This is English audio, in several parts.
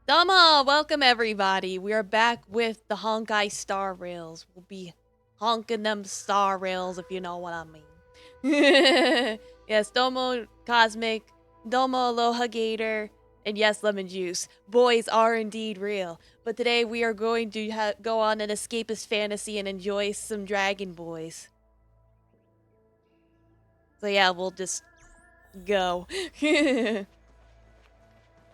Domo, welcome everybody. We are back with the Honkai Star Rails. We'll be honking them star rails if you know what I mean. Yes, Domo Cosmic, Domo Aloha Gator, and yes, Lemon Juice. Boys are indeed real. But today we are going to go on an escapist fantasy and enjoy some Dragon Boys. So yeah, we'll just go.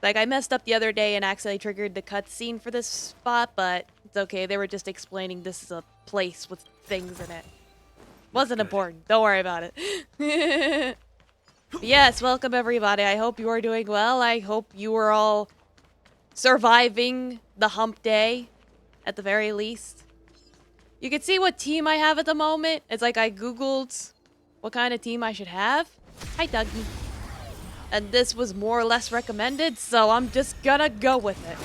Like, I messed up the other day and accidentally triggered the cutscene for this spot, but it's okay. They were just explaining this is a place with things in it. Wasn't important. Don't worry about it. Yes, welcome everybody. I hope you are doing well. I hope you are all surviving the hump day, at the very least. You can see what team I have at the moment. It's like I googled what kind of team I should have. Hi, Dougie. And this was more or less recommended, so I'm just gonna go with it.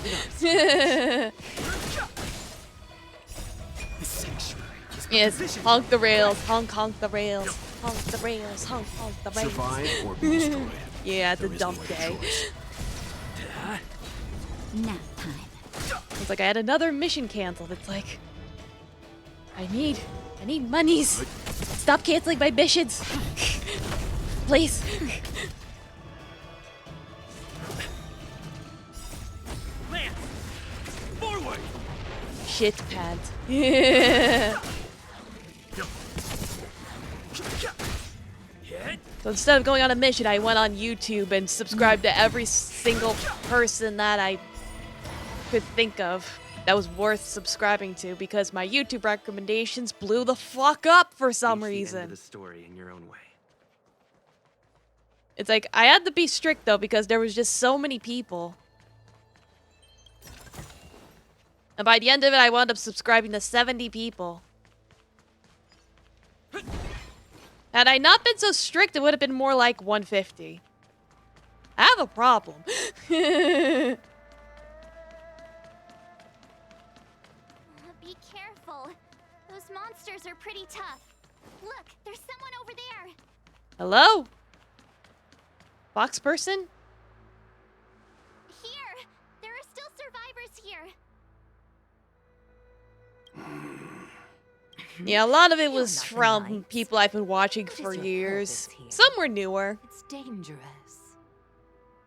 Yes, honk the rails, honk the rails, honk the rails, honk the rails. Survive or be destroyed. Yeah, it's a dump day. Nap time. It's like I had another mission canceled. It's like I need monies. Stop canceling my missions. Please. Forward. Shit pads. Yeah. So instead of going on a mission, I went on YouTube and subscribed to every single person that I could think of that was worth subscribing to because my YouTube recommendations blew the fuck up for some reason. The story in your own way. It's like I had to be strict though because there was just so many people. And by the end of it, I wound up subscribing to 70 people. Had I not been so strict, it would have been more like 150. I have a problem. Be careful. Those monsters are pretty tough. Look, there's someone over there. Hello? Box person? Here. There are still survivors here. Yeah, a lot of it was from people I've been watching for years. Some were newer. It's dangerous.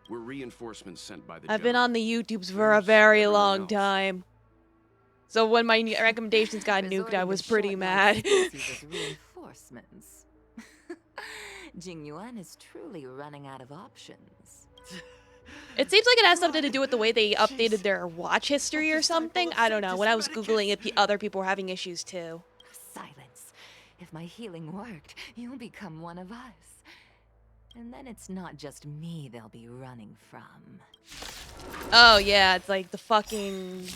We're reinforcements sent by the I've been general. on the YouTubes for a very long time. So when my recommendations got nuked, I was pretty mad. Reinforcements. Jingyuan is truly running out of options. It seems like it has something to do with the way they updated their watch history or something. I don't know. When I was Googling it, other people were having issues too. Silence. If my healing worked, you'll become one of us. And then it's not just me they'll be running from. Oh yeah, it's like the fucking...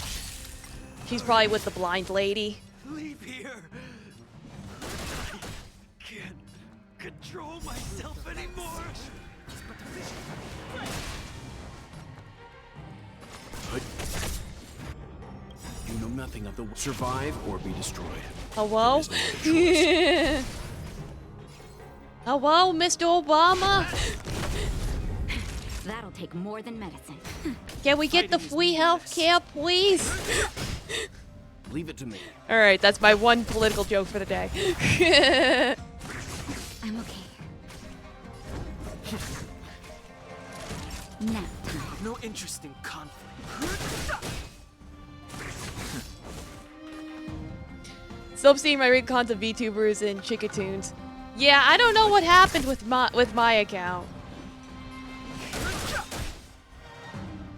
She's probably with the blind lady. Leave here. I can't control myself anymore. You know nothing of the survive or be destroyed. Hello? Hello, Mr. Obama? That'll take more than medicine. Can we get the free health care, please? Leave it to me. Alright, that's my one political joke for the day. I'm okay. Nap time. No interest in conflict. Still seeing my recons of VTubers and Chickatoons. Yeah, I don't know what happened with my account.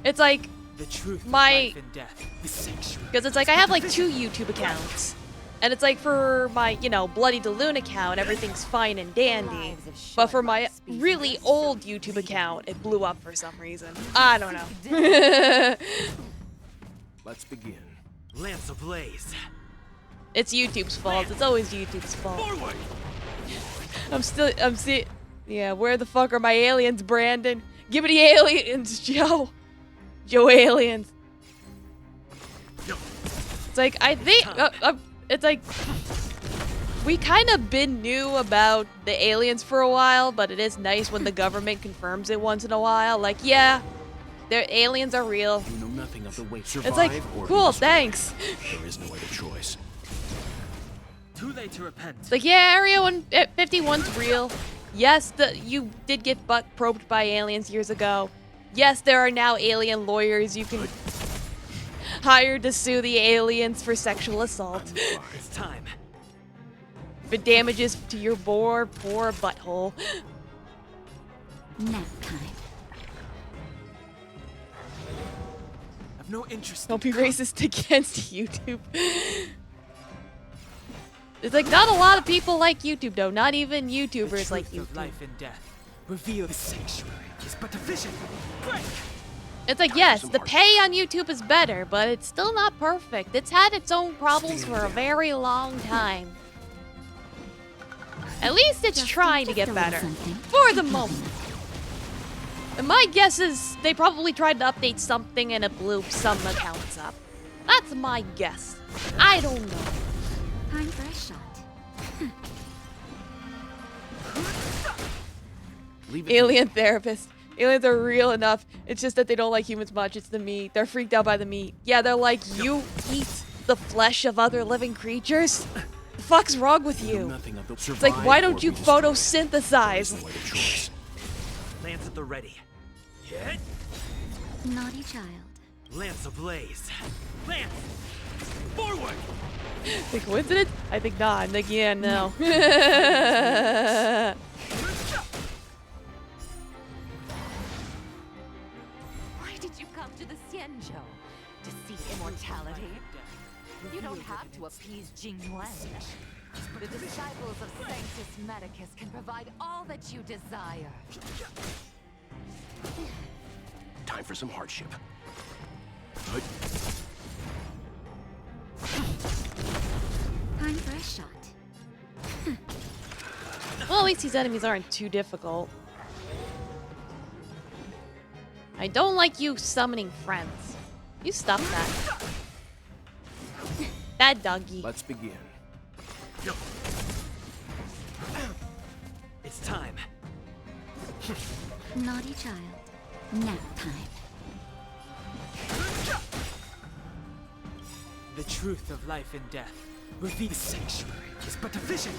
It's like The truth of my life and death. The sanctuary. because it's like I have like 2 YouTube accounts. And it's like for my, you know, Bloody Daloon account, everything's fine and dandy. But for my really old YouTube account, it blew up for some reason. I don't know. Let's begin. Lance ablaze. It's YouTube's fault. It's always YouTube's fault. Forward. I'm see. Yeah, where the fuck are my aliens, Brandon? Give me the aliens, Joe. Joe aliens. It's like, I think, it's like, we kind of been new about the aliens for a while, but it is nice when the government confirms it once in a while. Like, yeah, their aliens are real. You know nothing of the weight. It's Survive like, or be cool, destroyed. thanks. There is no other choice. Too late to repent. It's like, yeah, Area 51's real. Yes, you did get probed by aliens years ago. Yes, there are now alien lawyers you can hire to sue the aliens for sexual assault. It's time. For damages to your poor butthole. Nap time. I've no interest. Don't be racist against YouTube. It's like, not a lot of people like YouTube, though. Not even YouTubers like The truth of YouTube. life and death. Reveal the sanctuary is but a vision. Break. It's like, yes, the pay on YouTube is better, but it's still not perfect. It's had its own problems for a very long time. At least it's trying to get better. For the moment. And my guess is they probably tried to update something and it blew some accounts up. That's my guess. I don't know. Time for a shot. Leave it. Alien therapist. Aliens are real enough. It's just that they don't like humans much. It's the meat. They're freaked out by the meat. Yeah, they're like, you eat the flesh of other living creatures? The fuck's wrong with Do you? nothing of the It's like, why don't you photosynthesize? No other choice. Lance at the ready. Hit. Naughty child. Lance ablaze. Lance. Forward. The coincidence? I think not. I'm like, yeah, no. Why did you come to the Xianzhou? To seek immortality? You don't have to appease Jing Yuan. The disciples of Sanctus Medicus can provide all that you desire. Time for some hardship. Time for a shot. Well, at least these enemies aren't too difficult. I don't like you summoning friends. You stop that. Bad doggy. Let's begin. It's time. Naughty child. Nap time. The truth of life and death. Reveal the sanctuary is but a vision.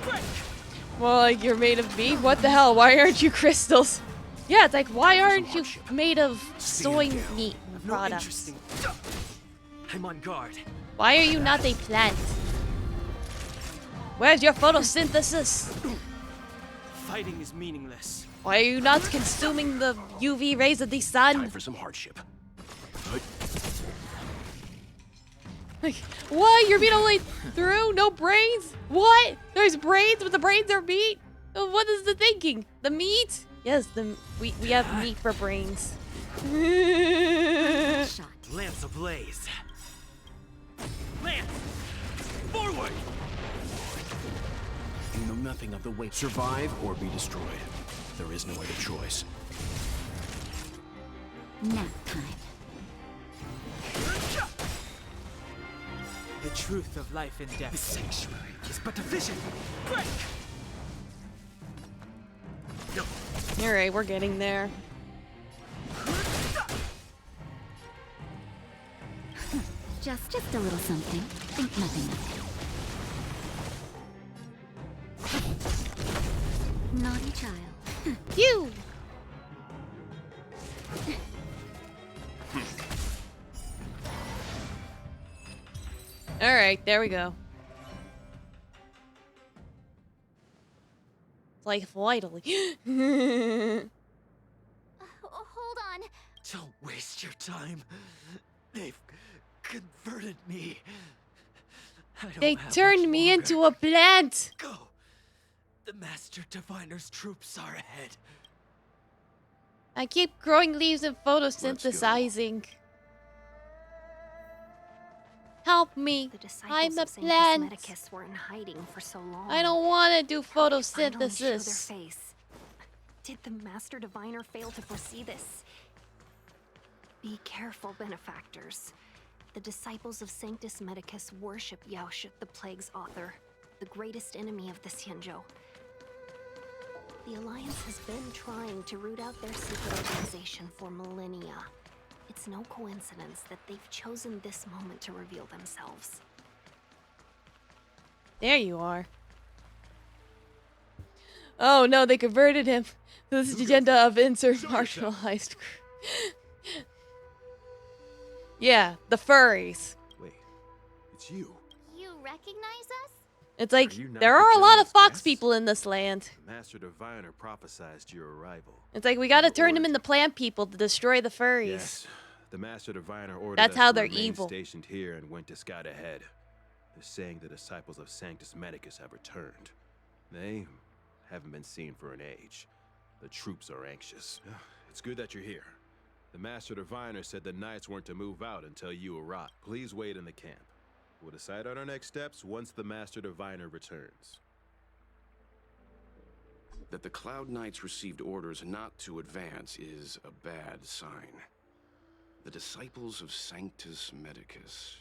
Break. Well, like, you're made of meat? What the hell? Why aren't you crystals? Yeah, it's like, why aren't you made of soy meat No products? interesting. I'm on guard. Why are you not a plant? Where's your photosynthesis? Fighting is meaningless. Why are you not consuming the UV rays of the sun? Time for some hardship. Like, what? You're meat only through? No brains? What? There's brains, but the brains are meat? What is the thinking? The meat? Yes, we have meat for brains. Shot. Lance ablaze. Lance. Forward. You know nothing of the weight. Survive or be destroyed. There is no other choice. Nap time. The truth of life and death. The sanctuary is but a vision. Break. Alright, we're getting there. Just a little something. Think nothing of it. Naughty child. You! Alright, there we go. It's like vitally. Hold on. Don't waste your time. They've converted me. I don't They have turned much me longer. into a plant! Go. The Master Diviner's troops are ahead. I keep growing leaves and photosynthesizing. Help me. The I'm disciples a of Sanctus plant. Medicus were in hiding for so long. I don't want to do Finally show their photosynthesis. face. Did the Master Diviner fail to foresee this? Be careful, benefactors. The disciples of Sanctus Medicus worship Yaoshut, the Plague's author, the greatest enemy of the Xianzhou. The Alliance has been trying to root out their secret organization for millennia. It's no coincidence that they've chosen this moment to reveal themselves. There you are. Oh no, they converted him to this agenda of insert marginalized. Yeah, the furries. Wait, it's you. You recognize us? It's like, Are you not there the are a lot of general's fox guest? people in this land. The Master Diviner prophesied your arrival. It's like, we gotta Your turn them origin. into plant people to destroy the furries. Yes, the Master Diviner ordered That's us how to they're remain evil. stationed here and went to scout ahead. They're saying the disciples of Sanctus Medicus have returned. They haven't been seen for an age. The troops are anxious. It's good that you're here. The Master Diviner said the knights weren't to move out until you arrive. Please wait in the camp. We'll decide on our next steps once the Master Diviner returns. That the Cloud Knights received orders not to advance is a bad sign. The disciples of Sanctus Medicus.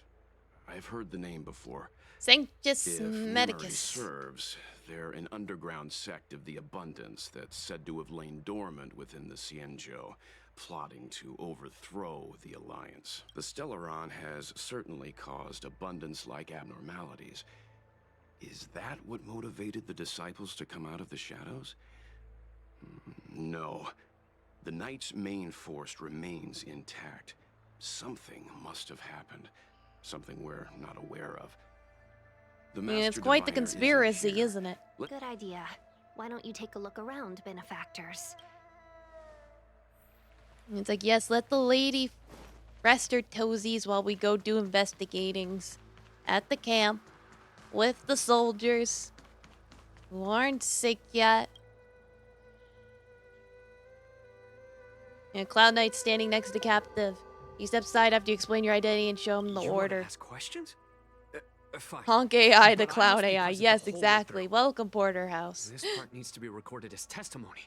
I've heard the name before. Sanctus If memory Medicus. serves, they're an underground sect of the Abundance that's said to have lain dormant within the Xianzhou, plotting to overthrow the Alliance. The Stellaron has certainly caused Abundance-like abnormalities. Is that what motivated the disciples to come out of the shadows? No. The Knight's main force remains intact. Something must have happened. Something we're not aware of. The I mean, it's Master quite the Diviner isn't conspiracy, here. isn't it? Good idea. Why don't you take a look around, benefactors? It's like, yes, let the lady rest her toesies while we go do investigatings at the camp with the soldiers who aren't sick yet. And Cloud Knight's standing next to Captive. You step aside after you explain your identity and show him the You wanna order. ask questions? Fine. Honk AI to But I Cloud must be AI. present Yes, the whole way exactly. through. Welcome, Porterhouse. This part needs to be recorded as testimony.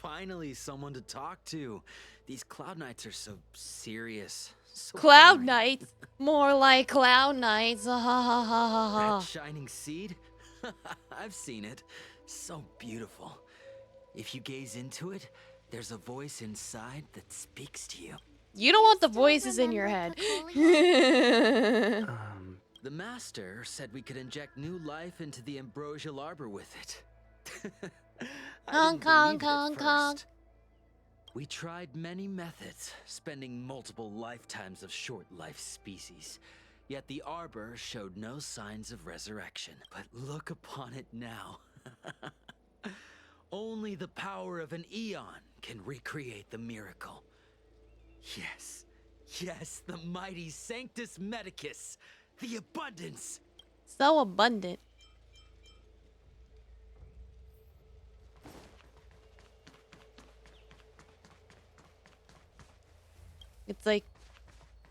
Finally, someone to talk to. These Cloud Knights are so serious. So Cloud boring. Knights? More like Cloud Knights. Ha ha ha ha That ha. shining seed? I've seen it. So beautiful. If you gaze into it, there's a voice inside that speaks to you. You don't want the Still voices in your head. remember The master said we could inject new life into the ambrosial arbor with it. I Honk, didn't honk, believe it at honk, honk. first. We tried many methods, spending multiple lifetimes of short-life species. Yet the arbor showed no signs of resurrection. But look upon it now. Only the power of an eon can recreate the miracle. Yes, yes, the mighty Sanctus Medicus, the abundance. So abundant. It's like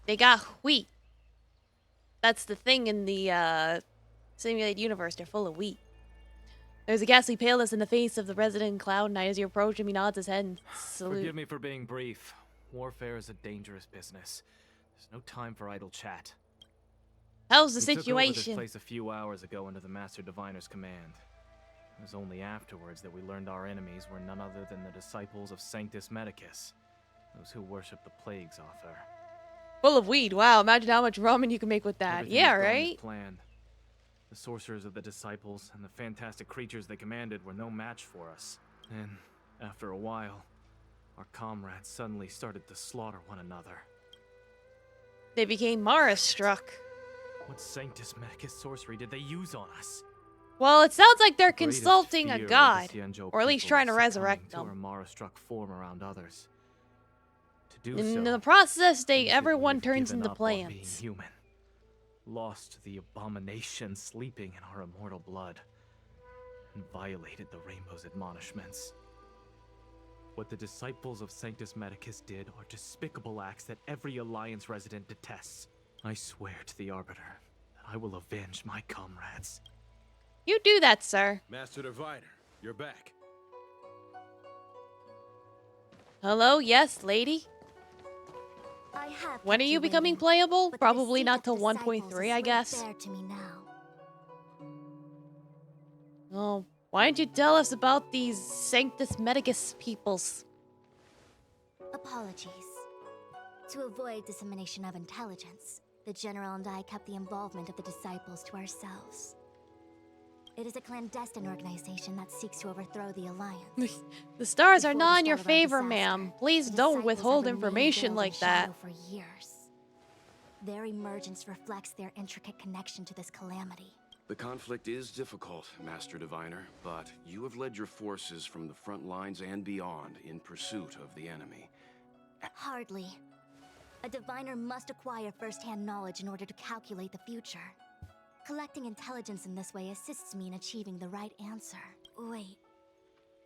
they got wheat. That's the thing in the simulated universe. They're full of wheat. There's a ghastly paleness in the face of the resident Cloud Knight as you approach him. He nods his head and salutes. Forgive me for being brief. Warfare is a dangerous business. There's no time for idle chat. How's the We took over this situation? place a few hours ago under the Master Diviner's command. It was only afterwards that we learned our enemies were none other than the disciples of Sanctus Medicus, those who worship the plague's author. Full of weed. Wow, imagine how much ramen you can make with that. Everything Yeah, was going as right? planned. The sorcerers of the disciples and the fantastic creatures they commanded were no match for us. And after a while, our comrades suddenly started to slaughter one another. They became Mara struck. What Sanctus Medicus sorcery did they use on us? Well, it sounds like they're Greatest consulting fear a of the god. Xianzhou Or at least people trying to was succumbing resurrect to our them. Mara-struck form around others. To do In so, the process, means that everyone we've turns given into up on being plants. human, lost to the abomination sleeping in our immortal blood, and violated the Rainbow's admonishments. What the disciples of Sanctus Medicus did are despicable acts that every Alliance resident detests. I swear to the Arbiter that I will avenge my comrades. You do that, sir. Master Diviner, you're back. Hello? Yes, lady? I have When are kept you becoming waiting, playable? but the Probably seat not of till disciples 1.3, is I right guess. there to me now. Oh, why don't you tell us about these Sanctus Medicus peoples? Apologies. To avoid dissemination of intelligence, the General and I kept the involvement of the disciples to ourselves. It is a clandestine organization that seeks to overthrow the Alliance. The stars are Before not the in your Stellarone favor, disaster, ma'am. Please the don't disciples withhold have remained information veiled in like that. shadow for years. Their emergence reflects their intricate connection to this calamity. The conflict is difficult, Master Diviner, but you have led your forces from the front lines and beyond in pursuit of the enemy. Hardly. A diviner must acquire first-hand knowledge in order to calculate the future. Collecting intelligence in this way assists me in achieving the right answer. Wait,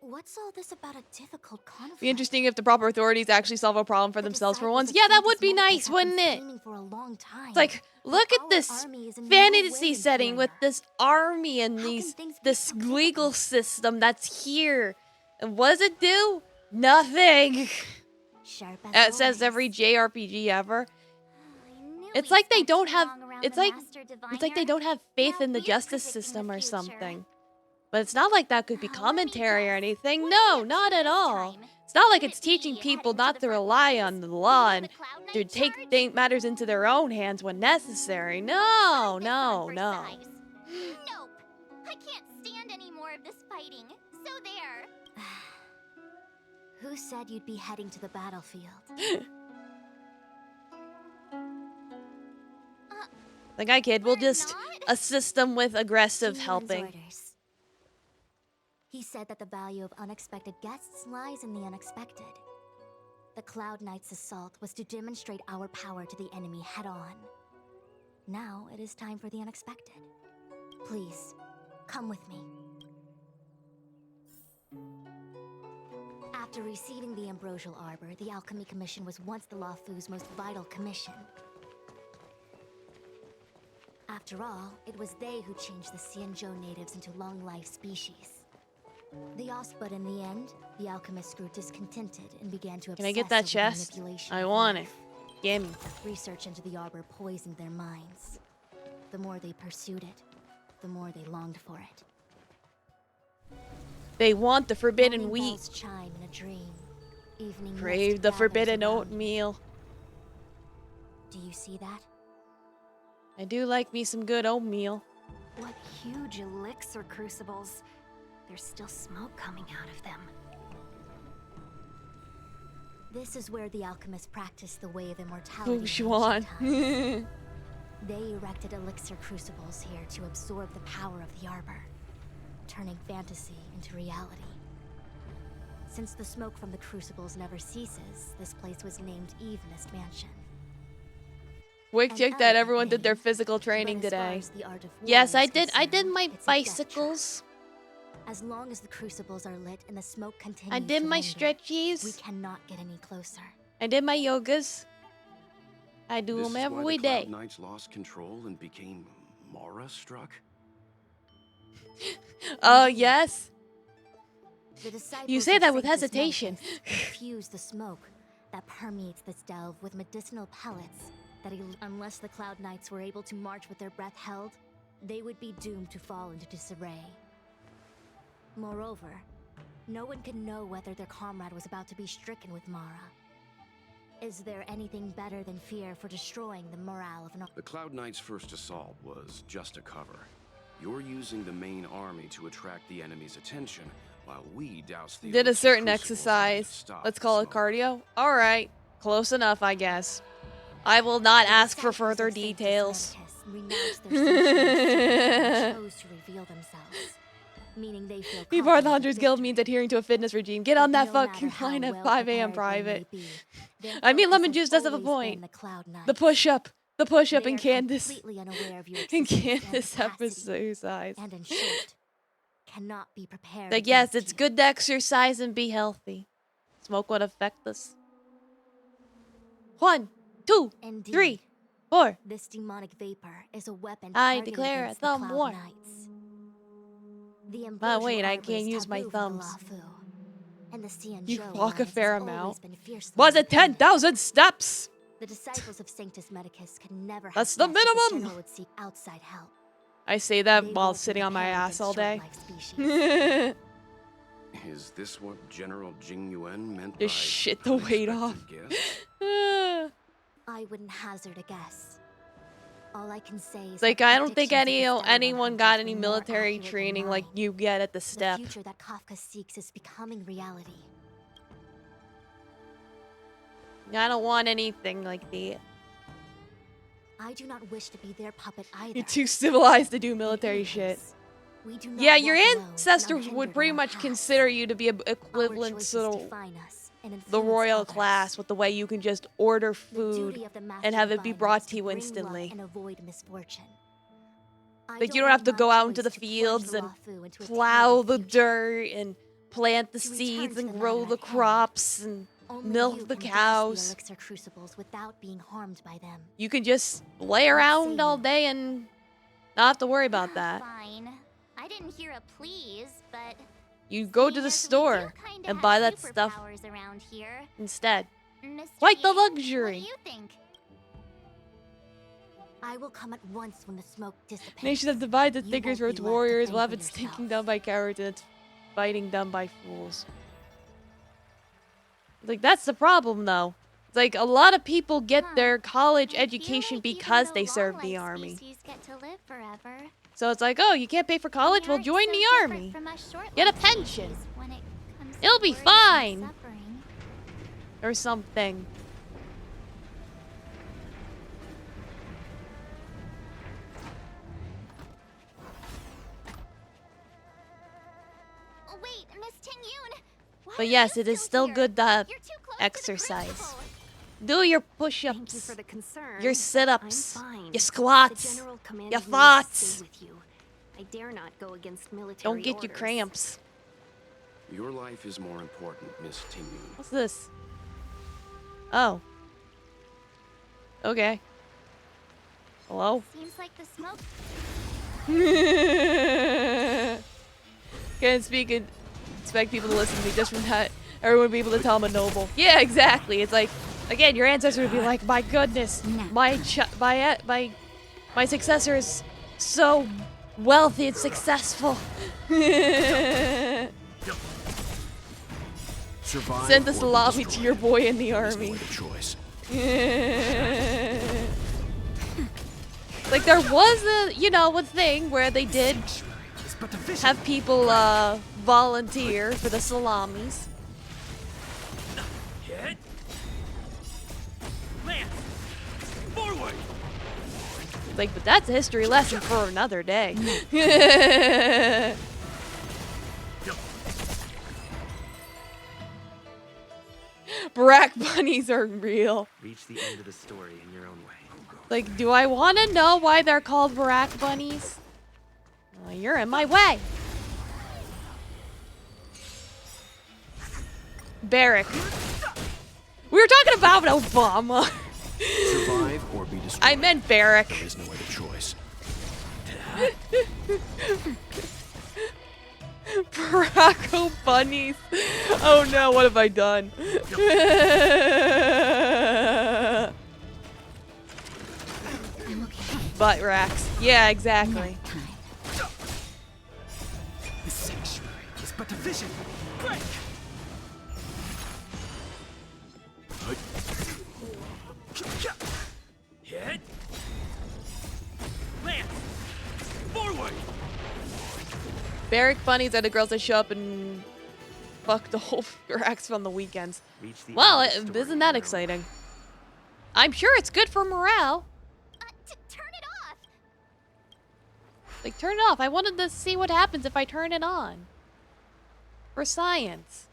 what's all this about a difficult conflict? Be interesting if the proper authorities actually solve a problem for The themselves for disciples once. of Yeah, that Sanctus would be Medicus nice, have been wouldn't it? scheming for a long time. It's like, look at Our this army is in no fantasy way setting with inferior. this army and How can these things be this so legal difficult? system that's here. And what does it do? Nothing. Sharp as It says every always. JRPG ever. I knew It's we like they spent don't too have. long around It's the like Master it's like they Diviner. don't have faith Now in the we're justice predicting the system or future. something. But it's not like that could be Let me commentary or guess. anything. What No, did we not achieve at this all. time? It's not like Could it's it be teaching heading people to not the to front rely lines? on the law Leave and the Cloud to Knight take charge? matters into their own hands when necessary. I'll No, try this no, on for no. size. Nope. I can't stand any more of this fighting. So there. Who said you'd be heading to the battlefield? Like I kid, we'll We're just not? assist them with aggressive Jinwon's helping. orders. He said that the value of unexpected guests lies in the unexpected. The Cloud Knight's assault was to demonstrate our power to the enemy head-on. Now it is time for the unexpected. Please, come with me. After receiving the Ambrosial Arbor, the Alchemy Commission was once the Luofu's most vital commission. After all, it was they who changed the Xianzhou natives into long-life species. But in the end, the alchemists grew discontented and began to Can I obsess get that over the chest? manipulation I of want it. life. Gimme. Research into the arbor poisoned their minds. The more they pursued it, the more they longed for it. They want the forbidden Morning wheat. bells chime in a dream. Evening Crave mist the gathers forbidden around me. oatmeal. Do you see that? I do like me some good oatmeal. What huge elixir crucibles. There's still smoke coming out of them. This is where the alchemists practiced the way of immortality. in Xuan. ancient times. They erected elixir crucibles here to absorb the power of the arbor, turning fantasy into reality. Since the smoke from the crucibles never ceases, this place was named Evenest Mansion. Quick An check that elegant everyone did their name, physical training but as far today. as the art of war Yes, is I did concerned, my it's a death trap. bicycles. As long as the crucibles are lit and the smoke continues I did to my linger, we stretchies. cannot get any closer. I did my yogas. I do This them is why every the day. Cloud Knights lost control and became Mara-struck? Oh, yes. The disciples You say of that with Sanctus hesitation. Medicus infuse the smoke that permeates this delve with medicinal pellets that unless the Cloud Knights were able to march with their breath held, they would be doomed to fall into disarray. Moreover, no one can know whether their comrade was about to be stricken with Mara. Is there anything better than fear for destroying the morale of an The Cloud Knights' first assault was just a cover. You're using the main army to attract the enemy's attention, while we douse the Did a elixir certain crucibles exercise. to stop Let's the call it smoke. cardio. All right. Close enough, I guess. I will not ask for disciples further of Sanctus details. Medicus renounced their sanctuary and chose to reveal themselves, meaning they feel Be part of the confident Hunters of Guild victory. means adhering to a fitness regime. Get But on that no matter fucking how line at well 5 a.m. prepared they private. may be, their I mean, focus Lemon has Juice does have a always point. been the Cloud The Knights. push-up. The push-up They in are Candace. completely unaware of your In existence and Candace capacity, exercise. and in short, cannot be prepared Like, yes, against it's you. good to exercise and be healthy. Smoke would affect us. 1, 2, Indeed, 3, 4. this demonic vapor is a weapon I targeted declare against a the thumb Cloud war. Knights. The But wait, Ambrosial I Arbor can't is use my taboo for the thumbs. Luofu, and the Xianzhou You walk a Alliance fair has amount. always been fiercely Was it independent. 10,000 steps? The disciples of Sanctus Medicus can never have That's the guessed that the minimum. general would seek outside help. I say that They while woke sitting on my prepared ass all against day. short-lived species. Is this what General Jing Yuan meant Just by shit the weight off. unexpected guests? I wouldn't hazard a guess. All I can say is It's like, that I don't think predictions of the Stellar anyone Hunters got were any more military accurate than training like mine. you get at the The step. future that Kafka seeks is becoming reality. I don't want anything like that. I do not wish to be their puppet either. You're too civilized to do In military any shit. case, we do not Yeah, your walk alone and ancestors would unhindered pretty on our much paths. consider you to be Our equivalent choices to define us and the influence royal others. class, with the way you can just order The food duty of the Master and have it be Diviner brought is to you bring instantly. luck and avoid misfortune. I Like, you don't don't have want to my go out into choice the to plunge fields the and Rafu into a plow terrible the future. dirt and plant the To return seeds to and the grow matter the at hand. crops and Only milk you the can gas cows. the elixir crucibles without being harmed by them. You can just lay say around all you? day and not have to worry about that. Fine. I didn't hear a please, but You go to seeing the as we store do kinda and have buy that stuff superpowers around here, instead. Mr. Quite the Yang, luxury. What do you think? I will come at once when the smoke dissipates. Nations have divided You thinkers for won't its be left to warriors, fend will have for its thinking yourself. done by cowards and its fighting done by fools. Like, that's the problem, though. It's like, a lot of people get Huh. their college I feel education like even because the they serve the long-life army. species get to live forever. So it's like, oh, you can't pay for college? We Well, aren't join so the different army. from us Get a short-lived pension. species when it comes to It'll be worries and fine. suffering. Or something. Oh, wait, Miss Ting-Yoon, why But are yes, you it is still still here? good to You're too close exercise. To the crucible. Do your Thank you push-ups, for the concern. your I'm sit-ups, fine. your The squats, general commanded your me to thoughts. stay with you. I dare not go against military Don't get you orders. cramps. Your life is more important, Miss Ting-Yoon. What's this? Oh. Okay. Hello? Seems like the smoke. Can't speak and expect people to listen to me just from that. Everyone would be able to tell I'm a noble. Yeah, exactly. It's like, again, your ancestors would be like, my goodness, my successor is so wealthy and successful. Survive Send the or be salami to destroyed. your boy in the There is no army. other choice. Like, there was a thing where they did have people volunteer for the salamis. Like, but that's a history lesson for another day. Barack bunnies are real. Reach the end of the story in your own way. Like, do I want to know why they're called Barack bunnies? Well, you're in my way. Barrack. We were talking about Obama. Survive or be destroyed. I meant Barrack. There is no other choice. Barack bunnies. Oh no, what have I done? Butt racks. Yeah, exactly. The sanctuary is but a vision. Break! Hit! Lance! Forward! Barrack bunnies are the girls that show up and fuck the whole racks on the weekends. Reach the Well, end of the story isn't in that your own exciting? way. I'm sure it's good for morale. Turn it off! Like, turn it off. I wanted to see what happens if I turn it on. For science.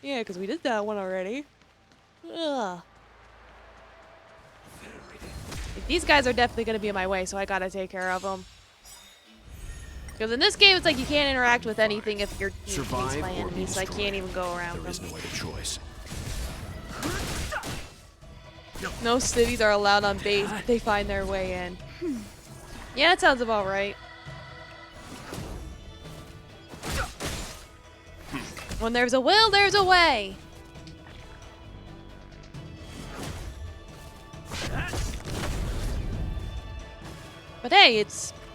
Yeah, because we did that one already. Ugh. Like, these guys are definitely going to be in my way, so I gotta take care of them. Because in this game, it's like you can't interact with anything if you're faced Survive by or be enemies, so I destroyed. can't even go around There is them. no other choice. No cities are allowed on base, but they find their way in. Yeah, that sounds about right. When there's a will, there's a way. But hey,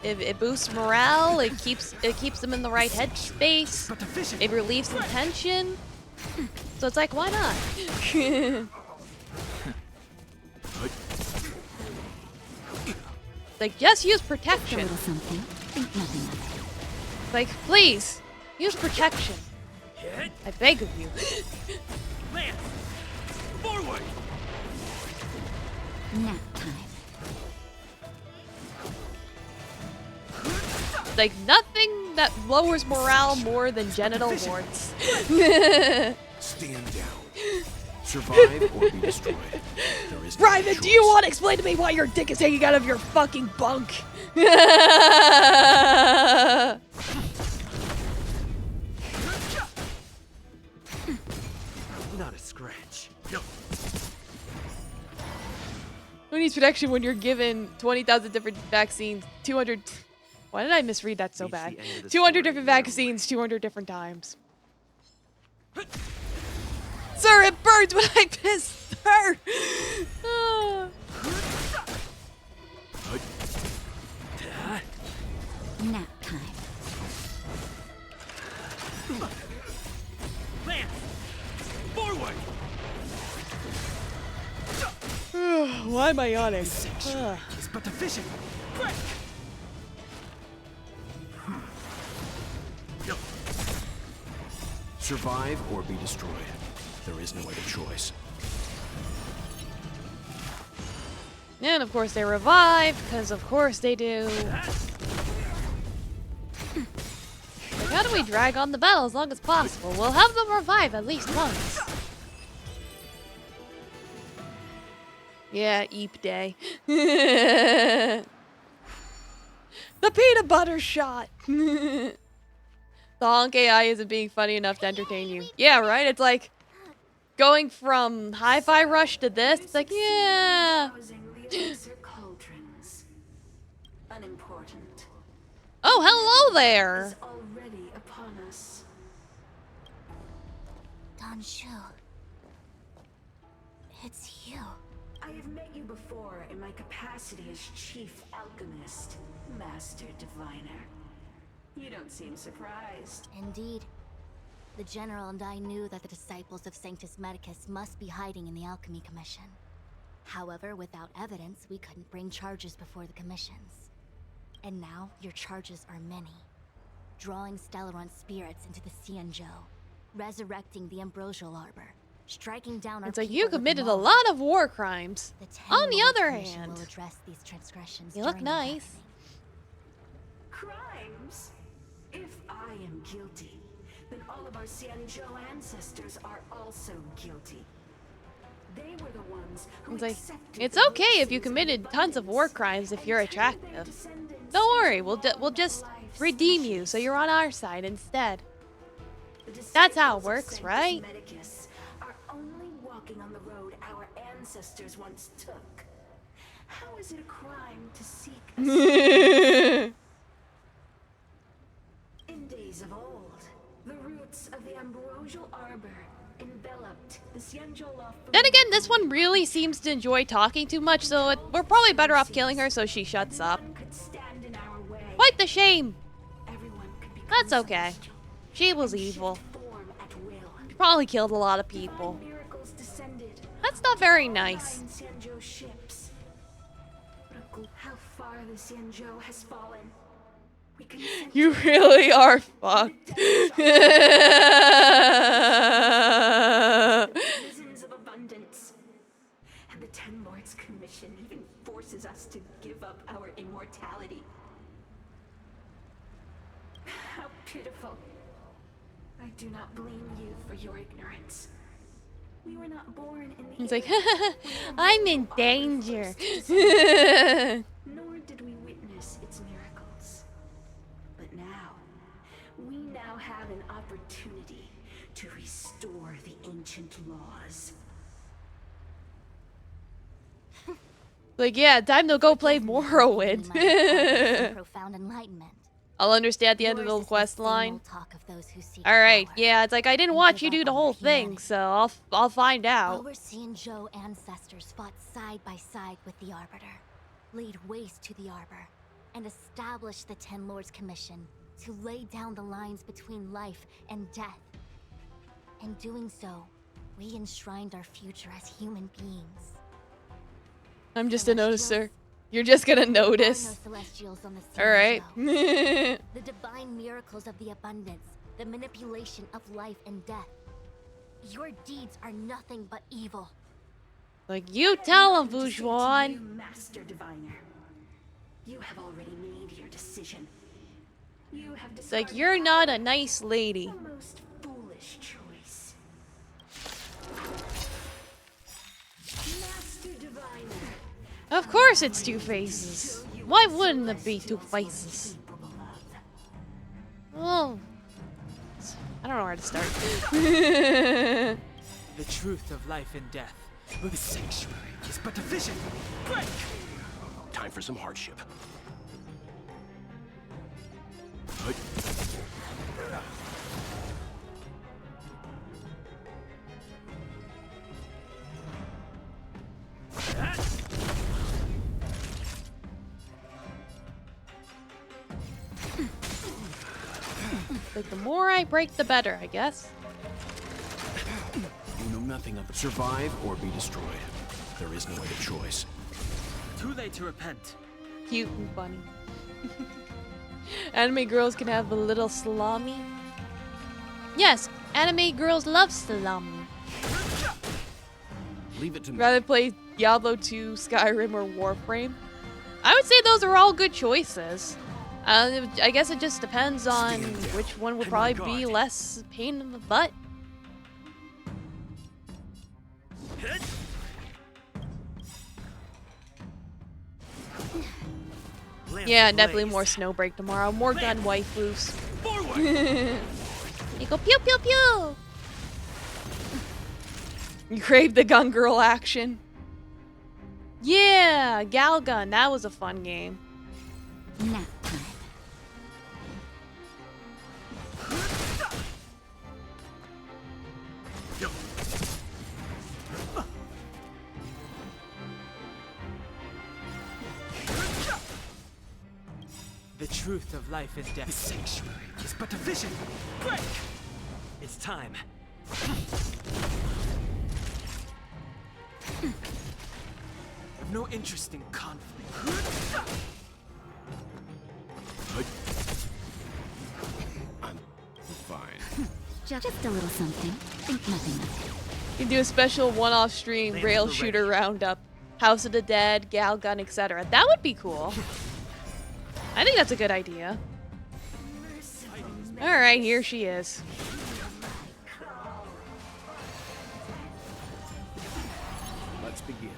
it boosts morale. It keeps them in the right headspace. But a vision. It relieves some tension. So it's like, why not? Like, just use A protection. little something. Think nothing of it. Like, please, use protection. I beg of you. Lance! Forward! Nap time. Like, nothing that lowers morale more than genital warts. Stand down. Survive or be destroyed. There is no Private, do you choice. want to explain to me why your dick is hanging out of your fucking bunk? Not a scratch. Who needs protection when you're given 20,000 different vaccines, 200... Why did I misread that so Reach the bad? end of the 200 story different now. vaccines, 200 different times. Sir, it burns when I piss, sir! Ah. Nap time. Lance! Forward! Why am I yawning? Ah. It's but the vision. Quick! Survive or be destroyed. There is no other choice. And of course they revive, because of course they do. How do we drag on the battle as long as possible? We'll have them revive at least once. Yeah, Eep Day. The peanut butter shot! The Honkai AI isn't being funny enough to entertain you. Yeah, right? It's like going from Hi-Fi Rush to this. It's like, yeah. Cauldrons. Unimportant. Oh, hello there. Is already upon us. Don Shu. It's you. I have met you before in my capacity as Chief Alchemist, Master Diviner. You don't seem surprised. Indeed. The General and I knew that the disciples of Sanctus Medicus must be hiding in the Alchemy Commission. However, without evidence, we couldn't bring charges before the commissions. And now, your charges are many. Drawing Stellaron spirits into the Xianzhou, resurrecting the Ambrosial Arbor, striking down our It's like people you with committed a maul. lot of war crimes. The On the 10 Lords other Commission hand, will address these transgressions you look during the nice. reckoning. Crimes? If I am guilty, then all of our Xianzhou ancestors are also guilty. They were the ones who It's like, accepted it's the okay if you blessings of committed tons of war abundance crimes if and you're turned their attractive. descendants Don't worry, into we'll just long-life redeem you so species. you're on our side instead. The That's how it disciples of works, Sanctus right? Medicus are only walking on the road our ancestors once took. How is it a crime to seek a In days of old, the roots of the Ambrosial Arbor enveloped the Xianzhou law. Then again, this one really seems to enjoy talking too much, so we're probably better off killing her so she shuts up. Could stand in our way. Quite the shame. Everyone could become That's okay. celestial She was and shift evil. form at will. Probably killed a lot of people. Divine miracles descended. That's not very nice. 9 Xianzhou ships. But how far the Xianzhou has fallen. We can sense You really are fucked. prisons of abundance. And the 10 Lords Commission even forces us to give up our immortality. How pitiful. I do not blame you for your ignorance. We were not born in the He's like, era I'm in when danger. first descended, nor did we witness its miracles. But now, we now have an opportunity to restore the ancient laws. Like, yeah, time to go play Morrowind. Some profound enlightenment. I'll understand at the end of Yours the is quest same line. old talk of those who seek Alright, power yeah, it's like I didn't and watch give you do up the on whole their thing, humanity. so I'll find out. Our Xianzhou ancestors fought side by side with the Arbiter, laid waste to the Arbor, and established the 10 Lords Commission to lay down the lines between life and death. In doing so, we enshrined our future as human beings. I'm just a noticer. You're just gonna notice. There are no celestials on the All right. Cienjo. The divine miracles of the abundance, the manipulation of life and death. Your deeds are nothing but evil. Like you tell him, Nothing to say to Bourgeois. you, Master Diviner. You have already made your decision. You have It's like discarded you're not a nice lady. the most foolish choice. Master Diviner. Of course it's two faces. Why wouldn't it be two faces? Oh. I don't know where to start. The truth of life and death. The sanctuary is but a vision. Break! Time for some hardship. Like the more I break, the better, I guess. You know nothing of survive or be destroyed. There is no other choice. Too late to repent. Cute and funny. Anime girls can have a little salami. Yes, anime girls love salami. Leave it to me. Rather play Diablo 2, Skyrim, or Warframe. I would say those are all good choices. I guess it just depends on which one would probably be less pain in the butt. Yeah, definitely more Snowbreak tomorrow. More gun waifus. You go pew pew pew! You crave the gun girl action. Yeah, Gal Gun. That was a fun game. Nap time. The truth of life and death. The sanctuary is but a vision. Break! It's time. I've no interest in conflict. I'm fine. Just a little something. Think nothing of it. You can do a special one-off stream, rail shooter roundup, House of the Dead, Gal Gun, etc. That would be cool. I think that's a good idea. Alright, here she is. Let's begin.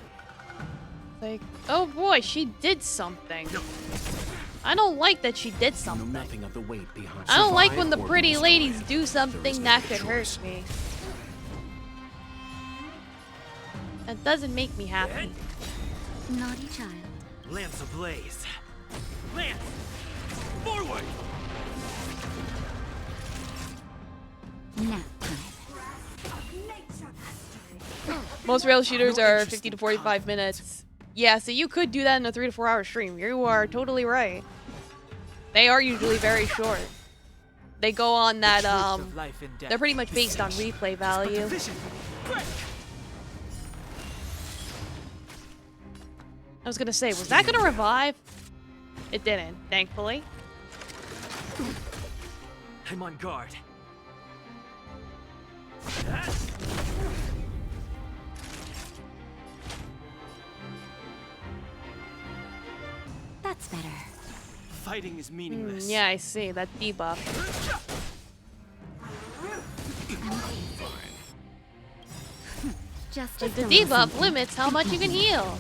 Like, oh boy, she did something. I don't like that she did You know something. nothing of the weight behind. I don't like survive when the or be pretty destroyed. ladies do There is something no that other could hurt choice. me. That doesn't make me happy. Naughty child. Lance ablaze. Lance! Forward! Nap time. Most rail shooters are 50 to 45 minutes. Yeah, so you could do that in a 3 to 4 hour stream. You are totally right. They are usually very short. They go on that, they're pretty much based on replay value. I was gonna say, was that gonna revive? It didn't, thankfully. I'm on guard. That's better. Fighting is meaningless. Yeah, I see, that debuff. Just Like, the a little debuff something. limits how much you can heal.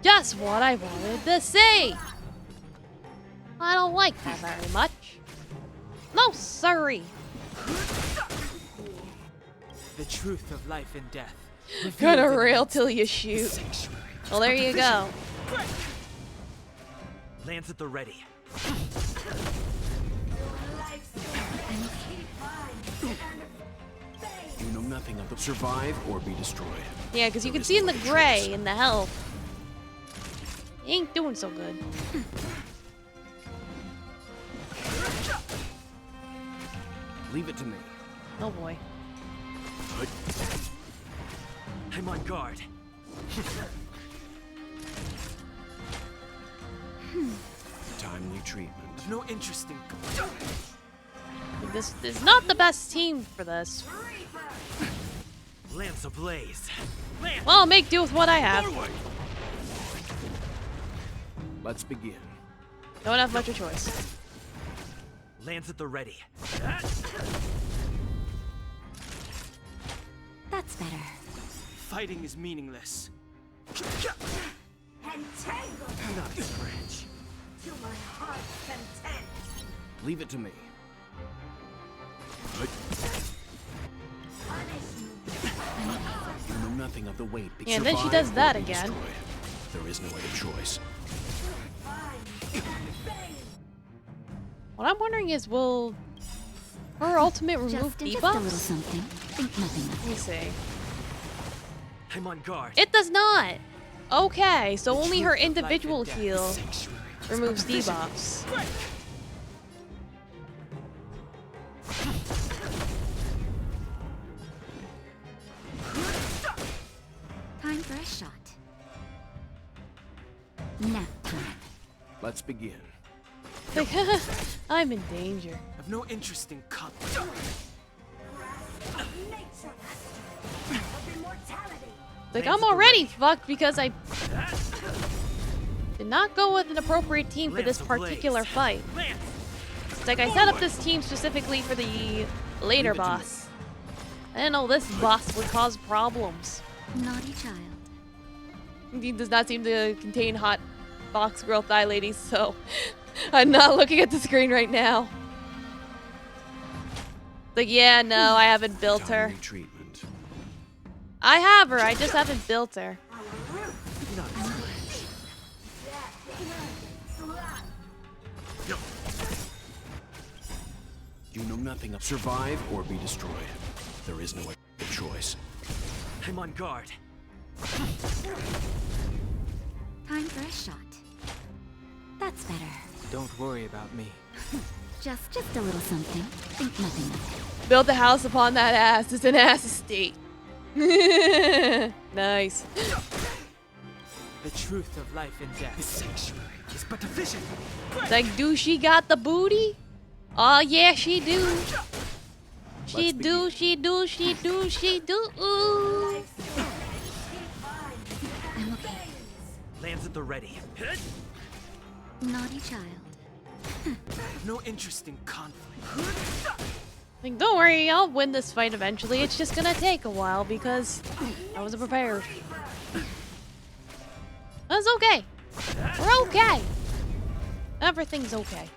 Just what I wanted to say. I don't like that very much. No, sorry. The truth of life and death. Gonna rail till you shoot. Well, there you go. Lance at the ready. You know nothing of the survive or be destroyed. Yeah, because you can see in the gray in the health. He ain't doing so good. Leave it to me. Oh boy. Good. I'm on guard. Timely treatment. No interest in. This is not the best team for this. Lance ablaze. Lance. Well, I'll make do with what I have. Let's begin. Don't have much of a choice. Lance at the ready. That's better. Fighting is meaningless. Entangled Nice, French. to my heart's content. Leave it to me. You know nothing of the weight. Yeah, and then she Survive does or that be again. destroyed. There is no other choice. What I'm wondering is, will her ultimate remove Just a little debuffs? something. Think nothing of Let me see. I'm on guard. It does not. Okay, so The only truth her of life individual and death, the heal sanctuary is removes but a vision. debuffs. Break. Time for a shot. Nap time. Let's begin. Like, I'm in danger. I've no interest in conflict. Nature of immortality. Like, Lance I'm at the already ready. fucked because I did not go with an appropriate team for this Lance ablaze. particular fight. Lance. It's like I set up this team specifically for the later Leave it to me. boss. I didn't know this boss would cause problems. Naughty child. He does not seem to contain hot box girl thigh ladies, so I'm not looking at the screen right now. Like, yeah, no, I haven't built her. Timely treatment. I have her, I just haven't built her. Nice, French. Yo. You know nothing of survive or be destroyed. There is no other choice. I'm on guard. Time for a shot. That's better. Don't worry about me. Just a little something. Think nothing of it. Built a house upon that ass. It's an ass estate. Nice. The truth of life and death. The sanctuary is but a vision. It's like, do she got the booty? Oh yeah, she do. She Let's do, begin. she do, she do, she do. Ooh. I'm okay. Lance at the ready. Naughty child. No interest in conflict. Like, don't worry, I'll win this fight eventually. It's just gonna take a while because I wasn't prepared. That's okay. We're okay. Everything's okay.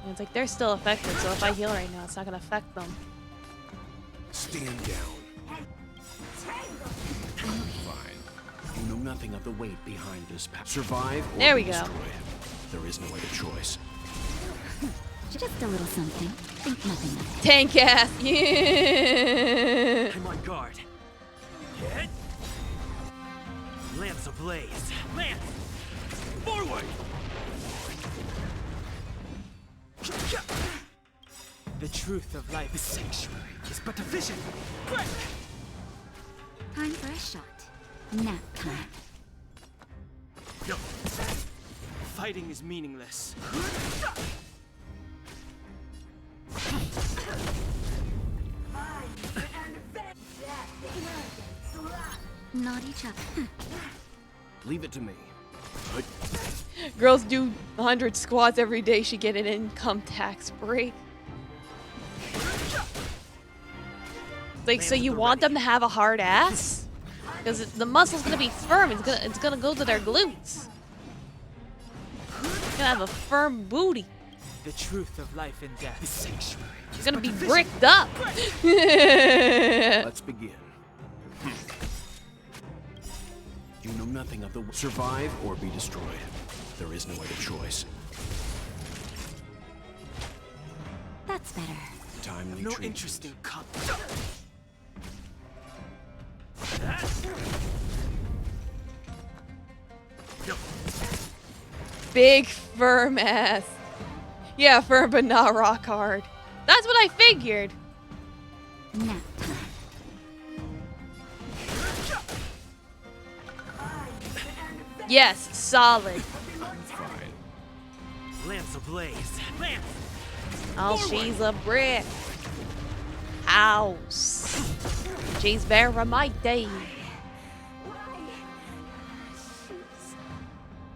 And it's like they're still affected, so if I heal right now, it's not gonna affect them. Stand down. Fine. You know nothing of the weight behind this path. Survive or There we be go. destroyed. There is no other choice. Just a little something. Think nothing of it. Tank ass, yeah. I'm on guard. Hit. Lance ablaze. Lance. Forward. The truth of life is sanctuary is but a vision. Break. Time for a shot. Nap time. Yo. Fighting is meaningless. Naughty child. Leave it to me. Girls do 100 squats every day. She get an income tax break. Like, so you want them to have a hard ass? Because the muscle's gonna be firm. It's gonna go to their glutes. It's gonna have a firm booty. The truth of life and death is sanctuary. It's gonna be bricked up. Let's begin. You know nothing of the survive or be destroyed. There is no other choice. That's better. Timely No treatment. interest in conflict. Yo. Big firm ass. Yeah, firm but not rock hard. That's what I figured. Nap time. Yes, solid. Fine. Lance ablaze. Lance! Oh, she's a brick. House. She's very mighty.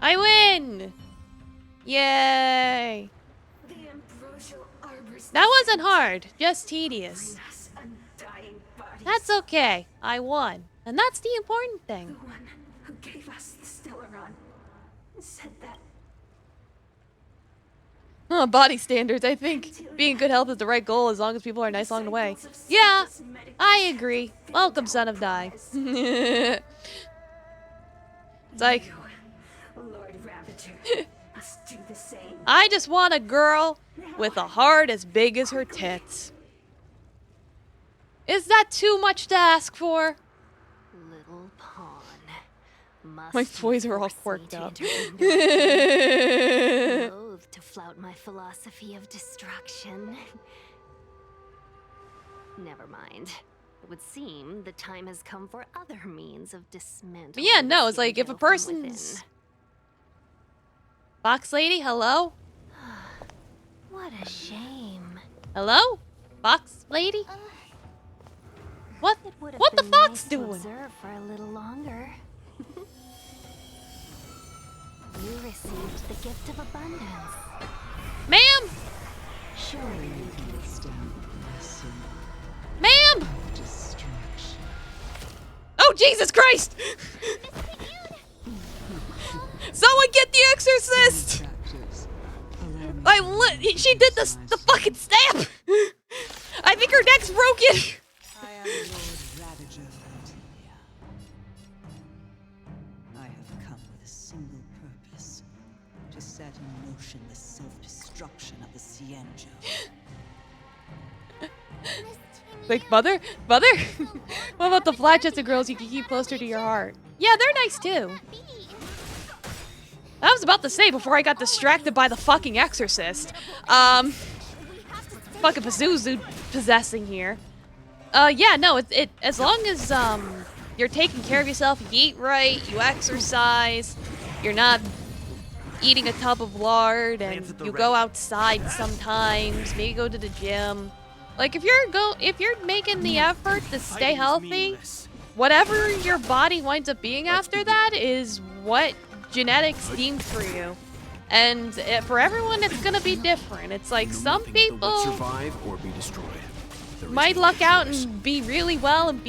I win! Yay! The ambrosial arbors That wasn't hard, just tedious. bring us undying bodies. That's okay. I won. And that's the important The thing. one who gave us the Stellaron said that Body standards, I think. Being in good health is the right goal as long as people are nice along the way. Yeah, I agree. Welcome, son of Dai. It's like, Lord Ravager must do the same. I just want a girl with a heart as big as her tits. Is that too much to ask for? Little pawn. Must My you boys are all force me quirked to up. intervene directly? Loathe to flout my philosophy of destruction. Never mind. It would seem the time has come for other means of dismantling. But yeah, no, the it's like if a Citadel from person's within. Box lady, hello? What a shame. Hello? Box lady? What? It would have What the been fox nice to doing? observe for a little longer. You received the gift of abundance. Ma'am? Surely you can withstand the lesson Ma'am? of destruction. Oh, Jesus Christ! Someone get the exorcist! She did the fucking stab! I think her neck's broken! I am Lord Ravager of Antilia. I have come with a single purpose: to set in motion the self-destruction of the Cienjo. Like, mother? Mother? What about the flat-chested girls you can keep closer to your heart? Yeah, they're nice too. I was about to say before I got distracted by the fucking exorcist. Fucking Pazuzu possessing here. Yeah, no, it as long as you're taking care of yourself, you eat right, you exercise, you're not eating a tub of lard, and you go outside sometimes, maybe go to the gym. Like if you're making the effort to stay healthy, whatever your body winds up being after that is what genetics deemed for you. And for everyone, it's gonna be different. It's like some people survive or be destroyed. might luck out and be really well and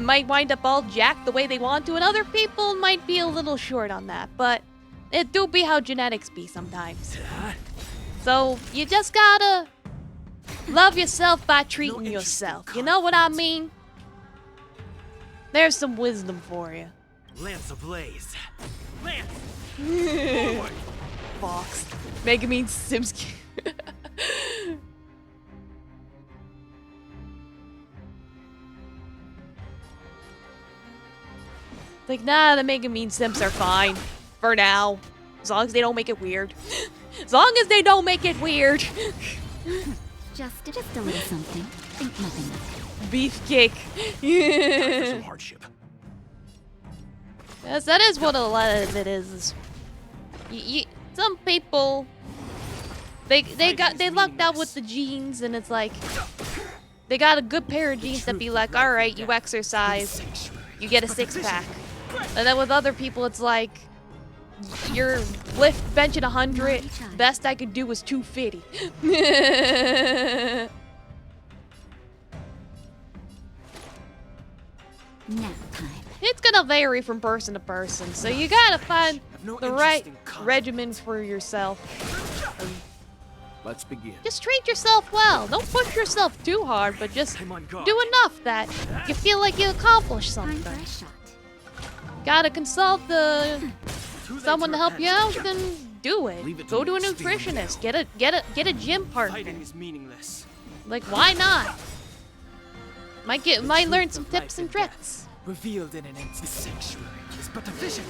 might wind up all jacked the way they want to, and other people might be a little short on that. But it do be how genetics be sometimes. So you just gotta love yourself by treating yourself. You know what I mean? There's some wisdom for you. Lance ablaze. Lance! Fox. Mega means Sims. Like, nah, the Mega Mean Sims are fine. For now. As long as they don't make it weird. As long as they don't make it weird. Just a little something. Think nothing of it. Beefcake. For some hardship. Yes, that is what a lot of it is. Some people, they lucked out with the genes, and it's like they got a good pair of genes that be like, all right, you exercise, you get a six-pack, and then with other people, it's like you're benching 100. Best I could do was 250. Nap time. It's gonna vary from person to person, so you gotta find the right regimen for yourself. Let's begin. Just treat yourself well. Don't push yourself too hard, but just do enough that you feel like you accomplished Time for something. a shot. Gotta consult someone to help you out, then do it. Go to a nutritionist. Get a gym partner. Fighting is meaningless. Like, why not? Might learn some tips and tricks. Revealed in an instant. The sanctuary is but a vision.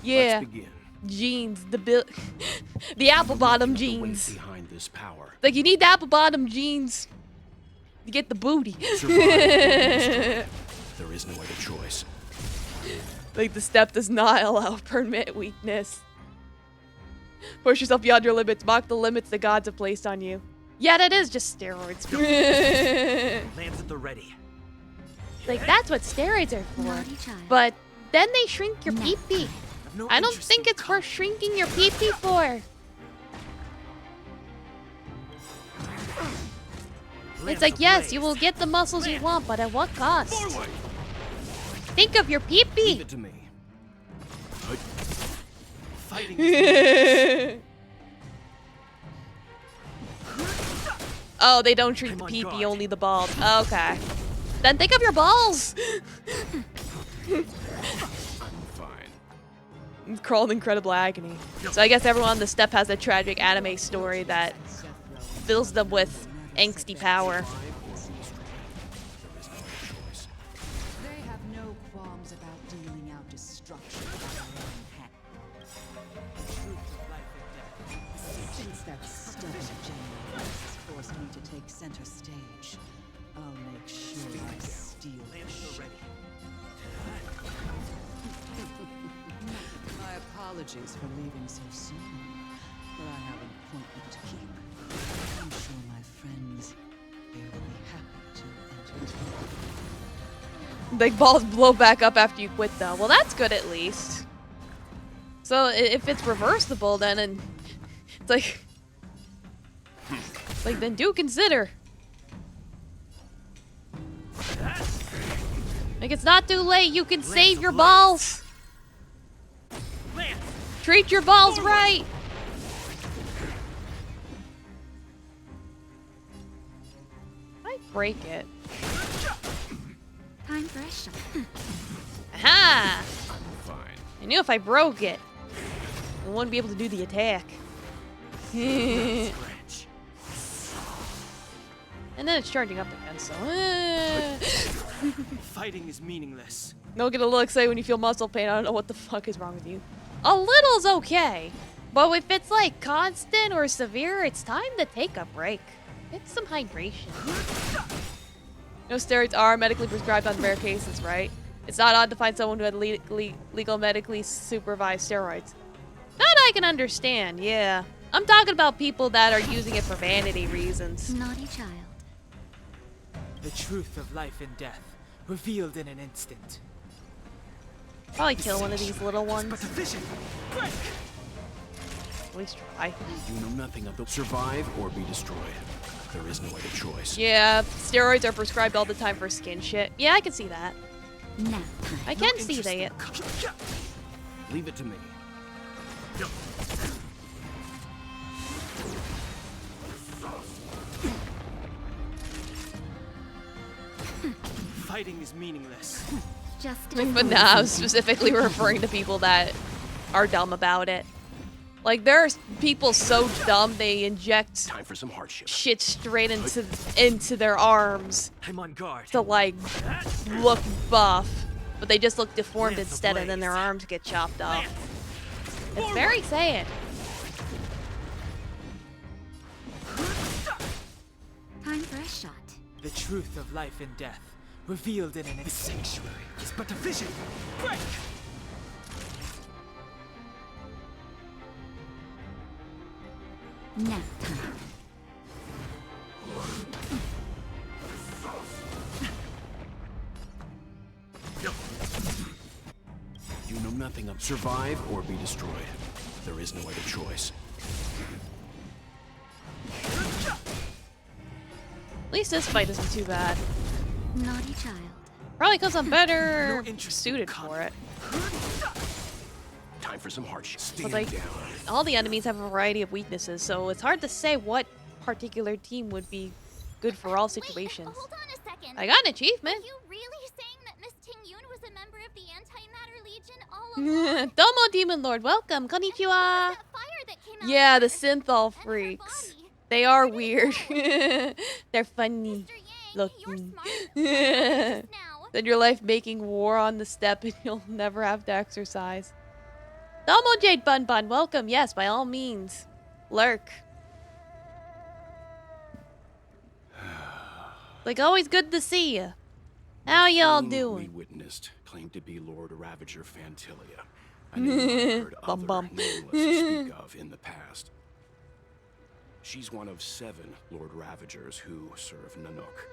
Yeah. Let's begin. jeans, the apple bottom The weight jeans. behind this power. Like you need the apple bottom jeans to get the booty. Survive or be destroyed. There is no other choice. Like the step does not allow permit weakness. Push yourself beyond your limits. Mock the limits the gods have placed on you. Yeah, that is just steroids. Lands at the ready. Like that's what steroids are for. Naughty child. But then they shrink your pee-pee. I've no I don't interest think in it's worth shrinking your pee-pee for. It's like, yes, you will get the muscles you want, but at what cost? Forward. Think of your Leave pee-pee. it to me. Fighting is Oh, they don't treat I'm the on pee-pee, guard. only the balls. Okay. Then think of your balls. I'm fine. Crawl in incredible agony. So I guess everyone on the step has a tragic anime story that fills them with angsty power. They have no qualms about dealing out destruction by their own hand. Since that stubborn general has forced me to take center stage, I'll make sure I steal the ship. My apologies for leaving so soon, but I have an appointment to keep. I'm sure my friends here will be happy to entertain. Like balls blow back up after you quit though. Well, that's good at least. So if it's reversible then and it's like then do consider. Like it's not too late. You can save your balls. Treat your balls right. I break it. Time for a shot. Aha! I'm fine. I knew if I broke it, I wouldn't be able to do the attack. And then it's charging up again, so. Fighting is meaningless. Don't get a little excited when you feel muscle pain. I don't know what the fuck is wrong with you. A little's okay. But if it's like constant or severe, it's time to take a break. Get some hydration. No steroids are medically prescribed on rare cases, right? It's not odd to find someone who had legal medically supervised steroids. That I can understand, yeah. I'm talking about people that are using it for vanity reasons. Naughty child. The truth of life and death, revealed in an instant. Probably kill one of these little But ones. a vision. Break. At least try. You know nothing of the survive or be destroyed. There is no other choice. Yeah, steroids are prescribed all the time for skin shit. Yeah, I can see that. Now. I can see that. Leave it to me. Fighting is meaningless. Just But nah, I was specifically referring to people that are dumb about it. Like, there are people so dumb they inject Time for some hardship. shit straight into their arms I'm on guard. to, like, look buff. But they just look deformed Lance instead, and then their ablaze. arms get chopped off. It's very sad. time for a shot. The truth of life and death, revealed in an sanctuary, is but a vision. Break. Nap time. You know nothing of survive or be destroyed. There is no other choice. At least this fight isn't too bad. Naughty child. Probably because I'm better No interest in suited for it. Time for some hardship. But Stand like, down. all the enemies have a variety of weaknesses, so it's hard to say what particular team would be good for all situations. Wait, hold on a second. I got an achievement. Are you really saying that Miss Ting-Yun was a member of the Antimatter Legion all along? Domo Demon Lord, welcome, konnichiwa. That fire that came out Yeah, of the her synthol and her freaks. body. They are Where did weird. it go? They're funny Mr. Yang, looking. you're smart. Just now. Spend your life making war on the steppe and you'll never have to exercise. Domo Jade Bun Bun, welcome. Yes, by all means. Lurk. Like always, good to see you. How y'all The doing? we witnessed claimed to be Lord Ravager Fantilia. A name I've heard Bum other bum. nameless speak of in the past. She's one of 7 Lord Ravagers who serve Nanook,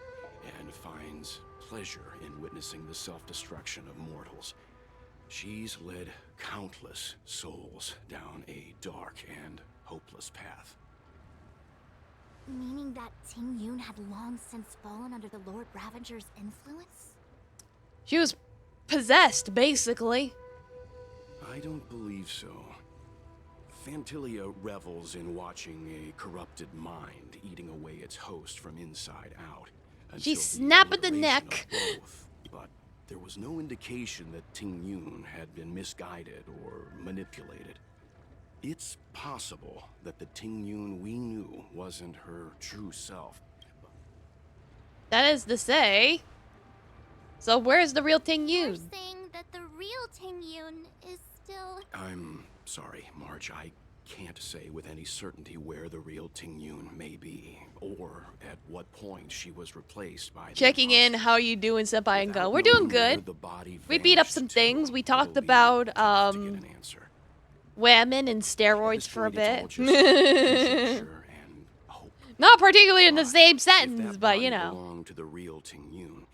and finds pleasure in witnessing the self-destruction of mortals. She's led countless souls down a dark and hopeless path. Meaning that Ting Yun had long since fallen under the Lord Ravager's influence? She was possessed, basically. I don't believe so. Fantilia revels in watching a corrupted mind eating away its host from inside out. She until snapped the obliteration neck. of both. But there was no indication that Ting Yun had been misguided or manipulated. It's possible that the Ting Yun we knew wasn't her true self. That is to say. So where's the real Ting You're Yun? saying that the real Ting Yun is still... I'm sorry, Marge. I can't say with any certainty where the real Ting Yun may be, or at what point she was replaced by. Checking in, how you doing, Senpai and Go? We're doing good. We beat up some things. We talked about women and steroids for a bit. Not particularly in the same sentence, but you know. To the real Ting Yun,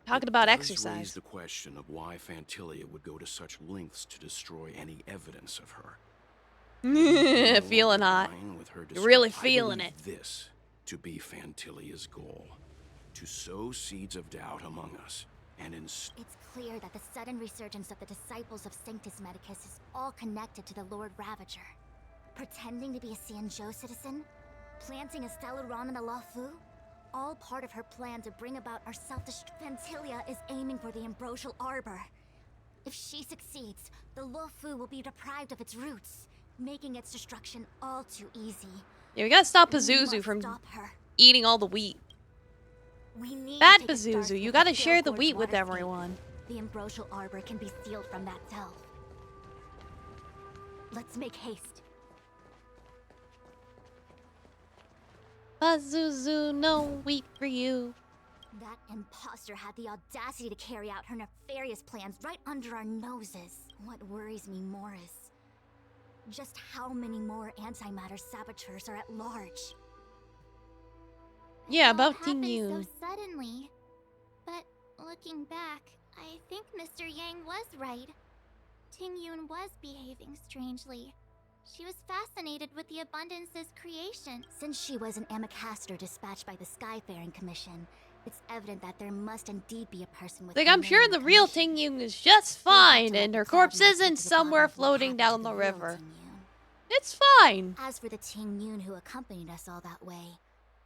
talking about raise exercise. The question of why Fantilia would go to such lengths to destroy any evidence of her. Feeling hot. You're really feeling it. This to be Fantilia's goal, to sow seeds of doubt among us, and It's clear that the sudden resurgence of the disciples of Sanctus Medicus is all connected to the Lord Ravager. Pretending to be a Xianzhou citizen, planting a Stellaron in the Luofu, all part of her plan to bring about our self-destruction. Fantilia is aiming for the Ambrosial Arbor. If she succeeds, the Luofu will be deprived of its roots, making its destruction all too easy. Yeah, we gotta stop Pazuzu from eating all the wheat. Bad Pazuzu, you gotta share the wheat with everyone. The Ambrosial Arbor can be sealed from that delve. Let's make haste. Pazuzu, no wheat for you. That imposter had the audacity to carry out her nefarious plans right under our noses. What worries me more is just how many more antimatter saboteurs are at large. Yeah, about It all Ting happened Yun. so suddenly. But looking back, I think Mr. Yang was right. Ting Yun was behaving strangely. She was fascinated with the Abundance's creation. Since she was an Amicastor dispatched by the Skyfaring Commission, it's evident that there must indeed be a person with... Like, I'm sure the real Ting Yun is just fine, and her corpse isn't somewhere floating down the river. It's fine. As for the Ting Yun who accompanied us all that way,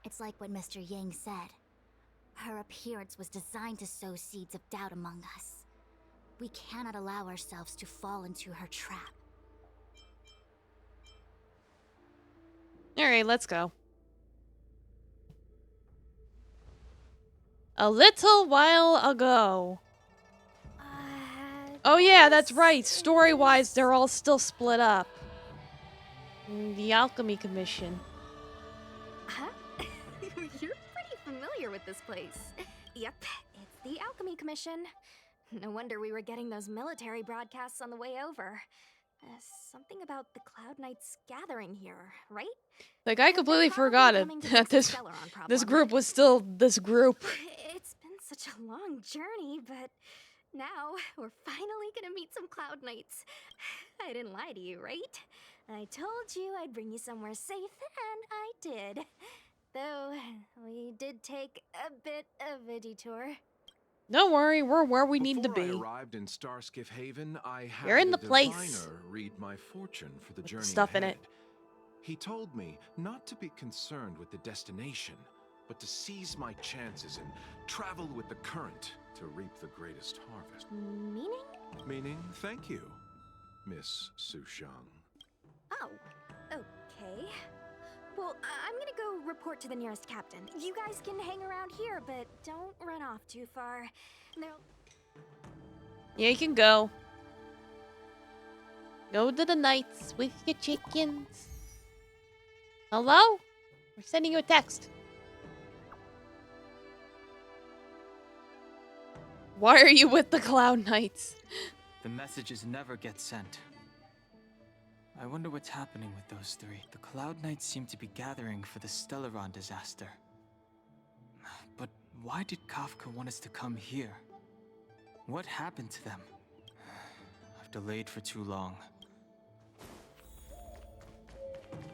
it's like what Mr. Yang said. Her appearance was designed to sow seeds of doubt among us. We cannot allow ourselves to fall into her trap. Alright, let's go. A little while ago. Oh yeah, that's right. Story-wise, they're all still split up. The Alchemy Commission. Huh? You're pretty familiar with this place. Yep, it's the Alchemy Commission. No wonder we were getting those military broadcasts on the way over. Something about the Cloud Knights gathering here, right? Like, I completely forgot it. That this group was still this group. It's been such a long journey, but now we're finally gonna meet some Cloud Knights. I didn't lie to you, right? I told you I'd bring you somewhere safe, and I did. Though, we did take a bit of a detour. Don't worry, we're where we need to Before be. I arrived in Starskiff Haven, I had You're in a the place. diviner read my fortune for the journey stuff in ahead. it. He told me not to be concerned with the destination, but to seize my chances and travel with the current to reap the greatest harvest. Meaning? Meaning, thank you, Miss Sushang. Oh, okay. Well, I'm gonna go report to the nearest captain. You guys can hang around here, but don't run off too far. No. Yeah, you can go. Go to the Knights with your chickens. Hello? We're sending you a text. Why are you with the Cloud Knights? The messages never get sent. I wonder what's happening with those three. The Cloud Knights seem to be gathering for the Stellaron disaster. But why did Kafka want us to come here? What happened to them? I've delayed for too long.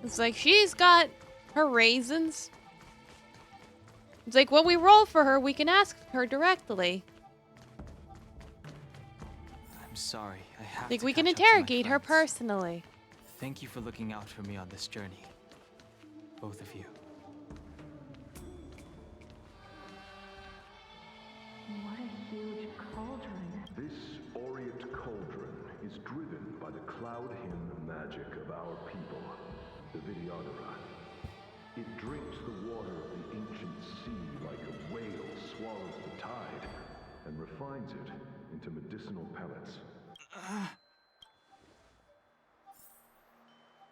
It's like she's got her raisins. It's like when we roll for her, we can ask her directly. I'm sorry, I have Like to we can catch up to my interrogate her friends. personally. Thank you for looking out for me on this journey. Both of you. What a huge cauldron. This aureate cauldron is driven by the cloud hymn magic of our people, the Vidyadhara. It drinks the water of the ancient sea like a whale swallows the tide, and refines it into medicinal pellets.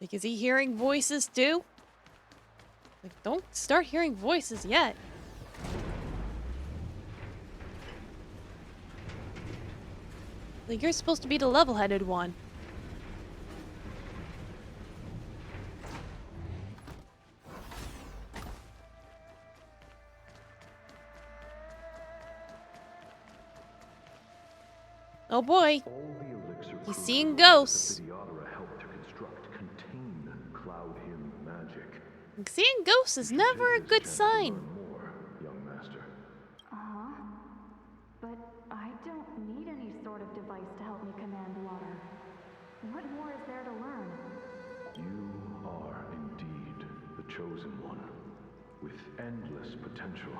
Like, is he hearing voices too? Like, don't start hearing voices yet. Like, you're supposed to be the level-headed one. Oh boy. All the elixir He's crystals seeing that ghosts. the Vidyadhara helped to construct contain cloud hymn magic. Like, seeing ghosts is never a good sign. More, young master. But I don't need any sort of device to help me command water. What more is there to learn? You are indeed the chosen one, with endless potential.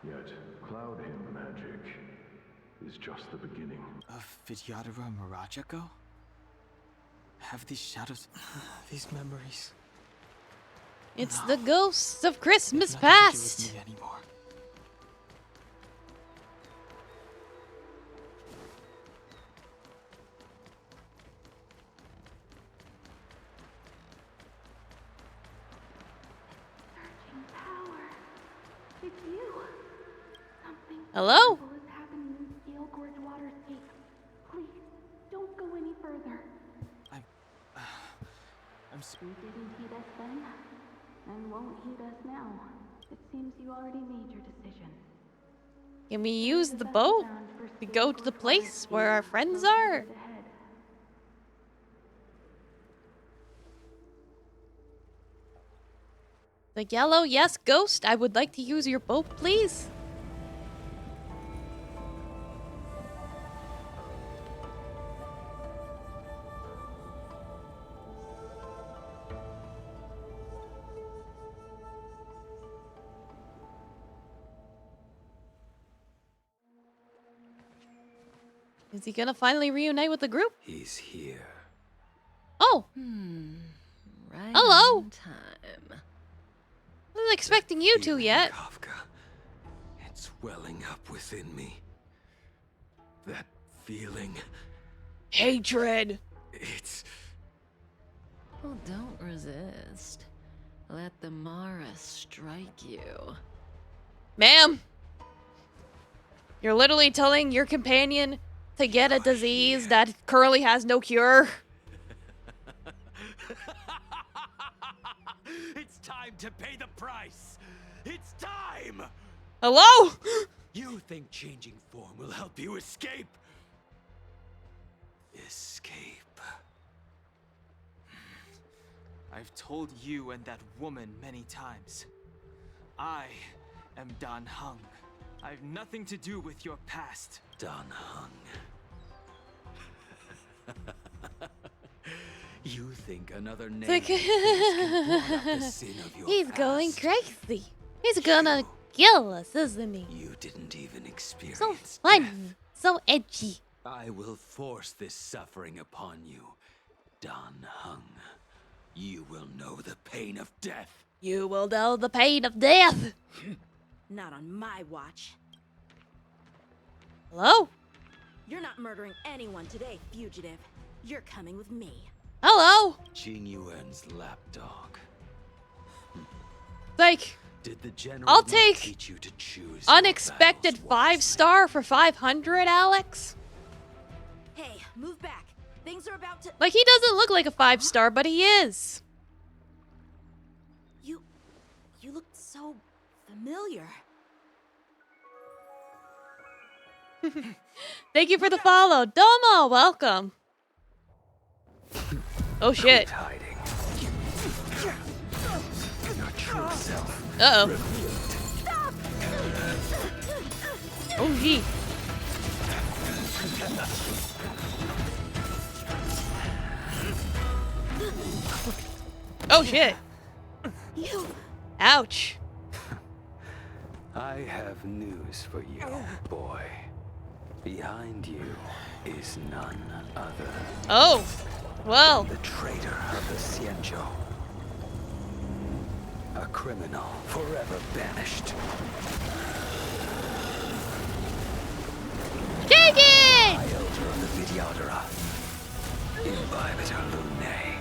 Yet, cloud hymn magic is just the beginning. Of Vidyadhara Mirajako? Have these shadows, these memories? It's No. the ghosts of Christmas Nothing to do with past. me anymore. Searching power. It's you. Something Hello? terrible is happening in Steel Gorge Waterscape. Please, don't go any further. You didn't heed us then, and won't heed us now. It seems you already made your decision. Can we use the boat to go to the place where our friends are? The yellow, yes, ghost. I would like to use your boat, please. Is he gonna finally reunite with the group? He's here. Oh, Right Hello. on time. I wasn't expecting you to Feeling, yet. Kafka. It's welling up within me. That feeling. Hatred. It's Well, don't resist. Let the Mara strike you. Ma'am, you're literally telling your companion to get a disease that currently has no cure. It's time to pay the price. It's time. Hello? You think changing form will help you escape? Escape. I've told you and that woman many times. I am Dan Heng. I have nothing to do with your past. Dan Heng. You think another name Like, can blot out the sin of your he's past? going crazy. He's gonna kill us, isn't he? You didn't even experience So death. fun, so edgy. I will force this suffering upon you, Dan Heng. You will know the pain of death. You will know the pain of death. Not on my watch. Hello? You're not murdering anyone today, fugitive. You're coming with me. Hello. Jing Yuan's lapdog. Like, Did the general I'll not take teach you to choose your unexpected battles 5-star for 500, Alex. Hey, move back. Things are about to. Like, he doesn't look like a 5-star, but he is. You look so familiar. Thank you for the follow. Domo, welcome. Oh, shit. hiding. Your true self. Uh-oh. Oh, gee. Oh, shit. You. Ouch. I have news for you, boy. Behind you is none other Oh. Well. than the traitor of the Xianzhou. A criminal forever banished. Take it! High Elder of the Videodora. Imbibitor Lunae.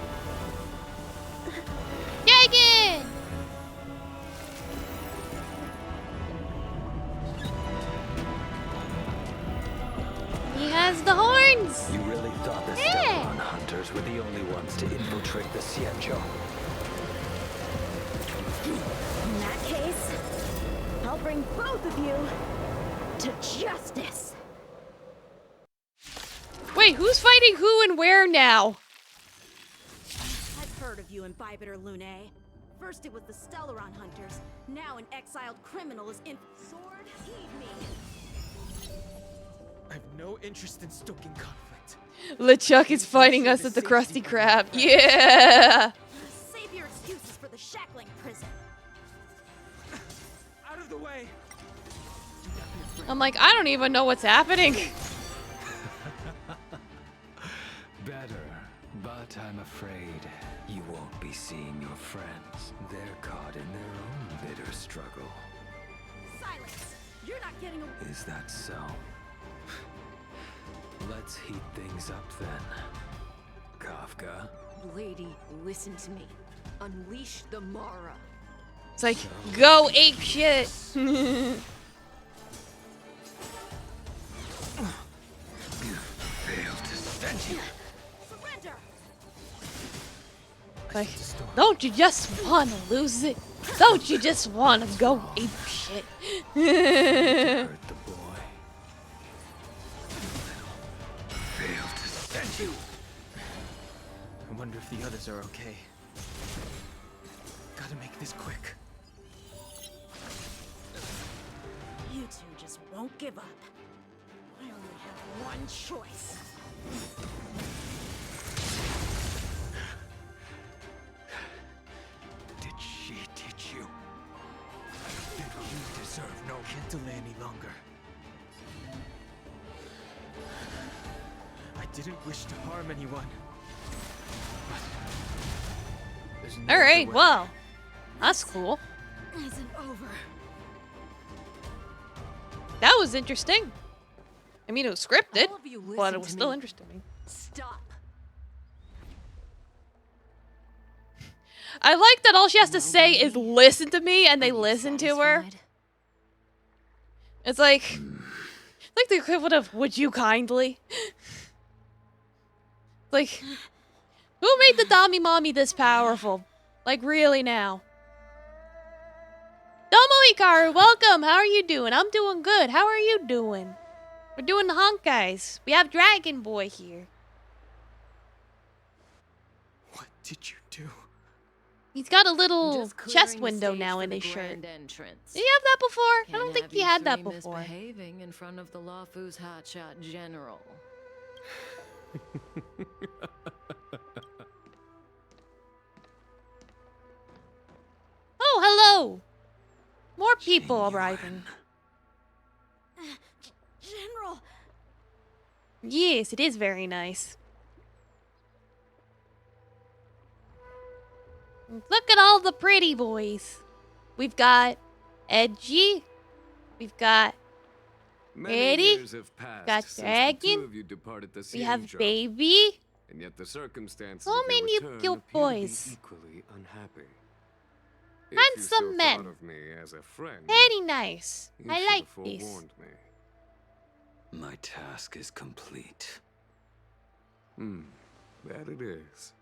Take it! He has the horns! You really thought the Stellan hunters were the only ones to infiltrate the Xianzhou? In that case, I'll bring both of you to justice. Wait, who's fighting who and where now? I've heard of you, Imbibitor Lunae. First it was the Stellaron hunters. Now an exiled criminal is in. Sword, heed me. I have no interest in stoking conflict. LeChuck is fighting us at the Krusty Krab. Yeah! Save your excuses for the shackling prison. Out of the way! I'm like, I don't even know what's happening. Better, but I'm afraid you won't be seeing your friends. They're caught in their own bitter struggle. Silence! You're not getting away. Is that so? Let's heat things up then. Kafka. Lady, listen to me. Unleash the Mara. It's like, go ape shit. Failed to stand you. Surrender! Like, don't you just want to lose it? Don't you just want to go ape shit? Hurt the boy. Failed to stand you. I wonder if the others are okay. Gotta make this quick. You two just won't give up. I only have one choice. Did she teach you? Did you deserve no? Can't delay any longer. I didn't wish to harm anyone. But there's no other Alright, way. well, that's cool. Isn't over. That was interesting. I mean, it was scripted, All of you but listen it was to still me. interesting. Stop. I like that all she has to say is listen to me, and they listen to her. It's like the equivalent of "Would you kindly?" Like, who made the Dami Mommy this powerful? Like, really now? Domo Hikaru, welcome. How are you doing? I'm doing good. How are you doing? We're doing the Honkais. We have Dragon Boy here. What did you do? He's got a little Just clearing chest the window stage now for in the his shirt. grand entrance. Did you have that before? I Can't don't think have he you had that three before. Misbehaving in front of the Lafu's hotshot general. Oh, hello! More people arriving. General! Yes, it is very nice. Look at all the pretty boys. We've got Edgy. We've got Many Eddie. years have passed Got since the Dragon. two of you departed the We have Xianzhou. Baby. And yet the circumstances So of your many return cute appear to be boys. equally unhappy. If you Handsome still men. thought of me as a friend, Very nice. you I should like have this. forewarned me. My task is complete. That it is.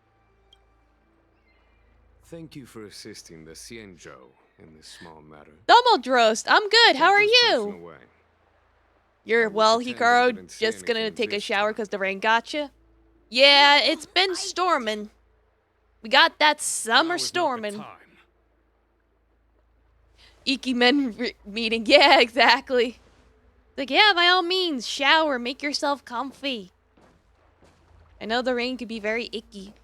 Thank you for assisting the Xianzhou in this small matter. Double Drost, I'm good. How are Take this person you? away. You're will well, pretend I Hikaru. didn't say Just gonna anything take a this shower time. because the rain got you. Yeah, it's been storming. We got that summer Now is not the storming. time. Iki men meeting. Yeah, exactly. Like, yeah, by all means, shower, make yourself comfy. I know the rain could be very icky.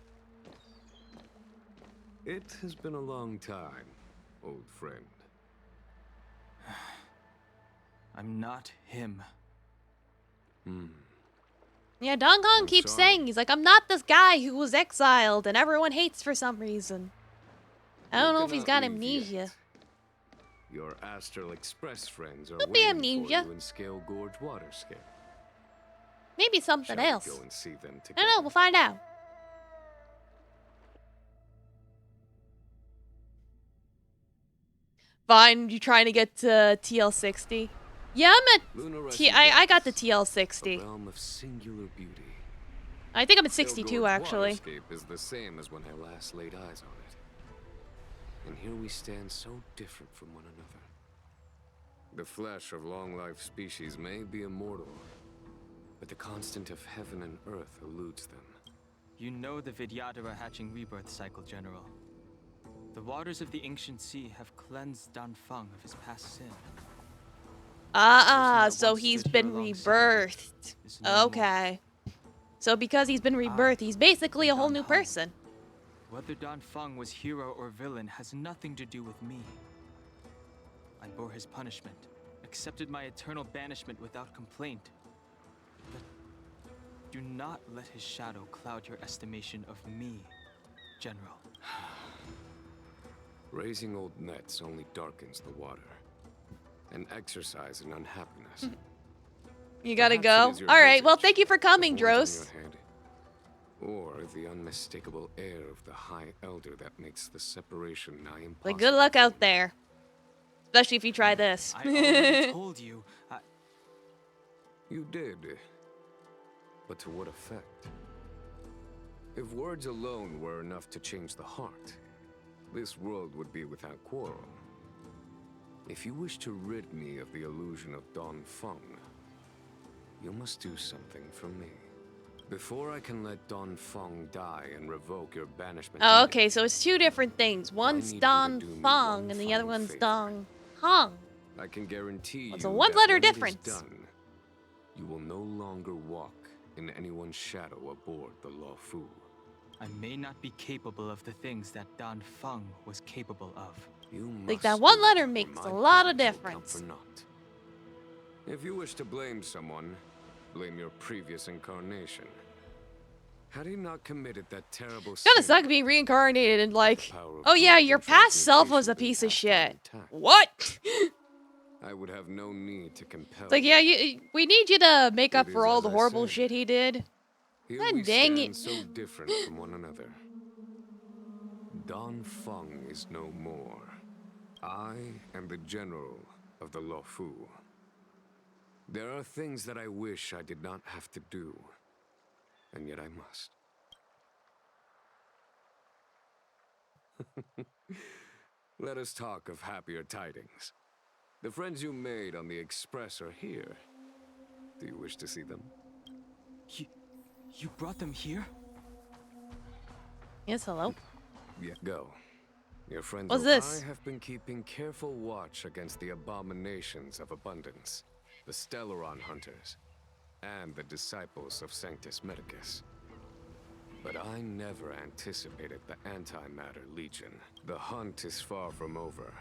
It has been a long time, old friend. I'm not him. Yeah, Dong Kong I'm keeps sorry. saying, he's like, I'm not this guy who was exiled and everyone hates for some reason. I don't You know if he's cannot got leave amnesia. yet. Your Astral Express friends are Could be waiting amnesia. for you in Scale Gorge Waterscape. Maybe something Shall we else. go and see them I together? don't know, we'll find out. Fine, you trying to get to TL60? Yeah, I'm Lunar at I got the A TL60. realm of singular beauty. I think I'm at Scale 62 Gorge actually. Waterscape is the same as when I last laid eyes on it. And here we stand so different from one another. The flesh of long-life species may be immortal, but the constant of heaven and earth eludes them. You know the Vidyadhara hatching rebirth cycle, General. The waters of the ancient sea have cleansed Danfeng of his past sin. So he's been rebirthed. Okay. So because he's been rebirthed, he's basically a whole new person. Whether Danfeng was hero or villain has nothing to do with me. I bore his punishment, accepted my eternal banishment without complaint. But do not let his shadow cloud your estimation of me, General. Raising old nets only darkens the water. An exercise in unhappiness. You gotta Perhaps it go? is your Alright, well visage, thank you for coming, the horns Dros. on your head, or the unmistakable air of the High Elder that makes the separation nigh impossible. Like, good luck out there. Especially if you try this. I already told you. You did. But to what effect? If words alone were enough to change the heart, this world would be without quarrel. If you wish to rid me of the illusion of Danfeng, you must do something for me. Before I can let Danfeng die and revoke your banishment. Oh, okay, so it's two different things. One's need you to Don do me Fong one and the other final one's favor. Dong Hong. I can guarantee It's you a that one-letter when it is difference. done, you will no longer walk in anyone's shadow aboard the Law Fu. I may not be capable of the things that Danfeng was capable of. You Like, must that one do letter it, or makes my a lot of plans will count difference. for naught. If you wish to blame someone, blame your previous incarnation. Had he not committed that terrible It's kinda sin, suck being reincarnated and like, power of oh yeah, quantum your past self was transmutation a being piece of passed shit. on intact, What? I would have no need to compel It's like, yeah, we need you to make up It for is all as the I horrible said. shit he did. Here God we dang stand it. so different from one another. Danfeng is no more. I am the general of the Law Fu. There are things that I wish I did not have to do, and yet I must. Let us talk of happier tidings. The friends you made on the Express are here. Do you wish to see them? You brought them here? Yes, hello. Yeah, go. Your friends What's and this? I have been keeping careful watch against the abominations of abundance, the Stellaron hunters, and the disciples of Sanctus Medicus. But I never anticipated the Antimatter Legion. The hunt is far from over.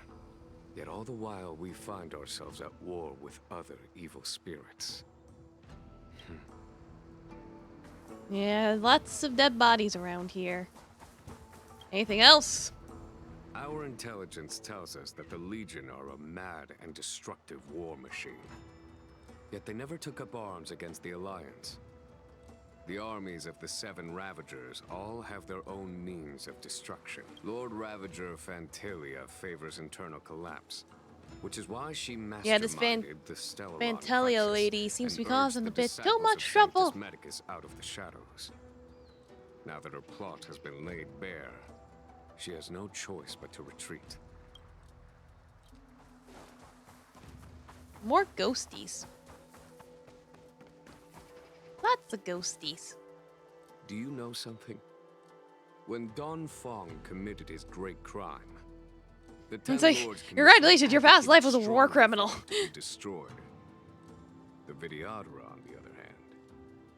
Yet all the while we find ourselves at war with other evil spirits. Yeah, lots of dead bodies around here. Anything else? Our intelligence tells us that the Legion are a mad and destructive war machine. Yet they never took up arms against the Alliance. The armies of the Seven Ravagers all have their own means of destruction. Lord Ravager Fantalia favors internal collapse, which is why she masterminded Yeah, this the Stellaron Fantalia crisis lady seems and to be urged causing the a bit too disciples much of trouble. Sanctus Medicus out of the shadows. Now that her plot has been laid bare, she has no choice but to retreat. More ghosties. Lots of ghosties. Do you know something? When Don Fong committed his great crime, the Ten It's like, Lords congratulations, your past life was a war strongly criminal. fought to be destroyed. The Vidyadhara, on the other hand,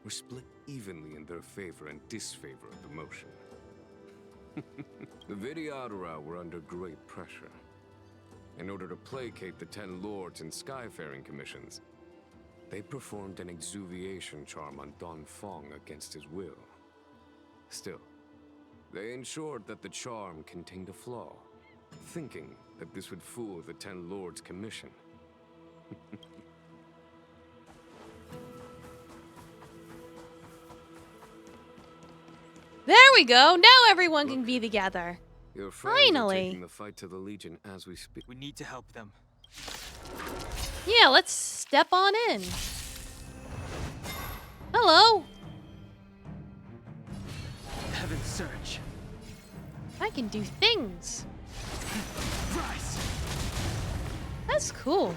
were split evenly in their favor and disfavor of the motion. The Vidyadhara were under great pressure. In order to placate the Ten Lords and Skyfaring Commissions, they performed an exuviation charm on Don Fong against his will. Still, they ensured that the charm contained a flaw, thinking that this would fool the Ten Lords' commission. There we go. Now everyone can be together. Your friends are taking Finally. the fight to the Legion as we speak. We need to help them. Yeah, let's step on in. Hello. Heaven's Surge. I can do things. Rise. That's cool.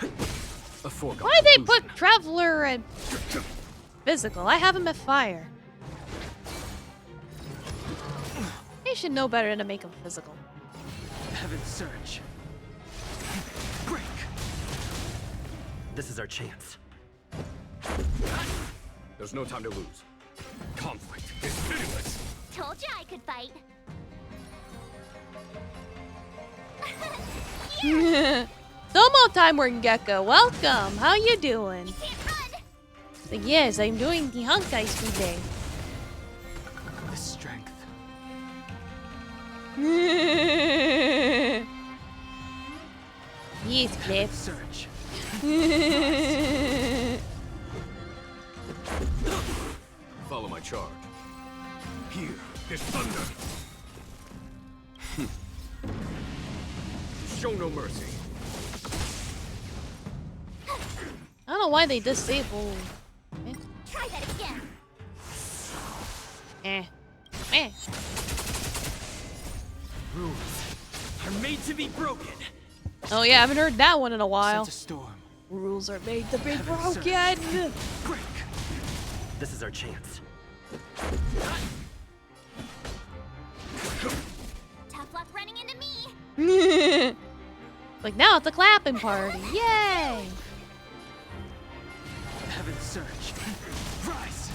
A foregone Why'd they conclusion. put Traveler and Physical? I have him at Fire. They should know better than to make him Physical. Heaven's Surge. Break. This is our chance. There's no time to lose. Conflict is pitiless. Told you I could fight. Domo Timer Gecko, welcome. How you doing? But yes, I'm doing the Honkais today. The strength. Yes, Cliff. Surge. Follow my charge. Here is thunder. Show no mercy. I don't know why they disable. Try that again. Rules are made to be broken. Oh yeah, I haven't heard that one in a while. Sense a storm. Rules are made to be Heaven's Surge. broken. Break. This is our chance. Tough luck running into me. Like now it's a clapping party. Yay! Heaven's Surge. Rise.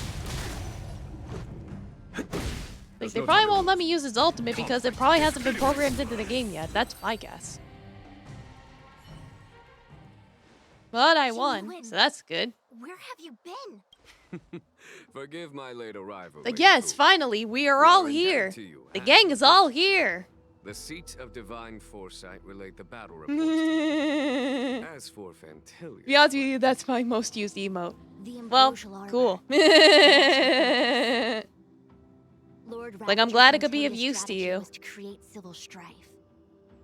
Like they probably won't let me use his ultimate because it probably hasn't been programmed into the game yet. That's my guess. But I won, so that's good. Where have you been? Forgive my late arrival. Like Lady yes, Fu. finally, we are We all indebted here. to you, The as gang is all here. The seats of divine foresight relate the battle reports. To me. As for Fantalia, To be honest with you, that's my most used emote. The Well, ambrosial arbor. cool. Lord Like, I'm Ravager glad it could be of Fantalia's use to strategy you. was to create civil strife,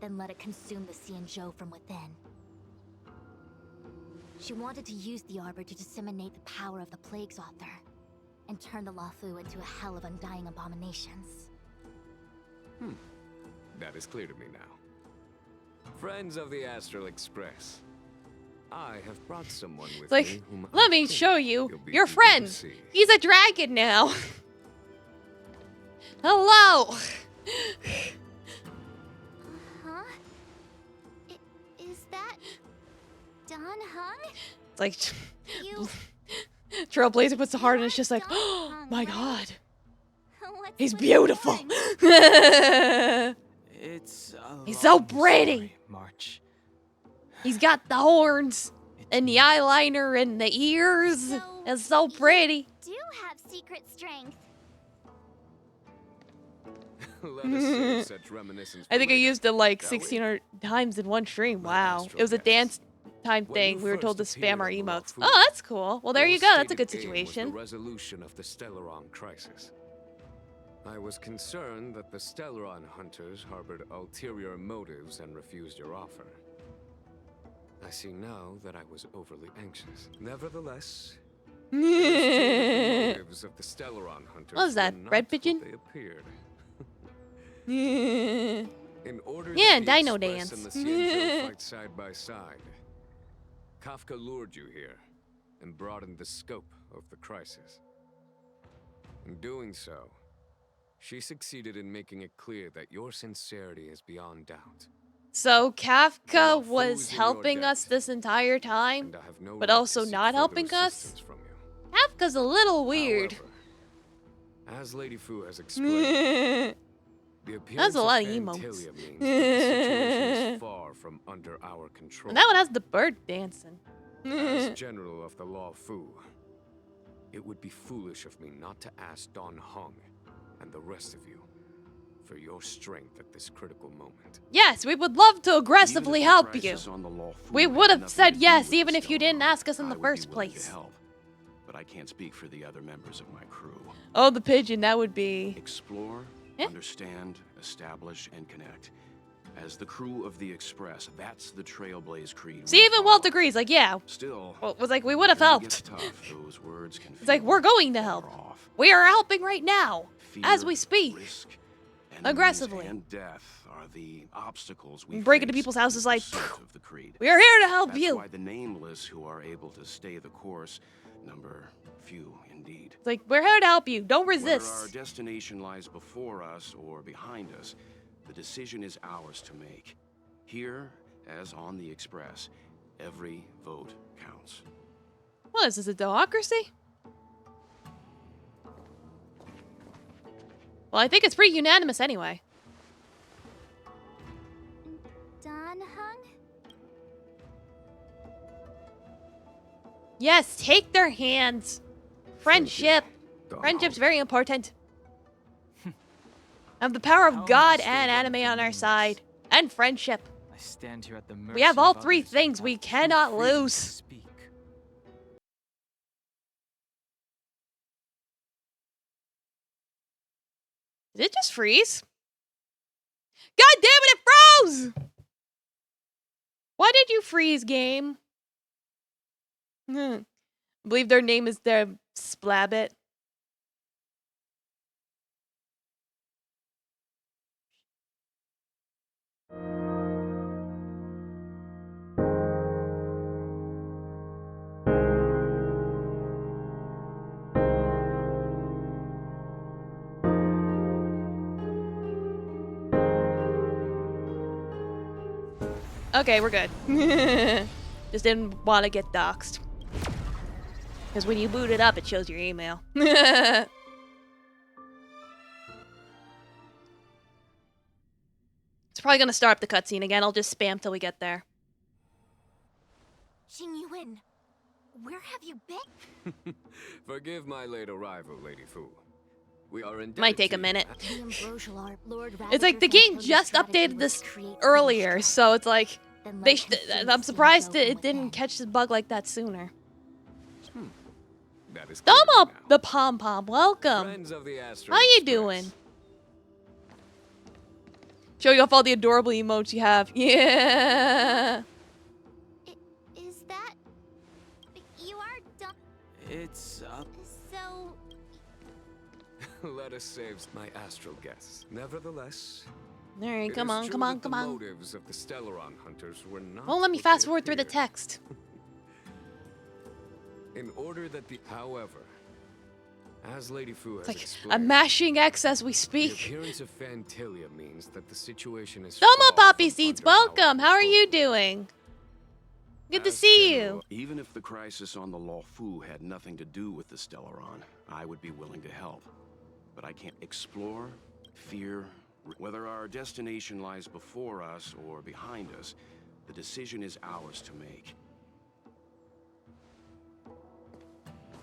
then let it consume the Xianzhou from within. She wanted to use the arbor to disseminate the power of the Plague's author, and turn the Luofu into a hell of undying abominations. that is clear to me now. Friends of the Astral Express, I have brought someone with Like, me whom let I me think show you. you'll be Your eager to friend. see. He's a dragon now. Hello. Huh? Is that Don Hung? It's like You. Trailblazer puts the heart and it's just like, oh my god. What's He's with beautiful. Don? It's a He's so long pretty. story, March. He's got the horns and the eyeliner and the ears. So It's so pretty. Do have secret strength. Let us save such reminiscence I for think I later, used it like shall we? 1,600 times in one stream. My Wow. astral It was a guests, dance time When thing, you we were told to first spam our appeared on emotes. Lawful, Oh, that's cool. Well, there your you go. That's a good stated aim was situation. the resolution of the Stellaron crisis. I was concerned that the Stellaron hunters harbored ulterior motives and refused your offer. I see now that I was overly anxious. Nevertheless, it is true that the motives of the Stellaron hunters What was that, were not red what pigeon? they appeared. Yeah, In order that the Dino Express dance. and the Cienzo fight side by side, Kafka lured you here and broadened the scope of the crisis. In doing so, she succeeded in making it clear that your sincerity is beyond doubt. So Kafka Lawful was is in your helping debt, us this entire time, and I have no but right also to seek not further helping us? assistance from you. Kafka's a little weird. However, as Lady Fu has explained, the appearance That's a lot of Phantalia emotes. means that the situation is far from under our control. And that one has the bird dancing. As General of the Law Fu, it would be foolish of me not to ask Don Hong and the rest of you for your strength at this critical moment. Yes, we would love to aggressively help you. On the Law Fu We had would have nothing said to do yes with even the if you didn't Stellaron, ask us in I the would be first willing to place. help, but I can't speak for the other members of my crew. Oh, the pigeon, that would be... Explore, understand, establish, and connect. As the crew of the Express, that's the Trailblaze creed. See, even Walt agrees, like, yeah. Still, Well, was like, we would have when it gets helped. tough, those words can It's like, feel we're going to help. off. We are helping right now, as Fear, we speak. risk, enemies, Aggressively. and death are the obstacles we Break into face people's houses in like, pursuit of the creed. we are here to help That's you. why the nameless who are able to stay the course number few indeed. It's like, we're here to help you. Don't Whether our resist. destination lies before us or behind us, the decision is ours to make. Here, as on the Express, every vote counts. What is this, a democracy? Well, I think it's pretty unanimous anyway. Don Hung? Yes, take their hands. Friendship. Friendship's very important. Have the power of God and anime on our side. And friendship. I stand here at the mercy We have all of three others things we without true cannot freedom to lose. speak. Did it just freeze? God damn it, it froze! Why did you freeze, game? I believe their name is their Splabbit. Okay, we're good. Just didn't want to get doxxed. Because when you boot it up, it shows your email. It's probably going to start up the cutscene again. I'll just spam till we get there. Xingyuan, where have you been? Forgive my late arrival, Lady Fu. We are in. Might take a minute. The ambrosial art, Lord It's like the Ravager game Phantomia's just strategy updated was this to create earlier, so it's like Then they. let him face I'm the surprised Zenzo that from it didn't catch the bug like that sooner. That is Domo, the pom pom, welcome. Friends of the Astro How you Express. doing? Showing off all the adorable emotes you have. Yeah. Is that... You are dumb. It's up. So... Let us save my astral guests. Nevertheless, All right, it come is on, true come on, that come the on. motives of the Stellaron hunters were not. Oh, let me what fast they forward through the appeared. text. In order that the, however, as Lady Fu has It's like explained, I'm mashing X as we the speak. appearance of Phantalia means that the situation is. Domo far Poppy from Seeds, under our welcome. How are control. you doing? Good to As see General, you. Even if the crisis on the Law Fu had nothing to do with the Stellaron, I would be willing to help. But I can't explore, fear, whether our destination lies before us or behind us. The decision is ours to make.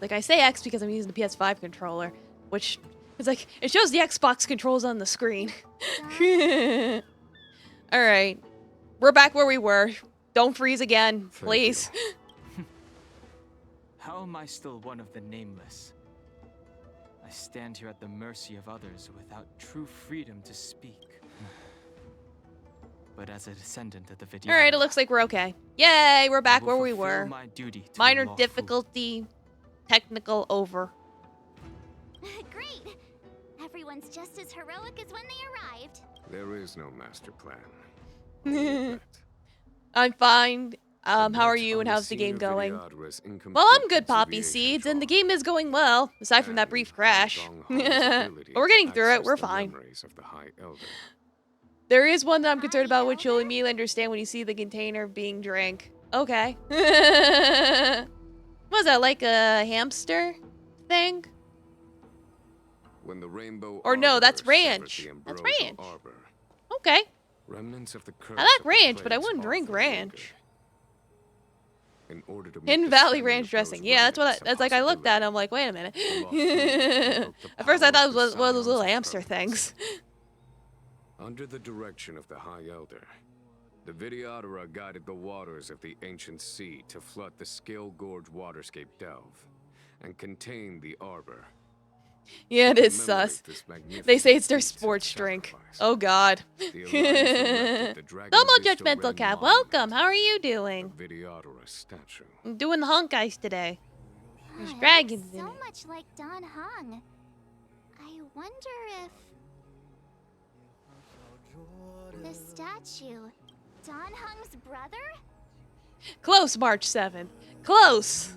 Like I say X because I'm using the PS5 controller, which is like it shows the Xbox controls on the screen. All right, we're back where we were. Don't freeze again, please. How am I still one of the nameless? I stand here at the mercy of others without true freedom to speak. But as a descendant of the Vidyadhara, Alright, it looks like we're okay. Yay, we're back I where will we fulfill were. my duty to Minor the law difficulty, technical over. Great! Everyone's just as heroic as when they arrived. There is no master plan. I'm fine. How are you and how's the game going? Well, I'm good, Poppy Seeds, and the game is going well, aside from that brief crash. But we're getting through it, we're fine. There is one that I'm concerned about, which you'll immediately understand when you see the container being drank. Okay. Was that like a hamster thing? When the rainbow or no, that's arbor severed ranch. the That's ambrosial ranch. arbor, Okay. remnants of the curse I like of the ranch, but I plagues wouldn't drink often ranch. linger. In order to make Hidden the Valley spreading ranch of dressing. those Yeah, that's what. remnants a That's like I looked at. It, I'm like, wait a minute. At first, I thought it was one of those little hamster things. Under the direction of the High Elder, the Vidyadhara guided the waters of the ancient sea to flood the Scale Gorge waterscape delve and contain the arbor. Yeah, it To is commemorate sus. this magnificent They say it's their feat of sports drink. sacrifice, Oh God. the Alliance erected the Dragon Domo Vista Judgmental Ren Cat, Monument, welcome. How are you doing? Vidyadhara statue. I'm doing the Honkais today. There's It dragons looks in so it. much like Don Hung. I wonder if the statue, Don Hung's brother? Close, March 7th. Close.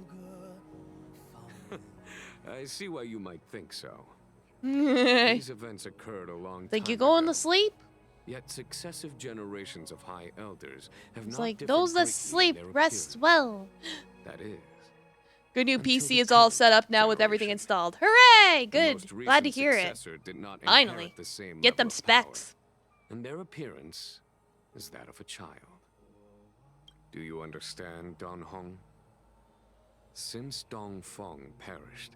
I see why you might think so. Like These events occurred a long time you going ago, to sleep? yet successive generations of High Elders have It's not like differed those that greatly in sleep their rest appearance. well. That is, Good new Until PC the is all current set up now with everything generation. installed. Hooray! the Good. most Glad to recent hear it. successor did not Finally. inherit the same Get them level of power, specs. and their appearance is that of a child. Do you understand, Don Hong? Since Dong Feng perished,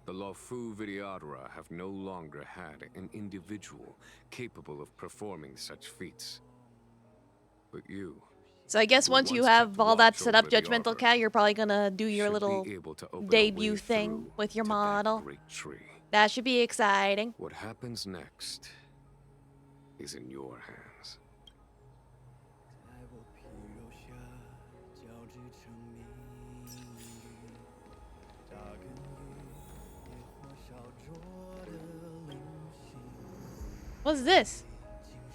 the Luofu Vidyadhara have no longer had an individual capable of performing such feats. But you, So I guess who once you once have kept all that watch set up, over the Judgmental arbor, Cat, you're probably gonna do your should be little able to open a debut way thing through with your to that model. great tree. That should be exciting. What happens next is in your hands. What's this?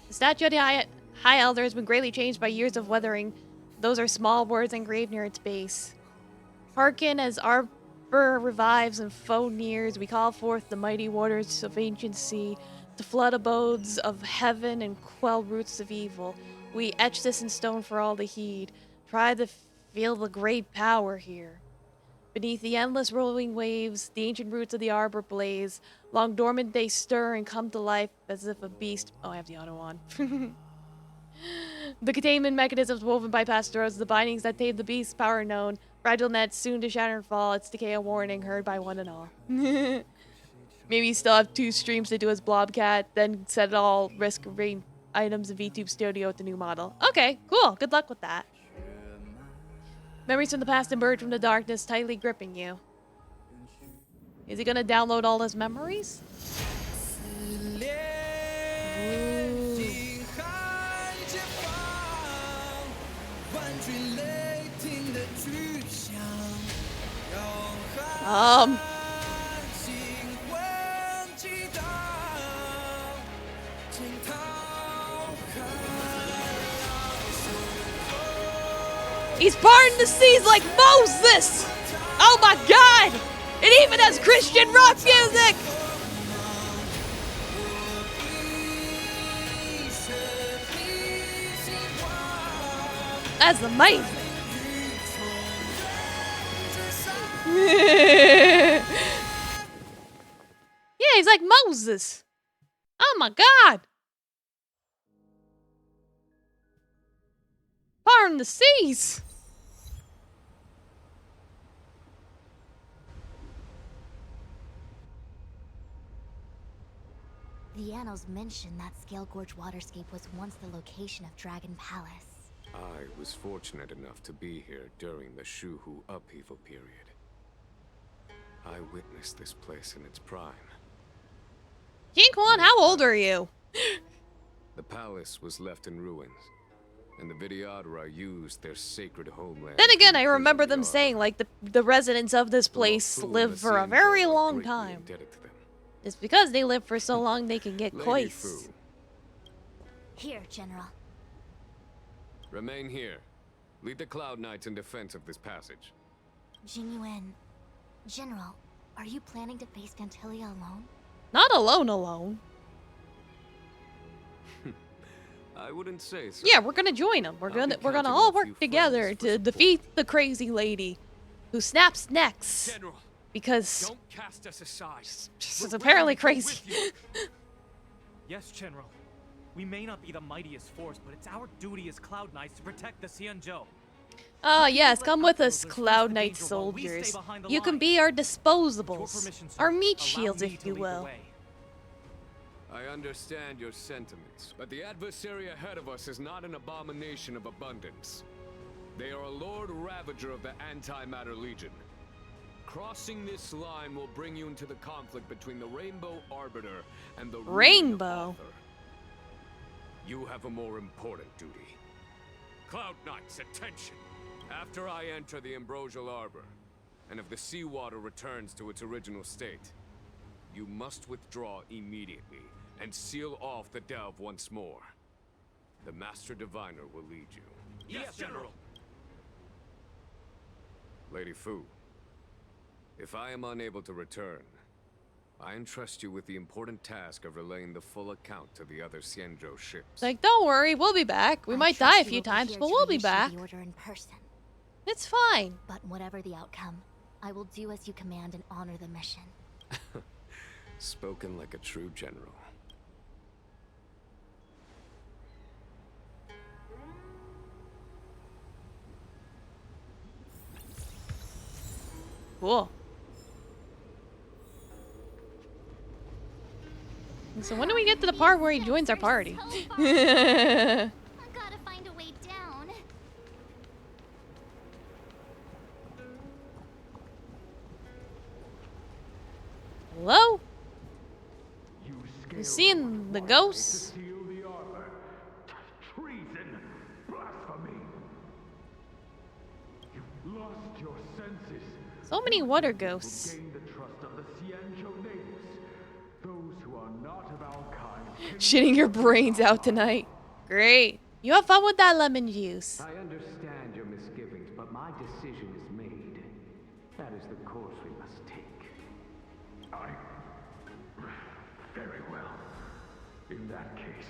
The statue of the High Elder has been greatly changed by years of weathering. Those are small words engraved near its base. Hearken as Arbor revives and foe nears, we call forth the mighty waters of ancient sea to flood abodes of heaven and quell roots of evil. We etch this in stone for all to heed. Try to feel the great power here. Beneath the endless rolling waves, the ancient roots of the arbor blaze. Long dormant they stir and come to life as if a beast. Oh, I have the auto on. The containment mechanisms woven by past roads, the bindings that tame the beast's power known. Fragile nets soon to shatter and fall. Its decay a warning heard by one and all. Maybe you still have 2 streams to do as Blobcat, then set it all risk rain items in VTube Studio with the new model. Okay, cool. Good luck with that. Memories from the past emerge from the darkness, tightly gripping you. Is he gonna download all his memories? He's parting the seas like Moses! Oh my god! It even has Christian rock music! That's amazing! Yeah, he's like Moses! Oh my god! Parting the seas! The annals mention that Scale Gorge waterscape was once the location of Dragon Palace. I was fortunate enough to be here during the Shuhu upheaval period. I witnessed this place in its prime. Jinquan, how old are you? The palace was left in ruins, and the Vidyadhara used their sacred homeland. Then again, to I imprison remember the them Arbor. saying, like, the residents of this The place Walkthroughs live and for a the very Scienzo are long greatly time. indebted to them. It's because they live for so long they can get Lady coist. Fu, Here, General. remain here. Lead the Cloud Knights in defense of this passage. Jingyuan. General, are you planning to face Dantilia alone? Not alone. I wouldn't say so. Yeah, we're gonna join them. We're gonna all work together to defeat the crazy lady who snaps necks. General, because don't cast us aside. she's apparently crazy. Yes, General. We may not be the mightiest force, but it's our duty as Cloud Knights to protect the Xianzhou. Ah, yes, come with us, Cloud Knight soldiers. You can be our disposables, our meat shields, if you will. I understand your sentiments, but the adversary ahead of us is not an abomination of abundance. They are a Lord Ravager of the Antimatter Legion. Crossing this line will bring you into the conflict between the Rainbow Arbiter and the Rainbow. You have a more important duty. Cloud Knights, attention! After I enter the Ambrosial Arbor, and if the seawater returns to its original state, you must withdraw immediately and seal off the delve once more. The Master Diviner will lead you. Yes, General. Lady Fu, if I am unable to return, I entrust you with the important task of relaying the full account to the other Xianzhou ships. It's like, don't worry, we'll be back. We might die a few times, but we'll be back. The order in person. It's fine. But whatever the outcome, I will do as you command and honor the mission. Spoken like a true general. Cool. So when do we get to the part where he joins our party? I gotta find a way down. Hello? You seeing the ghosts? Treason! Blasphemy! You've lost your senses. So many water ghosts. Gain the trust of the Xianzhou natives. Those who are not of our kind. Shitting your brains out tonight. Great. You have fun with that lemon juice. I understand your misgivings, but my decision is made. That is the course we must take. Very well. In that case,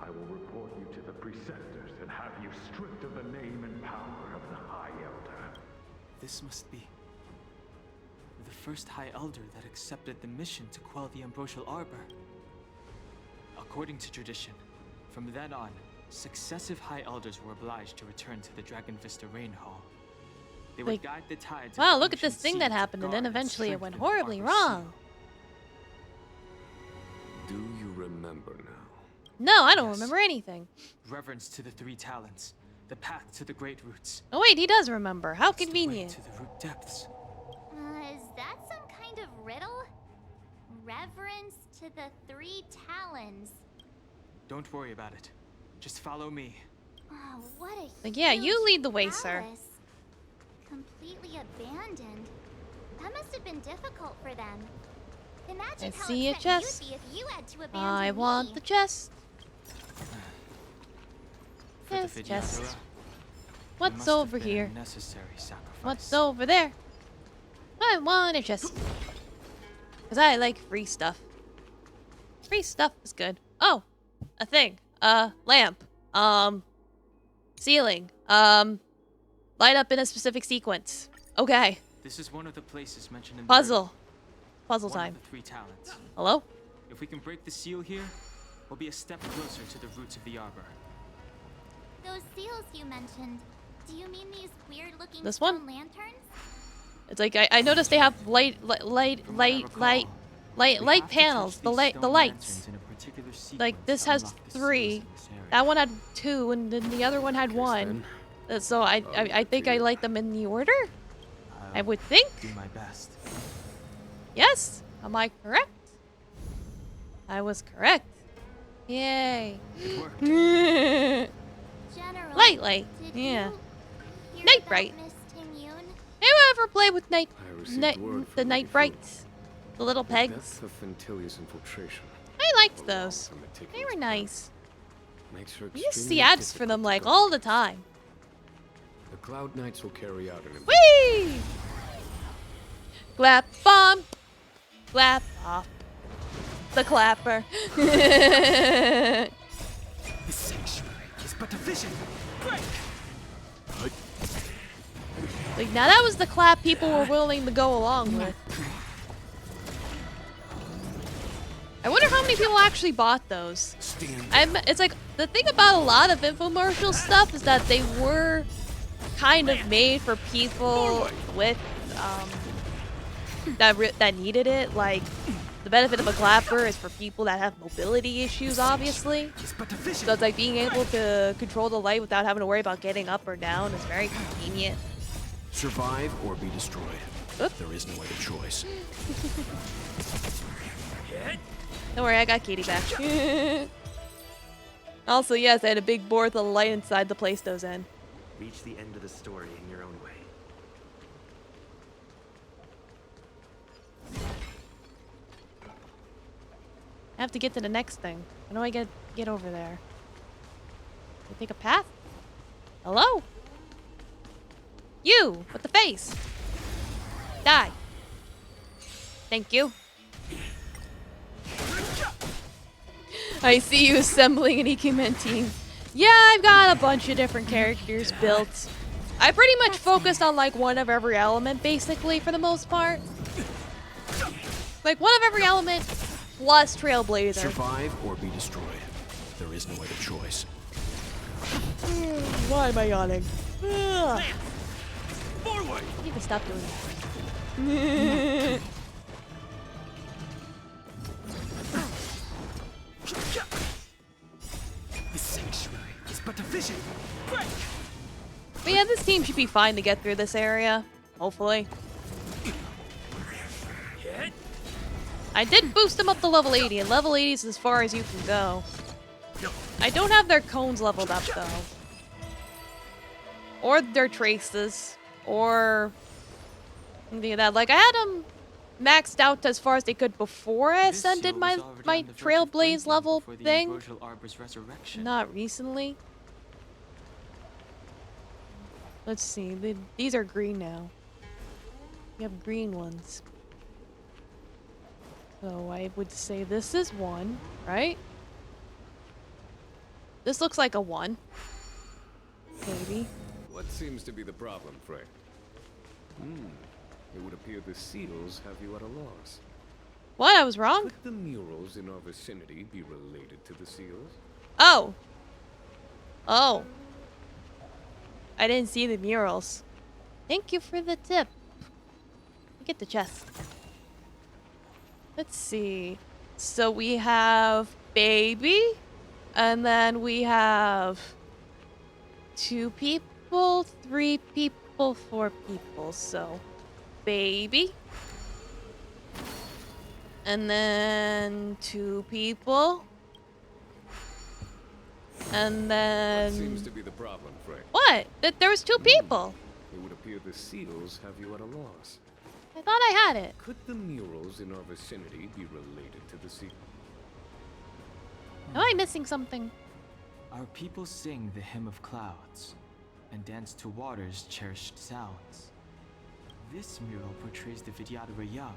I will report you to the preceptors and have you stripped of the name and power of the High Elder. This must be the first High Elder that accepted the mission to quell the Ambrosial Arbor. According to tradition, from then on, successive High Elders were obliged to return to the Dragon Vista Rain Hall. They would guide the tides. Wow, look at this thing that happened, and then eventually it went horribly wrong. Do you remember now? No, I don't remember anything. Reverence to the three talents, the path to the great roots. Oh wait, he does remember. How convenient. To the root depths. Is that some kind of riddle? Reverence to the three talons. Don't worry about it. Just follow me. Oh, what a Like, yeah, you huge lead the way, sir. palace. Completely abandoned. That must have been difficult for them. Imagine how see a upset chest. you'd be if you had to abandon I want me. the chest. For Yes, the chest. Vidyadhara, What's must have over been a here? necessary sacrifice. What's over there? I want a chest. Because I like free stuff. Free stuff is good. Oh, a thing. Lamp. Ceiling. Light up in a specific sequence. Okay. This is one of the places mentioned in the Puzzle. Puzzle one time. of the three talents. Hello? If we can break the seal here, we'll be a step closer to the roots of the arbor. Those seals you mentioned, do you mean these weird-looking This stone one? lanterns? It's like I noticed they have light panels. The lights. Like this has 3, That one had 2, and then the other one had 1. So I think I like them in the order. I would think. Do my best. Yes. Am I correct? I was correct. Yay. General, Lightly. did Yeah. you hear Night about Bright. Miss Tingyun? You ever play with I received word the from Night Lady Brights? The little The pegs. depth of Fentilia's infiltration I liked those. They were nice. makes her We used to see extremely ads for difficult them to like guard. all the time. The Cloud Knights will carry out an Whee! Clap bomb. Clap off. The clapper. The sanctuary is but a vision. Break! Like, now that was the clap people were willing to go along with. I wonder how many people actually bought those. It's like, the thing about a lot of infomercial stuff is that they were kind of made for people with, that needed it. Like, the benefit of a clapper is for people that have mobility issues, obviously. So it's like being able to control the light without having to worry about getting up or down is very convenient. Survive or be destroyed. There is no other choice. Don't worry, I got Katie back. Also, yes, I had a big board with a light inside the place those in. Reach the end of the story in your own way. I have to get to the next thing. How do I get over there? I take a path? Hello? You, with the face. Die. Thank you. I see you assembling an Ikemen team. Yeah, I've got a bunch of different characters built. I pretty much focused on like one of every element, basically, for the most part. Like one of every element plus Trailblazer. Survive or be destroyed. There is no other choice. Why am I yawning? Ugh. Forward! I need to stop doing that. The sanctuary is but a vision. Break! But yeah, this team should be fine to get through this area. Hopefully. I did boost them up to level 80, and level 80 is as far as you can go. I don't have their cones leveled up, though. Or their traces. Or any of that. Like, I had them maxed out as far as they could before I ascended my Trailblaze level thing. Not recently. Let's see. These are green now. You have green ones. So I would say this is 1, right? This looks like a 1. Maybe. What seems to be the problem, Frey? It would appear the seals have you at a loss. What? I was wrong? Could the murals in our vicinity be related to the seals? Oh. Oh. I didn't see the murals. Thank you for the tip. Get the chest. Let's see. So we have baby, and then we have 2 people, 3 people, 4 people. So baby, and then 2 people, and then. What seems to be the problem, Frey? What? There was 2 people. It would appear the seals have you at a loss. I thought I had it. Could the murals in our vicinity be related to the seals? Am I missing something? Our people sing the hymn of clouds and dance to water's cherished sounds. This mural portrays the Vidyadhara young.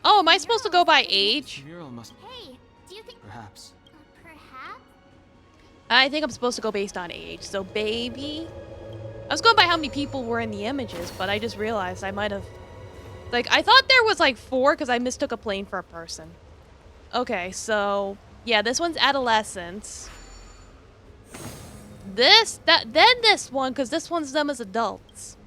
Oh, am I supposed to go by age? This mural must. Hey, do you think... Perhaps. Perhaps? I think I'm supposed to go based on age. So baby. I was going by how many people were in the images, but I just realized I might have. Like, I thought there was like 4 because I mistook a plane for a person. Okay, so yeah, this one's adolescents. Then this one, because this one's them as adults.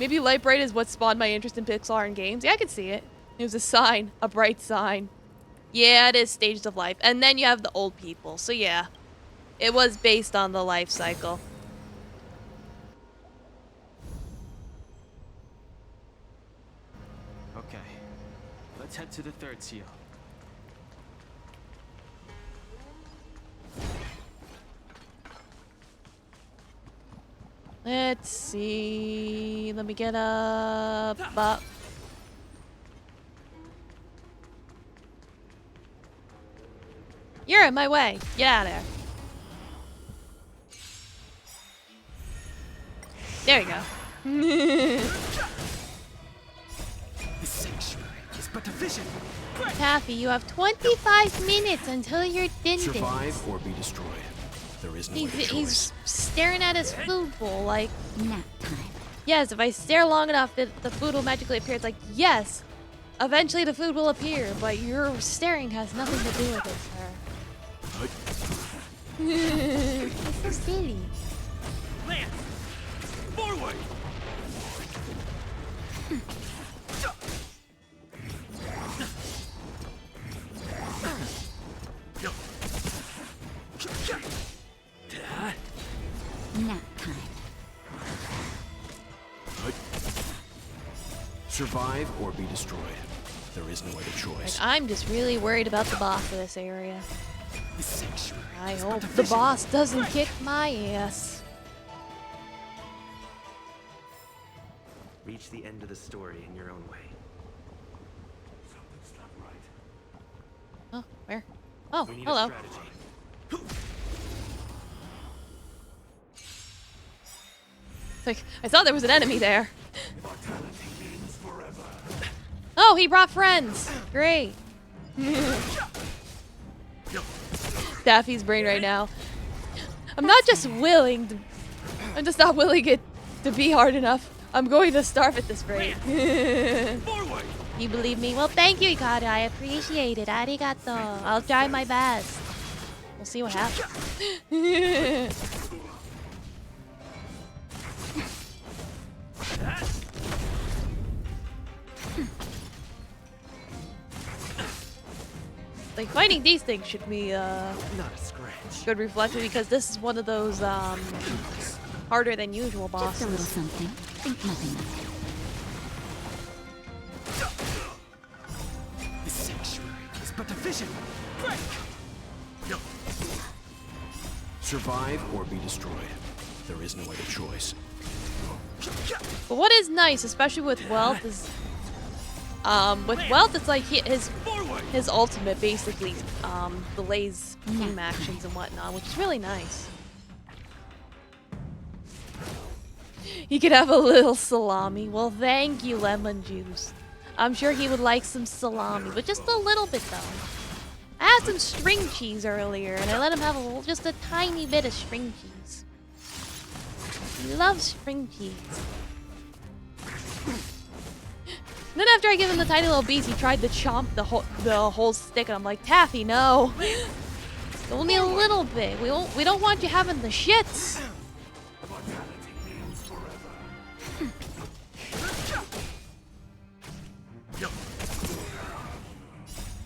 Maybe Light Bright is what spawned my interest in Pixar and games. Yeah, I can see it. It was a sign, a bright sign. Yeah, it is stages of life. And then you have the old people. So yeah, it was based on the life cycle. Okay, let's head to the third seal. Let's see. Let me get up. You're in my way. Get out of there. There you go. The sanctuary is but a vision. Taffy, you have 25 minutes until you're dindin. Survive or be destroyed. There is no other choice. He's staring at his food bowl like... Nap time. Yes, if I stare long enough, the food will magically appear. It's like, yes, eventually the food will appear, but your staring has nothing to do with it, sir. It's so silly. Lance, forward. Nap time. Survive or be destroyed. There is no other choice. Like, I'm just really worried about the boss of this area. The sanctuary. I hope the boss doesn't kick my ass. Reach the end of the story in your own way. Something's not right. Oh, where? Oh, We need hello. a strategy. It's like, I thought there was an enemy there. Oh, he brought friends. Great. Daffy's brain right now. I'm not just willing to... I'm just not willing it to be hard enough. I'm going to starve at this rate. You believe me? Well, thank you, Ikari. I appreciate it. Arigato. I'll try my best. We'll see what happens. Like, fighting these things should be, Not a scratch. good reflection because this is one of those, harder than usual bosses. Just a little something. Think nothing of it. The sanctuary is but a vision. Break. Survive or be destroyed. There is no other choice. But what is nice, especially with Wealth, is it's like his ultimate basically delays beam actions and whatnot, which is really nice. He could have a little salami. Well, thank you, Lemon Juice. I'm sure he would like some salami, but just a little bit though. I had some string cheese earlier, and I let him have just a tiny bit of string cheese. He loves string cheese. And then after I give him the tiny little piece, he tried to chomp the whole stick, and I'm like, Taffy, no. Only a little bit. We don't want you having the shits.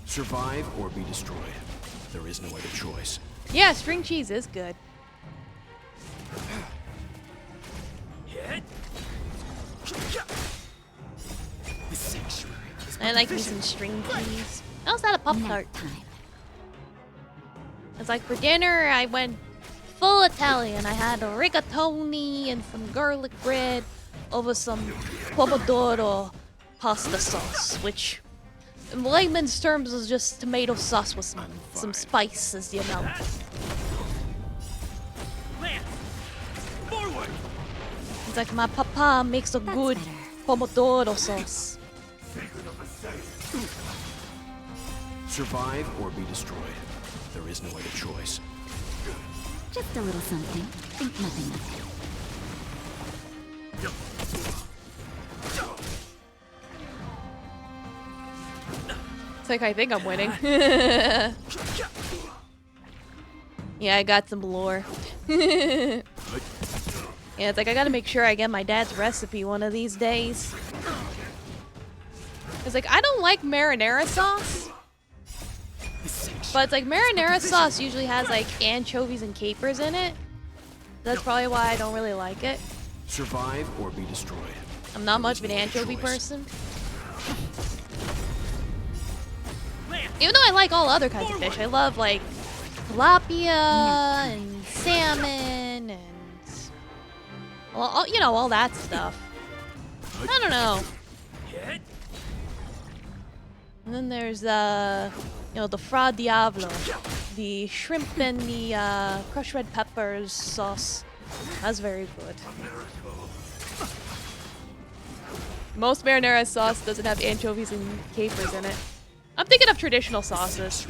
Survive or be destroyed. There is no other choice. Yeah, string cheese is good. I like me some string cheese. How's that a Pop-Tart? It's like for dinner, I went full Italian. I had a rigatoni and some garlic bread over some pomodoro pasta sauce, which in layman's terms is just tomato sauce with some spices, you know. It's like my papa makes a good pomodoro sauce. Survive or be destroyed. There is no other choice. Just a little something. Think nothing of it. It's like I think I'm winning. Yeah, I got some lore. Yeah, it's like I gotta make sure I get my dad's recipe one of these days. It's like I don't like marinara sauce. But it's like marinara sauce usually has like anchovies and capers in it. That's probably why I don't really like it. Survive or be destroyed. I'm not much of an anchovy person. Even though I like all other kinds of fish. I love like tilapia and salmon and all, you know, all that stuff. I don't know. And then there's you know, the fra diavolo, the shrimp and the crushed red peppers sauce. That's very good. Most marinara sauce doesn't have anchovies and capers in it. I'm thinking of traditional sauces.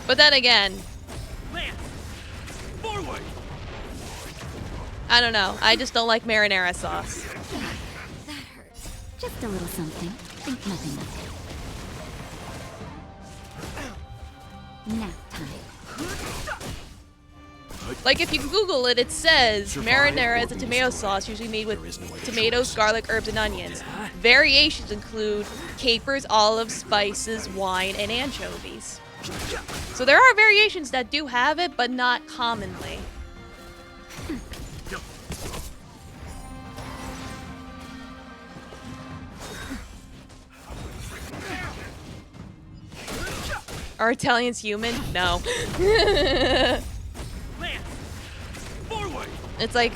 But then again, I don't know. I just don't like marinara sauce. That hurts. Just a little something. Think nothing of it. Nap time. Like if you Google it, it says marinara is a tomato sauce usually made with tomatoes, garlic, herbs, and onions. Variations include capers, olives, spices, wine, and anchovies. So there are variations that do have it, but not commonly. Are Italians human? No. It's like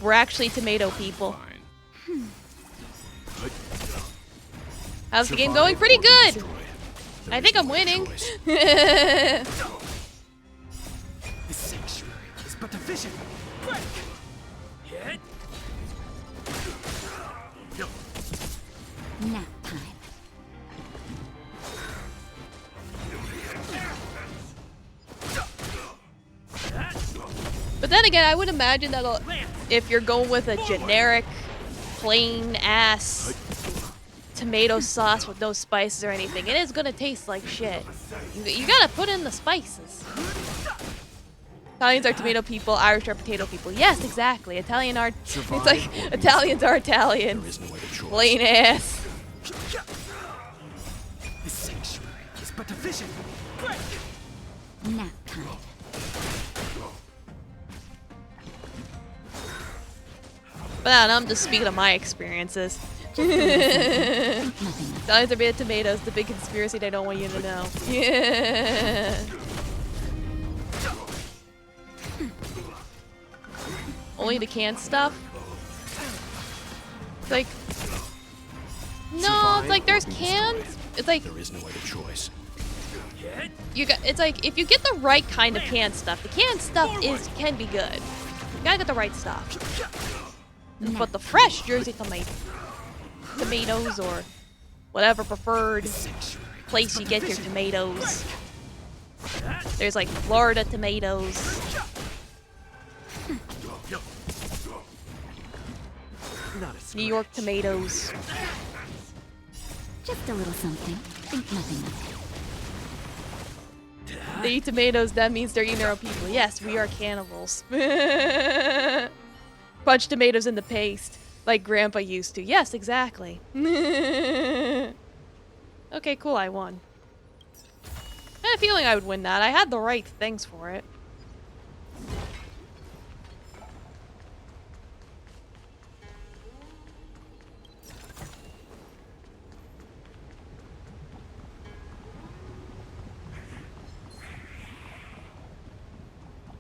we're actually tomato people. How's the game going? Pretty good. I think I'm winning. The sanctuary is but a vision. Nap time. But then again, I would imagine that if you're going with a generic, plain-ass tomato sauce with no spices or anything, it is gonna taste like shit. You gotta put in the spices. Italians are tomato people, Irish are potato people. Yes, exactly. It's like Italians are Italian. Plain ass. The sanctuary is but a vision. Nap time. But I'm just speaking of my experiences. Italians are made of tomatoes, the big conspiracy they don't want you to know. Yeah. Only the canned stuff? It's like... No, it's like there's cans. It's like... There is no other choice. It's like, if you get the right kind of canned stuff, the canned stuff can be good. You gotta get the right stuff. But the fresh Jersey tomatoes or whatever preferred place you get your tomatoes. There's like Florida tomatoes. New York tomatoes. Just a little something. Think nothing of it. They eat tomatoes, that means they're eating their own people. Yes, we are cannibals. Punch tomatoes in the paste, like Grandpa used to. Yes, exactly. Okay, cool, I won. I had a feeling I would win that. I had the right things for it.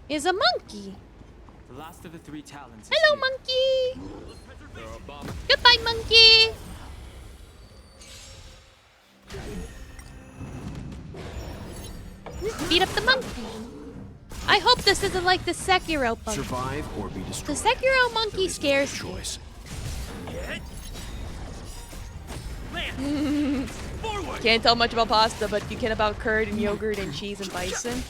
Is a monkey. The last of the three talents. Hello, monkey. Goodbye, monkey. Beat up the monkey. I hope this isn't like the Sekiro monkey. Survive or be destroyed. The Sekiro monkey scares me. Can't tell much about pasta, but you can about curd and yogurt and cheese and bison.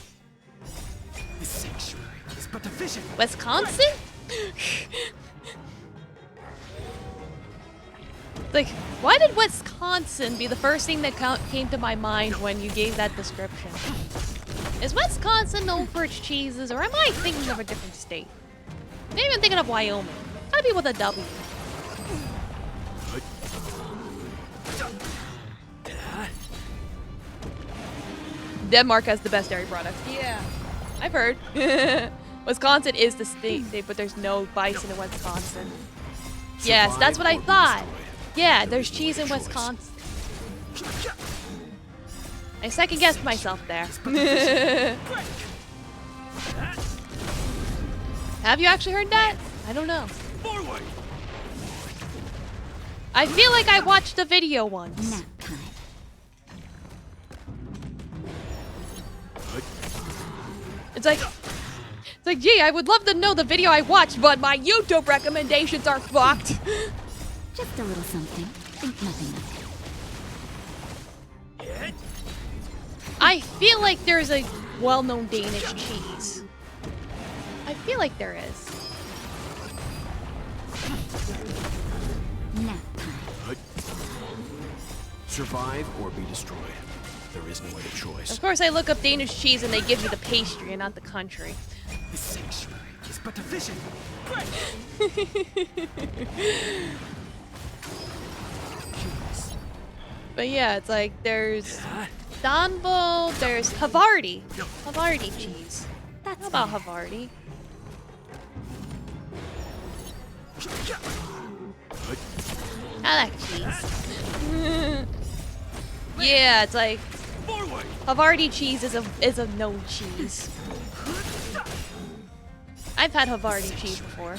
The sanctuary is but a vision. Wisconsin? Like, why did Wisconsin be the first thing that came to my mind when you gave that description? Is Wisconsin known for its cheeses, or am I thinking of a different state? Maybe I'm thinking of Wyoming. Gotta be with a W. Denmark has the best dairy products. Yeah, I've heard. Wisconsin is the state, but there's no bison in Wisconsin. Yes, that's what I thought. Yeah, there's cheese in Wisconsin. I second guessed myself there. Have you actually heard that? I don't know. I feel like I watched a video once. It's like, gee, I would love to know the video I watched, but my YouTube recommendations are fucked. Just a little something. Think nothing of it. I feel like there's a well-known Danish cheese. I feel like there is. Nap time. Survive or be destroyed. There is no other choice. Of course, I look up Danish cheese and they give you the pastry and not the country. The sanctuary is but a vision. But yeah, it's like there's Danbo, there's Havarti. Havarti cheese. How about Havarti? I like cheese. Yeah, it's like Havarti cheese is a known cheese. I've had Havarti cheese before.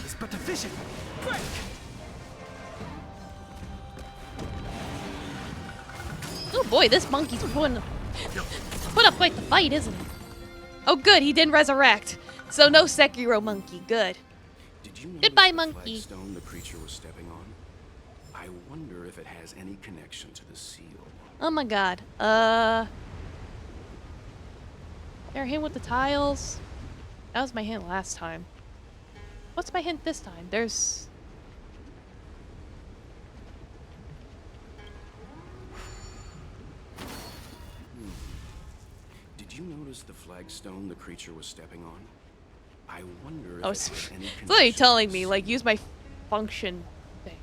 Oh boy, this monkey's put up quite the fight, isn't it? Oh good, he didn't resurrect. So no Sekiro monkey, good. Did you Goodbye, notice the monkey. flagstone the creature was stepping on? I wonder if it has any connection to the seal. Oh my god. There, hint with the tiles. That was my hint last time. What's my hint this time? There's... Did you notice the flagstone the creature was stepping on? I wonder if Oh, it it's, has any it's literally connection. telling me, like, use my function thing.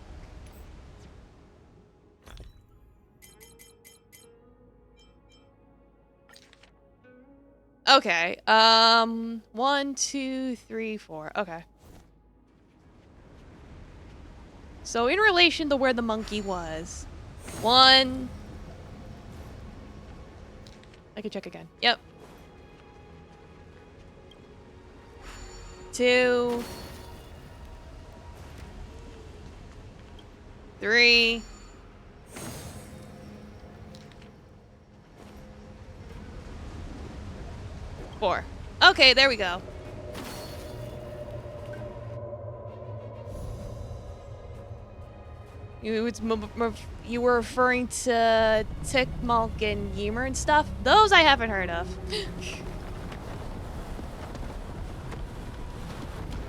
Okay, 1, 2, 3, 4. Okay. So in relation to where the monkey was, 1... I can check again. Yep. 2... 3... 4. Okay, there we go. You were referring to Tickmalk and Ymir and stuff? Those I haven't heard of.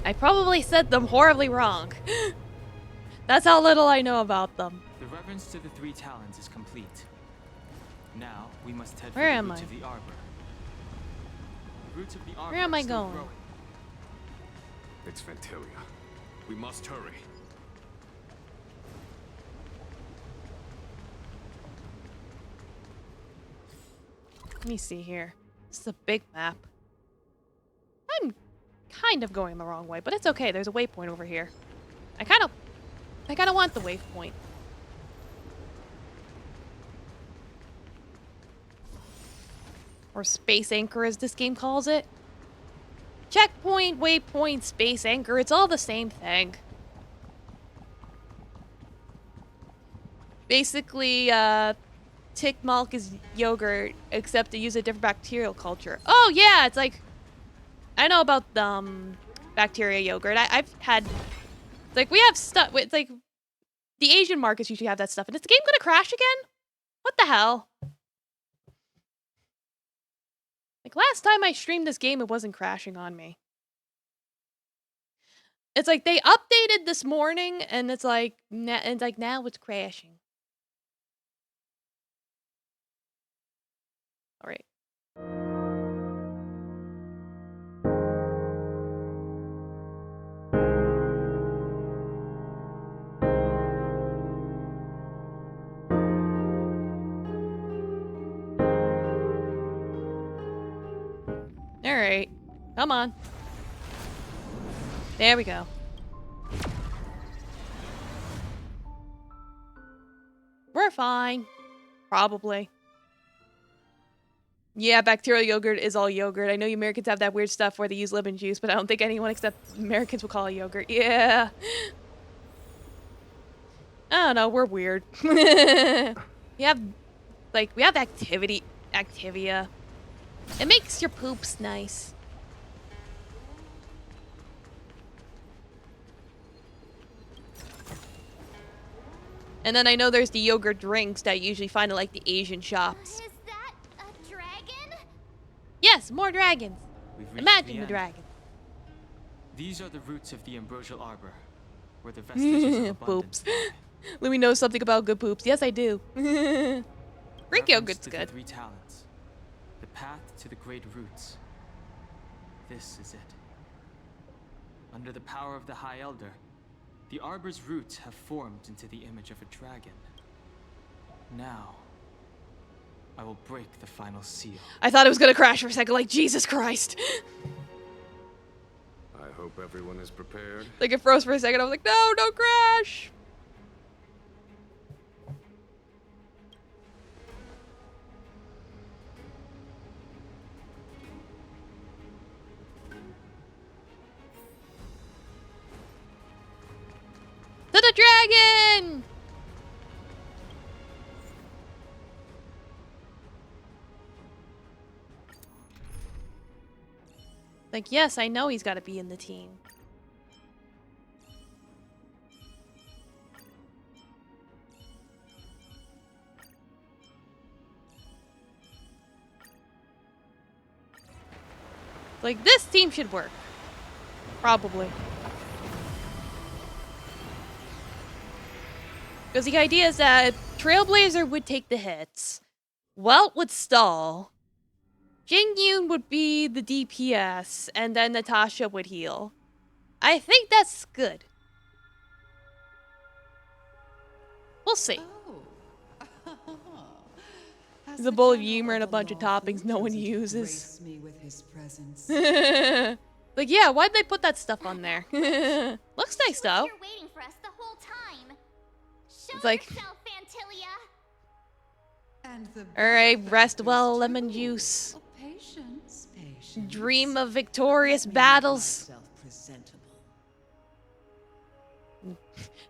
I probably said them horribly wrong. That's how little I know about them. The reverence to the three talons is complete. Now we must head Where for the am roots I? of the arbor. The roots of the arbor Where am are I still going? growing. It's Ventilia. We must hurry. Let me see here. This is a big map. I'm kind of going the wrong way, but it's okay. There's a waypoint over here. I kind of want the waypoint. Or space anchor, as this game calls it. Checkpoint, waypoint, space anchor. It's all the same thing. Basically, Tickmalk is yogurt, except they use a different bacterial culture. Oh yeah, it's like, I know about bacteria yogurt. I've had, like, we have stuff. It's like the Asian markets usually have that stuff. And is the game gonna crash again? What the hell? Like last time I streamed this game, it wasn't crashing on me. It's like they updated this morning, and it's like now it's crashing. All right. Alright. Come on. There we go. We're fine. Probably. Yeah, bacterial yogurt is all yogurt. I know you Americans have that weird stuff where they use lemon juice, but I don't think anyone except Americans will call it yogurt. Yeah. I don't know, we're weird. we have Activia. It makes your poops nice. And then I know there's the yogurt drinks that you usually find at like the Asian shops. Is that a dragon? Yes, more dragons. We've reached Imagine the end. dragon. These are the roots of the ambrosial arbor, where the vestiges of abundance Poops. lie. Let me know something about good poops. Yes, I do. Greek Reference yogurt's to the good. 3 talents. The path to the great roots. This is it. Under the power of the High Elder, the arbor's roots have formed into the image of a dragon. Now, I will break the final seal. I thought it was gonna crash for a second, like, Jesus Christ. I hope everyone is prepared. Like, it froze for a second. I was like, no, don't crash. To the dragon! Like, yes, I know he's got to be in the team. Like, this team should work. Probably. Because the idea is that Trailblazer would take the hits, Welt would stall, Jingyun would be the DPS, and then Natasha would heal. I think that's good. We'll see. There's a bowl of humor and a bunch of toppings no one uses. Me with his presence. Like, yeah, why'd they put that stuff on there? Looks nice, though. You're waiting for us the whole time. Show It's like, yourself, Antilia. alright, rest well, lemon juice. Patience. Dream of victorious battles.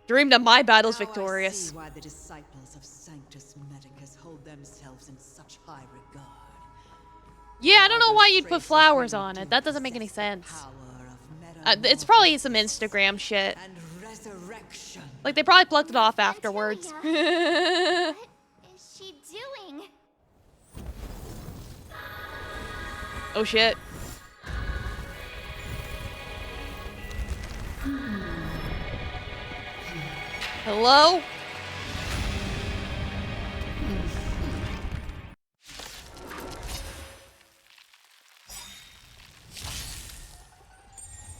Dreamed of my battles victorious. See why the disciples of Sanctus Medicus hold themselves in such high regard. Yeah, I don't know why you'd put flowers on it. That doesn't make any sense. It's probably some Instagram shit. Like, they probably plucked it off afterwards. What is she doing? Oh shit. Hello?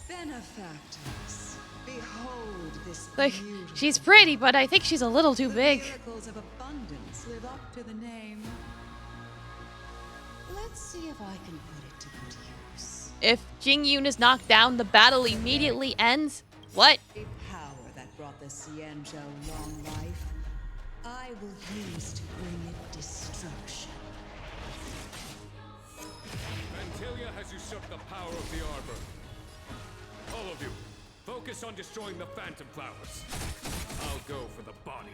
Benefactors, behold this Like, she's pretty, but I think she's a little too big. miracles of abundance live up to the name. Let's see if I can put it to good use. If Jingyun is knocked down, the battle immediately ends? What? The power that brought the Xianzhou long life, I will use to bring it destruction. Antilia has usurped the power of the Arbor. All of you, focus on destroying the Phantom Flowers. I'll go for the body.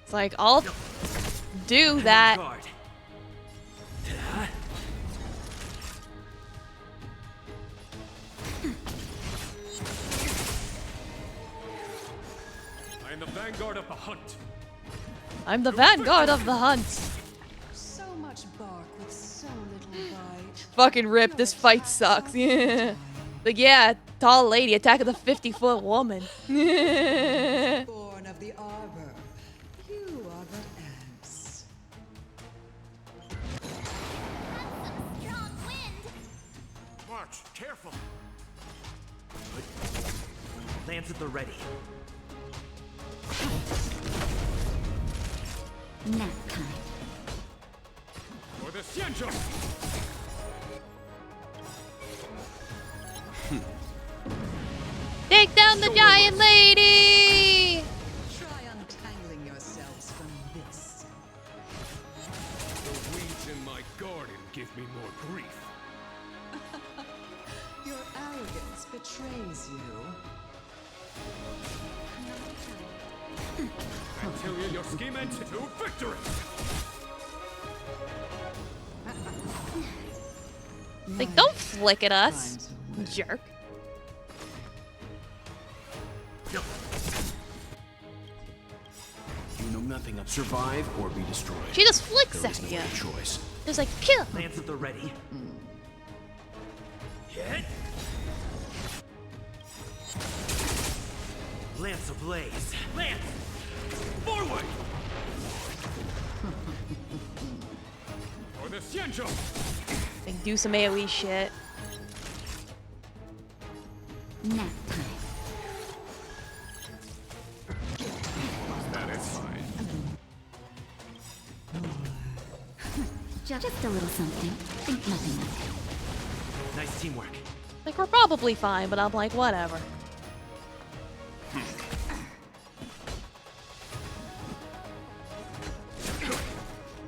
It's like, I'll do that. I am the vanguard of the hunt. I'm the vanguard of the hunt. So much bark with so little bite. Fucking rip, this fight sucks. Yeah. Like, yeah, tall lady attacking the 50-foot woman. Born of the arbor, you are but ants. March, careful. Lance at the ready. Nap time. For the Xianzhou! Until your scheme ends to victory! Like, don't flick at us, jerk. You know nothing of survive or be destroyed. She just flicks There at is no you. other choice. Just like, pew! Lance at the ready. Hit! Lance ablaze. Lance! Forward! For the Xianzhou! Like, do some AoE shit. Nap time. That is fine. Just a little something. Think nothing of it. Nice teamwork. Like, we're probably fine, but I'm like, whatever.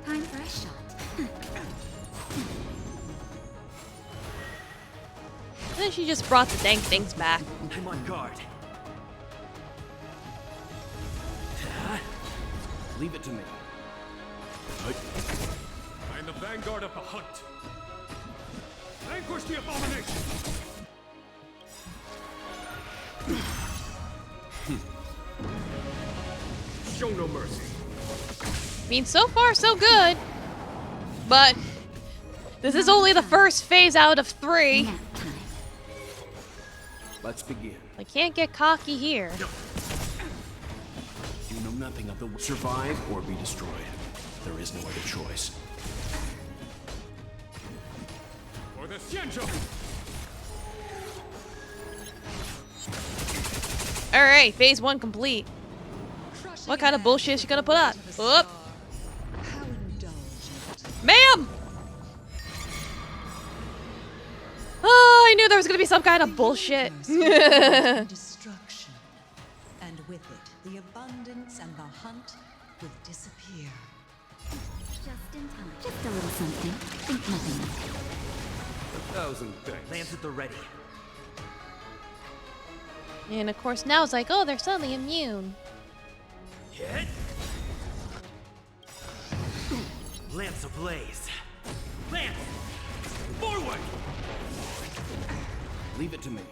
Time for a shot. And then she just brought the dang things back. I'm on guard. Leave it to me. I'm the vanguard of the hunt. Vanquish the abomination! Show no mercy. I mean, so far, so good. But this is only the first phase out of 3. Let's begin. I can't get cocky here. You know nothing of the survive or be destroyed. There is no other choice. For the Xianzhou! Alright, phase 1 complete. What kind of bullshit is she gonna put up? Whoop! Ma'am! Oh, I knew there was gonna be some kind of bullshit. Destruction. And with it, the abundance and the hunt will disappear. Just in time. Just a little something. Think nothing of it. 1,000 thanks. Lance at the ready. And of course now it's like, oh, they're suddenly immune. Hit! Lance ablaze. Lance! Forward! Leave it to me.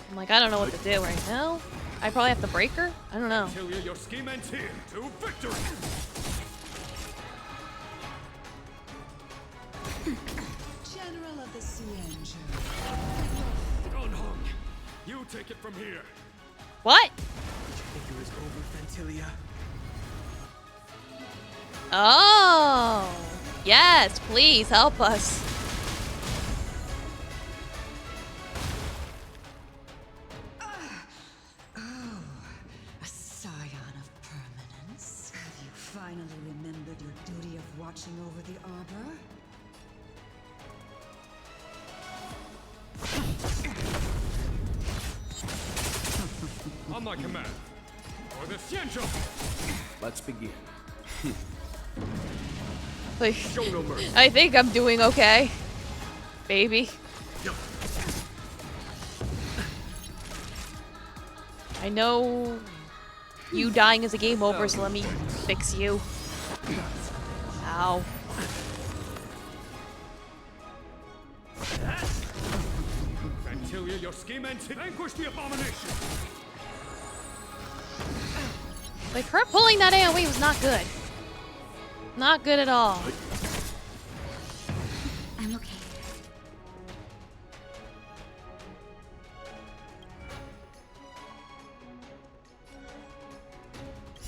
I'm like, I don't know what to do right now. I probably have to break her? I don't know. Until your scheme ends here to victory! General of the Xianzhou. Gunhung, you take it from here. What? Figure is over, Fantilia. Oh! Yes, please help us. A scion of permanence. Have you finally remembered your duty of watching over the arbor? On my command. For the Xianzhou! Let's begin. Like, Show no mercy. I think I'm doing okay. Baby. I know you dying is a game over, so let me fix you. Ow. Fantilia, your scheme ends here. Vanquish the abomination! Like, her pulling that AoE was not good. Not good at all. I'm okay.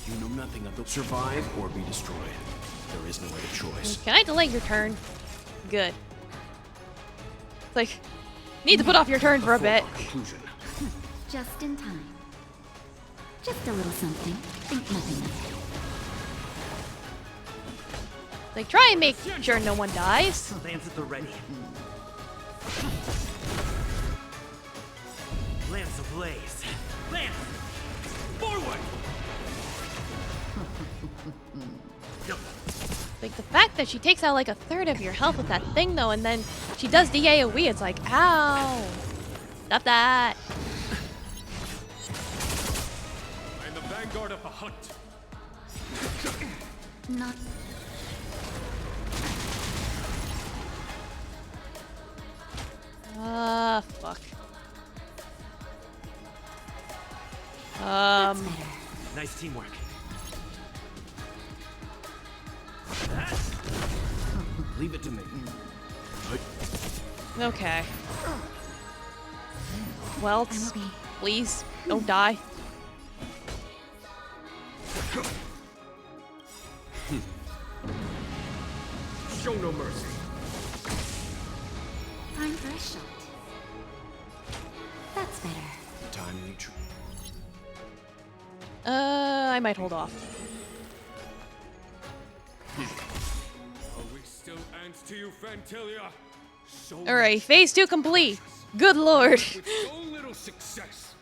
You know nothing of the survive or be destroyed. There is no other choice. Can I delay your turn? Good. It's like, need to put off your turn for a bit. Conclusion. Just in time. Just a little something. Think nothing of it. Like, try and make sure no one dies. Lance at the ready. Lance ablaze. Lance! Forward! Like, the fact that she takes out like a third of your health with that thing, though, and then she does the AoE, it's like, ow. Stop that. I'm the vanguard of the hunt. Not. Ah, fuck. Nice teamwork. Leave it to me. Okay. Well, please don't die. Show no mercy. Time for a shot. That's better. Time neutral. I might hold off. Are we still ants to you, Fantilia? So Alright, phase 2 complete. Good lord. with so little success.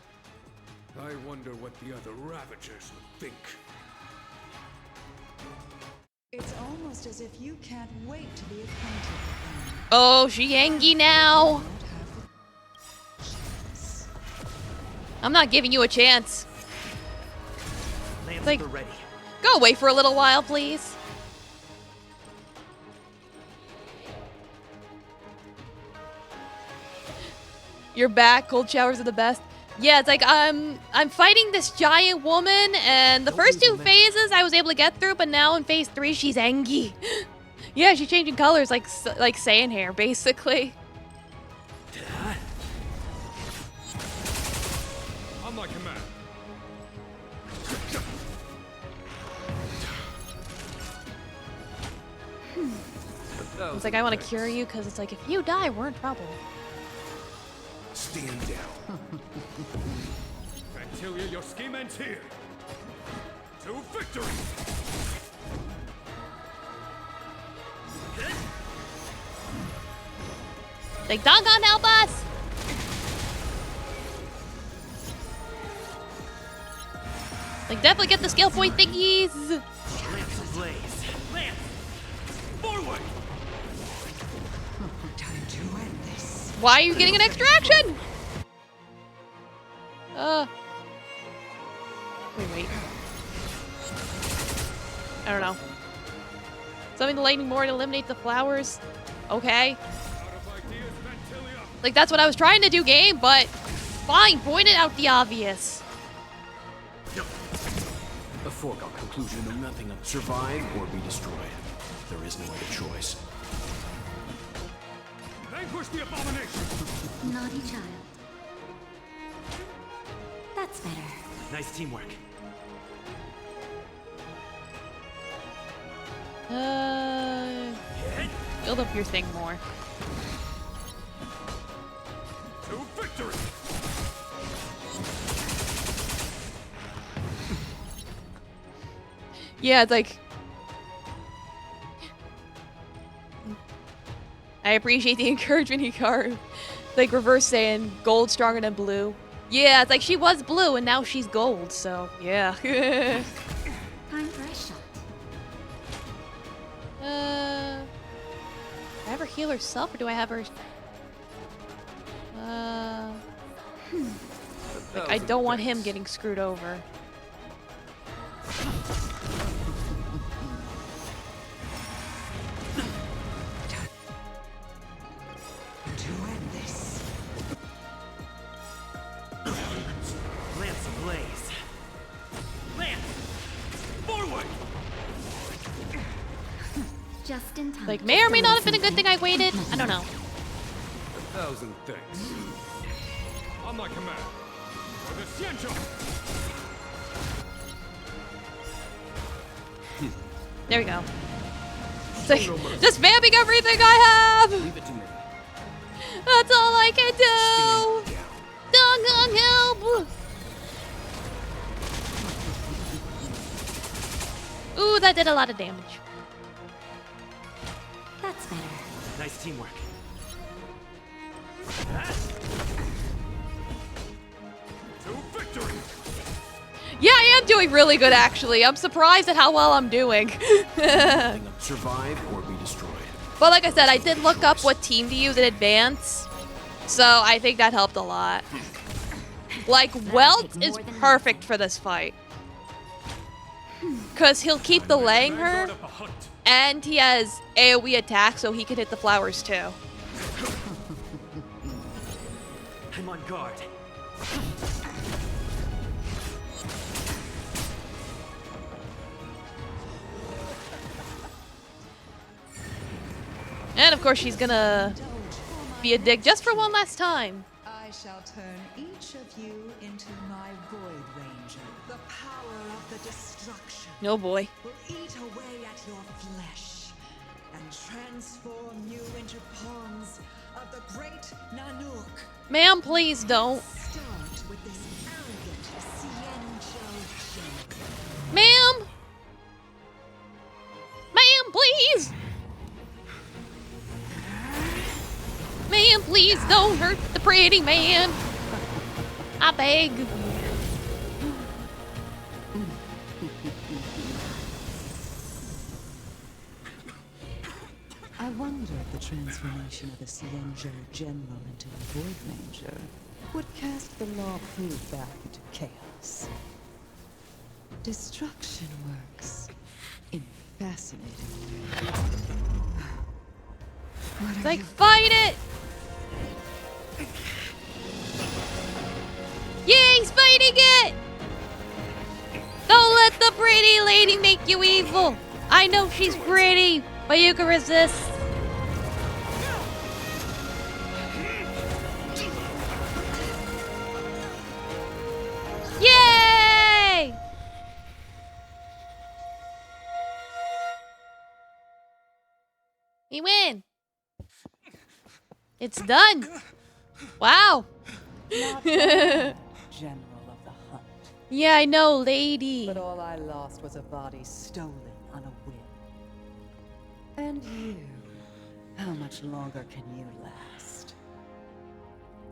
I wonder what the other Ravagers would think. It's almost as if you can't wait to be acquainted with them. Oh, she angry now. I'm not giving you a chance. Lance, Like, we're ready. go away for a little while, please. You're back. Cold showers are the best. Yeah, it's like I'm fighting this giant woman, and the first 2 phases I was able to get through, but now in phase 3 she's angry. Yeah, she's changing colors like Saiyan hair, basically. On my command. It's like I want to cure you because it's like if you die, we're in trouble. Stand down. Fantilia, your scheme ends here. To victory! Like, doggone, help us! Like, definitely get the skill point thingies. Lance ablaze. Lance! Forward! Time to end this. Why are you getting an extra action? Wait. I don't know. Something the lightning more to eliminate the flowers. Okay. Like, that's what I was trying to do, game, but fine, point it out the obvious. A foregone conclusion of nothing of survive or be destroyed. There is no other choice. Vanquish the abomination! Naughty child. That's better. Nice teamwork. Build up your thing more. To victory! Yeah, it's like... I appreciate the encouragement, Hikaru. Like, reverse saying gold stronger than blue. Yeah, it's like she was blue and now she's gold, so yeah. Time for a shot. Do I have her heal herself or do I have her... Like, I don't want him getting screwed over. To end this. Lance ablaze. Lance! Forward! Just in time. Like, may or may not have been a good thing I waited. I don't know. 1,000 thanks. On my command. For the Xianzhou! There we go. It's like, just vamping everything I have! Leave it to me. That's all I can do! Doggone help! Ooh, that did a lot of damage. That's better. Nice teamwork. To victory! Yeah, I am doing really good, actually. I'm surprised at how well I'm doing. Nothing of survive or be destroyed. But like I said, I did look up what team to use in advance, so I think that helped a lot. Like, Welt is perfect for this fight. Because he'll keep delaying her, and he has AoE attack, so he can hit the flowers too. I'm on guard. And of course she's gonna be a dick just for one last time. I shall turn each of you into my Void Ranger. The power of the destruction Oh boy. will eat away at your flesh and transform you into pawns of the great Nanook. Ma'am, please don't. Start with this arrogant Sienjo general. Ma'am! Ma'am, please! Ma'am, please don't hurt the pretty man. I beg. I wonder if the transformation of the Sienjo general into a Void Ranger would cast the law proof back into chaos. Destruction works in fascinating ways. It's like, fight it! Yeah, he's fighting it! Don't let the pretty lady make you evil! I know she's pretty, but you can resist. Yay! He win. It's done. Wow. Not bad, General of the Hunt. Yeah, I know, lady. But all I lost was a body stolen on a whim. And you, how much longer can you last?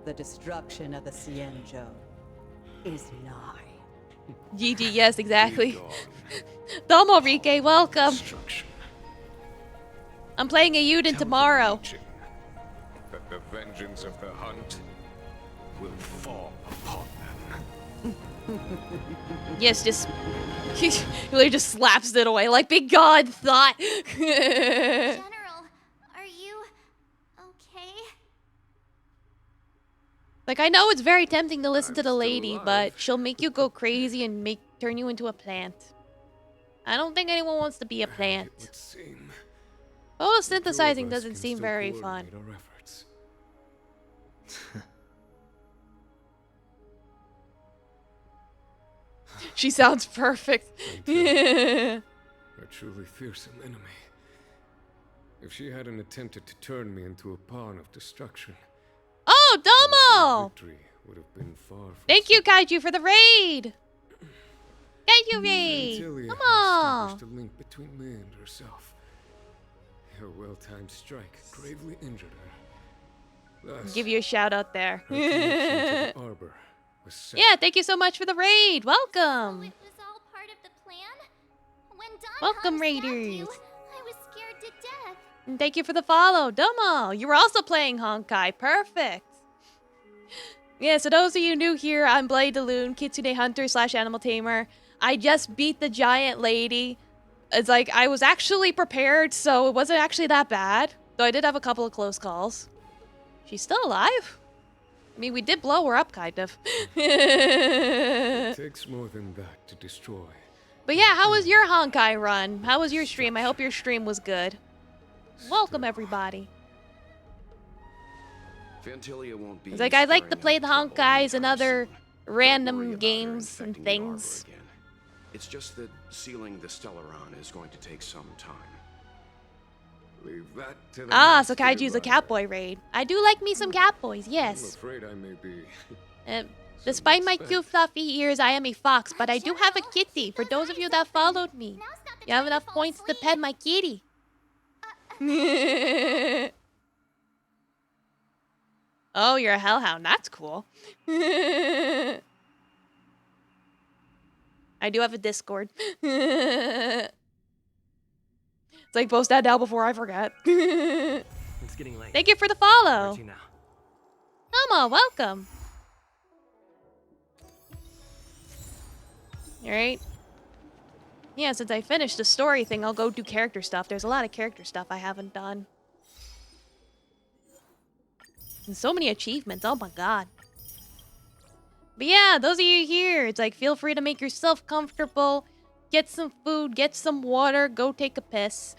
The destruction of the Sienjo is nigh. GG, yes, exactly. Domo Rike, welcome. I'm playing a Yuden tomorrow. That the vengeance of the hunt will fall upon them. Yes, just he really just slaps it away like big god thought. General, are you okay? Like, I know it's very tempting to listen to the lady, but she'll make you go crazy and turn you into a plant. I don't think anyone wants to be a plant. Photosynthesizing doesn't seem very fun. She sounds perfect. A truly fearsome enemy. If she hadn't attempted to turn me into a pawn of destruction, Oh, Domo! victory would have been far from. Thank you, Kaiju, for the raid. Thank you, raid. Antilia Come had on. established a link between me and herself. Her well-timed strike gravely injured her. Thus, Give you a shout out there. her connection to the arbor was set. Yeah, thank you so much for the raid. Welcome. It was all part of the plan? When Don Welcome, Hum stabbed raiders. you, I was scared to death. And thank you for the follow, Domo. You were also playing Honkai. Perfect. Yeah, so those of you new here, I'm Blade the Loon, Kitsune Hunter / Animal Tamer. I just beat the giant lady. It's like, I was actually prepared, so it wasn't actually that bad. Though I did have a couple of close calls. She's still alive? I mean, we did blow her up, kind of. It takes more than that to destroy. But yeah, how was your Honkai run? How was your stream? I hope your stream was good. Welcome, everybody. Fantilia won't be It's like, I like to stirring play up the trouble Honkai and other worry random about her games and infecting the arbor things. again. It's just that sealing the Stellaron is going to take some time. Leave that to the Ah, next so Kaiju's a Catboy raid. I do like me some Catboys, I'm yes. afraid I may be. Despite my cute fluffy ears, I am a fox, but I do have a kitty. For those of you that followed me, you have enough points to pet my kitty. Oh, you're a hellhound. That's cool. I do have a Discord. It's like, post that now before I forget. It's getting late. Thank you for the follow. Where to now? Elmo, welcome. Alright. Yeah, since I finished the story thing, I'll go do character stuff. There's a lot of character stuff I haven't done. And so many achievements, oh my god. But yeah, those of you here, it's like, feel free to make yourself comfortable. Get some food, get some water, go take a piss.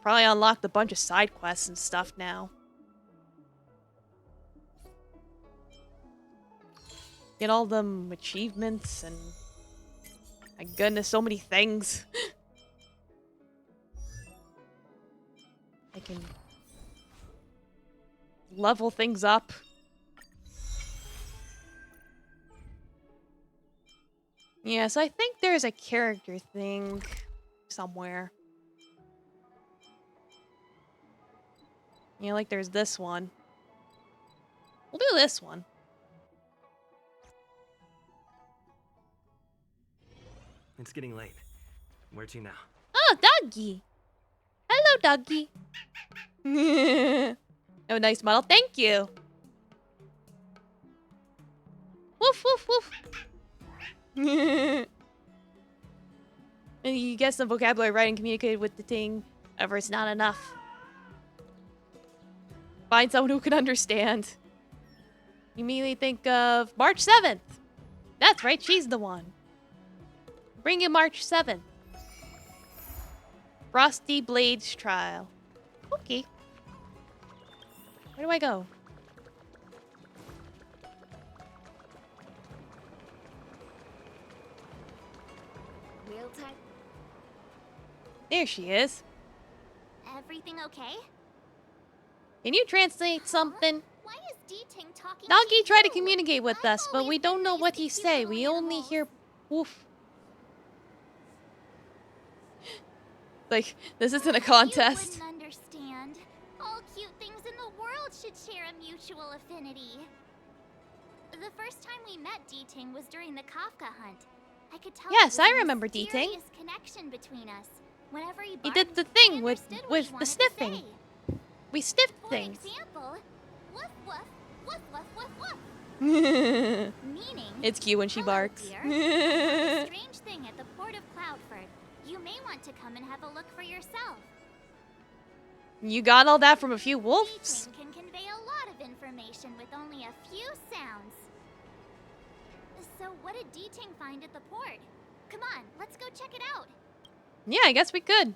Probably unlocked a bunch of side quests and stuff now. Get all them achievements and... My goodness, so many things. I can... level things up. Yes, I think there's a character thing somewhere. Yeah, like there's this one. We'll do this one. It's getting late. Where to now? Oh, doggy! Hello, doggy. Oh, nice model. Thank you. Woof, woof, woof. And you get some vocabulary right and communicate with the thing. However, it's not enough. Find someone who can understand. You immediately think of March 7th. That's right, she's the one. Bring in March 7th. Frosty Blades trial. Okay. Where do I go? Real time. There she is. Everything okay? Can you translate something? Why is D-Ting talking Doggy tried to communicate with us, but we don't know what he say. We only hear woof. Like, this isn't a contest. You wouldn't understand. All cute things in the world should share a mutual affinity. The first time we met D-Ting was during the Kafka hunt. I could tell. Yes, there was I a remember D-Ting. mysterious connection between us. Whenever he He did barked, the thing I with understood what he the wanted to sniffing. say. We sniffed For things. example, woof woof, woof woof woof woof. Meaning, It's cute when she barks. dear, I found a strange thing at the port of Cloudford. You may want to come and have a look for yourself. You got all that from a few wolves? D-Ting can convey a lot of information with only a few sounds. So what did D-Ting find at the port? Come on, let's go check it out. Yeah, I guess we could.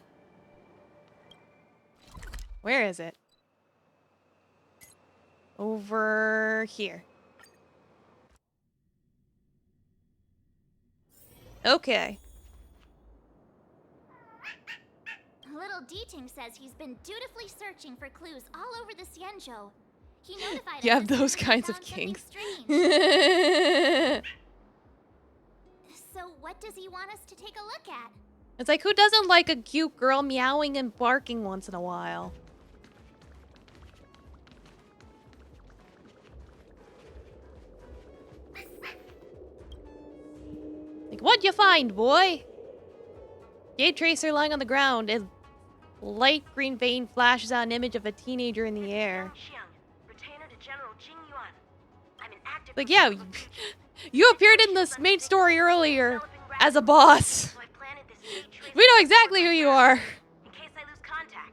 Where is it? Over here. Okay. Little D-Ting says he's been dutifully searching for clues all over the Xianzhou. He notified us You have as soon those as he kinds of found something kinks. strange. So what does he want us to take a look at? It's like, who doesn't like a cute girl meowing and barking once in a while? Like, what'd you find, boy? Jade tracer lying on the ground. A light green vein flashes out an image of a teenager in the air. Like, yeah, you appeared in this main story earlier as a boss. We know exactly who you are. In case I lose contact.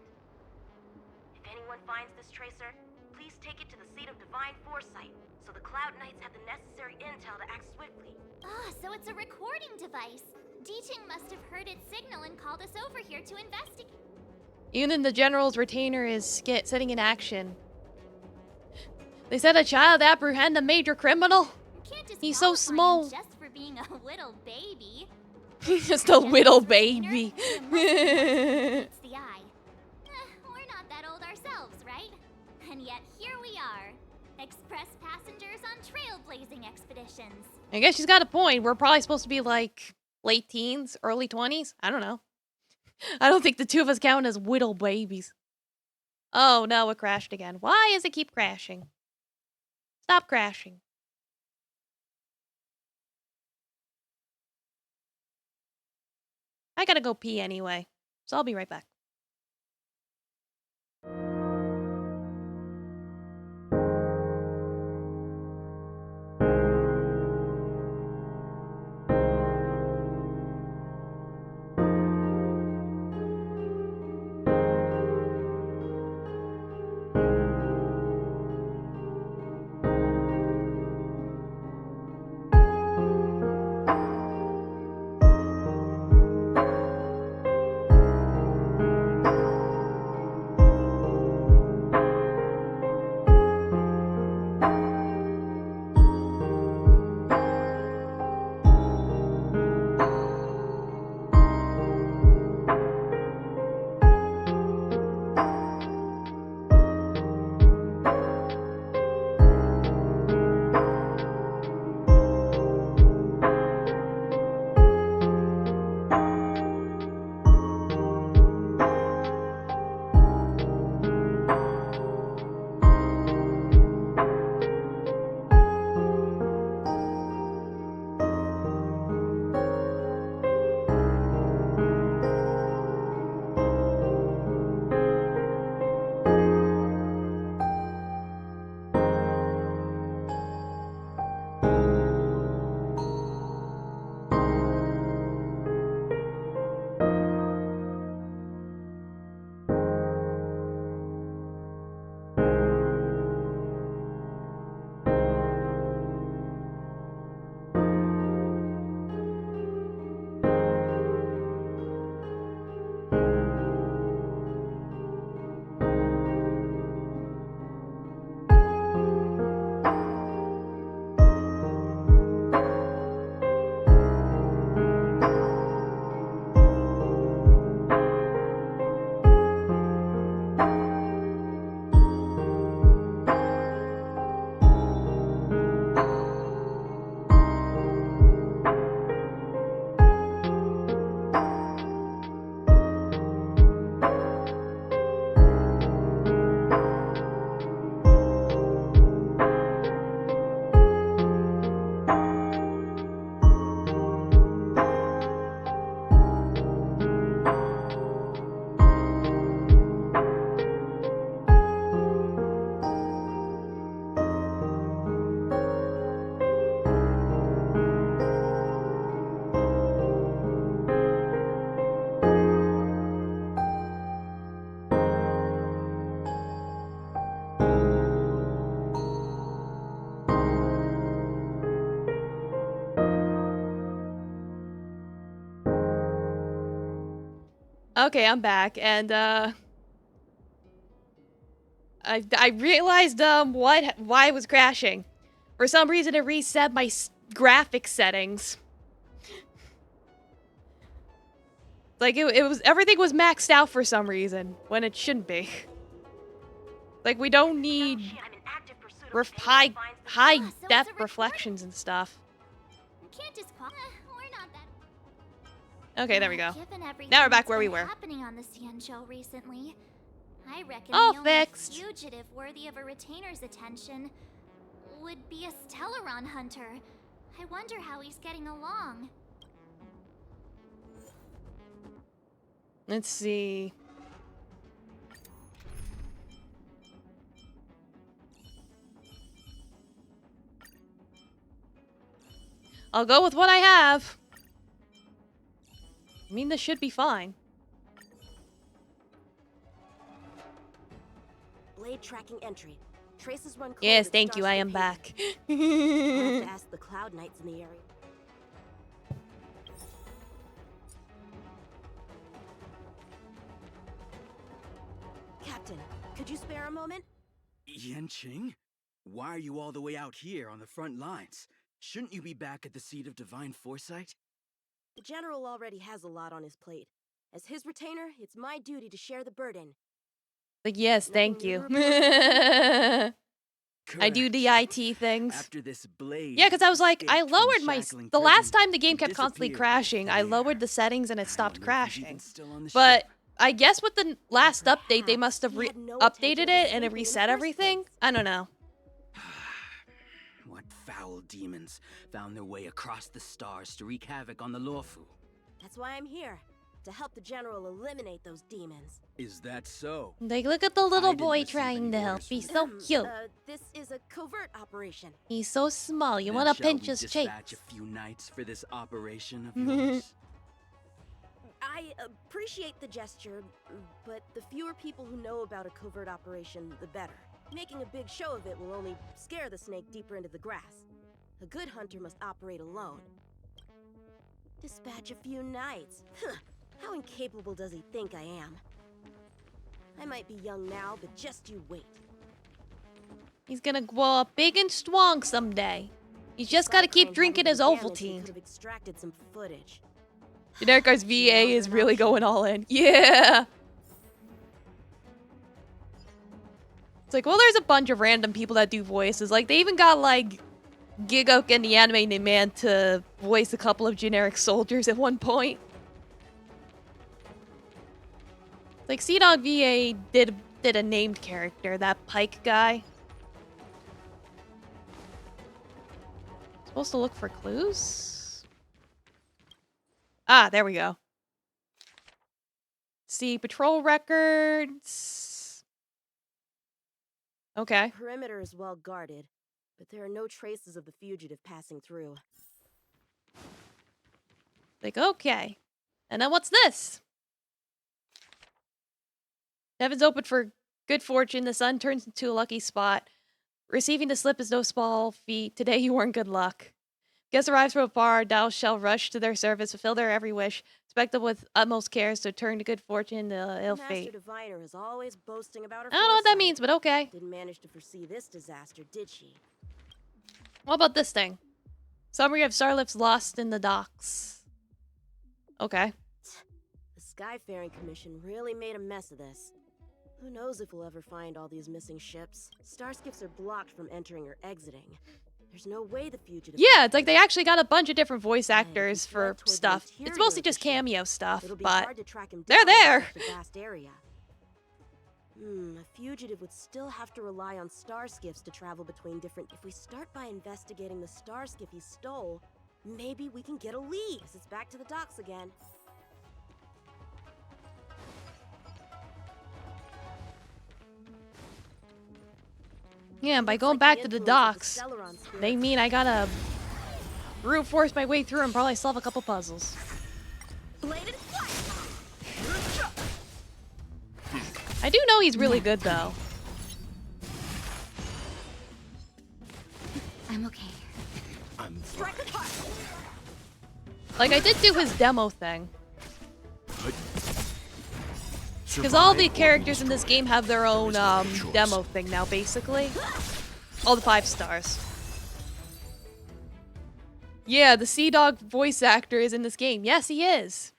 If anyone finds this tracer, please take it to the seat of divine foresight, so the Cloud Knights have the necessary intel to act swiftly. Ah, so it's a recording device. D-Ting must have heard its signal and called us over here to investigate. Even the general's retainer is setting in action. They said a child apprehend a major criminal. He's so small. Just for being a little baby. He's just a little baby. It's the eye. We're not that old ourselves, right? And yet here we are, express passengers on trailblazing expeditions. I guess she's got a point. We're probably supposed to be like late teens, early 20s. I don't know. I don't think the two of us count as little babies. Oh no, it crashed again. Why does it keep crashing? Stop crashing. I gotta go pee anyway, so I'll be right back. Okay, I'm back, and I realized why it was crashing. For some reason, it reset my graphics settings. Like it was everything was maxed out for some reason when it shouldn't be. Like we don't need high depth reflections and stuff. Can't disqualify. We're not that. Okay, there we go. Given everything Now we're back that's where we been were. happening on the Xianzhou recently, I reckon All the only fixed. fugitive worthy of a retainer's attention would be a Stellaron hunter. I wonder how he's getting along. Let's see. I'll go with what I have. I mean, this should be fine. Blade tracking entry. Traces run cold Yes, at thank you. I am Starskip back. Haven. I'll have to ask the Cloud Knights in the area. Captain, could you spare a moment? Yanqing? Why are you all the way out here on the front lines? Shouldn't you be back at the seat of divine foresight? The General already has a lot on his plate. As his retainer, it's my duty to share the burden. Like, yes, thank you. I do the IT things. After this blade, Yeah, because I was like, I escaped from lowered my... shackling The prison, last time the game kept constantly disappeared crashing, I thin air. lowered the settings and it stopped crashing. still on the But ship. I guess with the last update, they must have updated it and it reset everything. I don't know. What foul demons found their way across the stars to wreak havoc on the Luofu? That's why I'm here. To help the General eliminate those demons. Is that so? Like, look at the little didn't boy receive trying any to help. orders He's from so them. cute. This is a covert operation. He's so small. You Then want to shall pinch we his cheeks. dispatch a few knights for this operation of yours? I appreciate the gesture, but the fewer people who know about a covert operation, the better. Making a big show of it will only scare the snake deeper into the grass. A good hunter must operate alone. Dispatch a few knights. Huh. How incapable does he think I am? I might be young now, but just you wait. He's gonna grow up big and strong someday. He's just gotta keep drinking his Ovaltine. Could have extracted some footage. Genericar's VA is really going all in. Yeah! It's like, well, there's a bunch of random people that do voices. Like, they even got, like, Gigok and the Anime Man to voice a couple of generic soldiers at one point. Like, Sea-Dog VA did a named character, that Pike guy. Supposed to look for clues? Ah, there we go. See, patrol records. Okay. The perimeter is well guarded, but there are no traces of the fugitive passing through. Like, okay. And then what's this? Heaven's open for good fortune. The sun turns into a lucky spot. Receiving the slip is no small feat. Today you earn good luck. Guest arrives from afar. Thou shall rush to their service, fulfill their every wish. Expect them with utmost care, so turn to good fortune to ill The fate. Master Diviner is always boasting about her I don't know what that foresight. means, but okay. Didn't manage to foresee this disaster, did she? What about this thing? Summary of Starlips lost in the docks. Okay. The Skyfaring Commission really made a mess of this. Who knows if we'll ever find all these missing ships? Starskips are blocked from entering or exiting. There's no way the fugitive... Yeah, it's like they actually got a bunch of different voice actors for stuff. It's mostly just cameo stuff, It'll be but hard to track him they're down there. across the vast area. A fugitive would still have to rely on starskips to travel between different... If we start by investigating the starskip he stole, maybe we can get a lead. Guess it's back to the docks again. Yeah, and by going back to the docks, they mean I gotta brute force my way through and probably solve a couple puzzles. I do know he's really good, though. I'm okay. Like, I did do his demo thing. Because all the characters in this game have their own demo thing now, basically. All the 5 stars. Yeah, the Sea Dog voice actor is in this game. Yes, he is.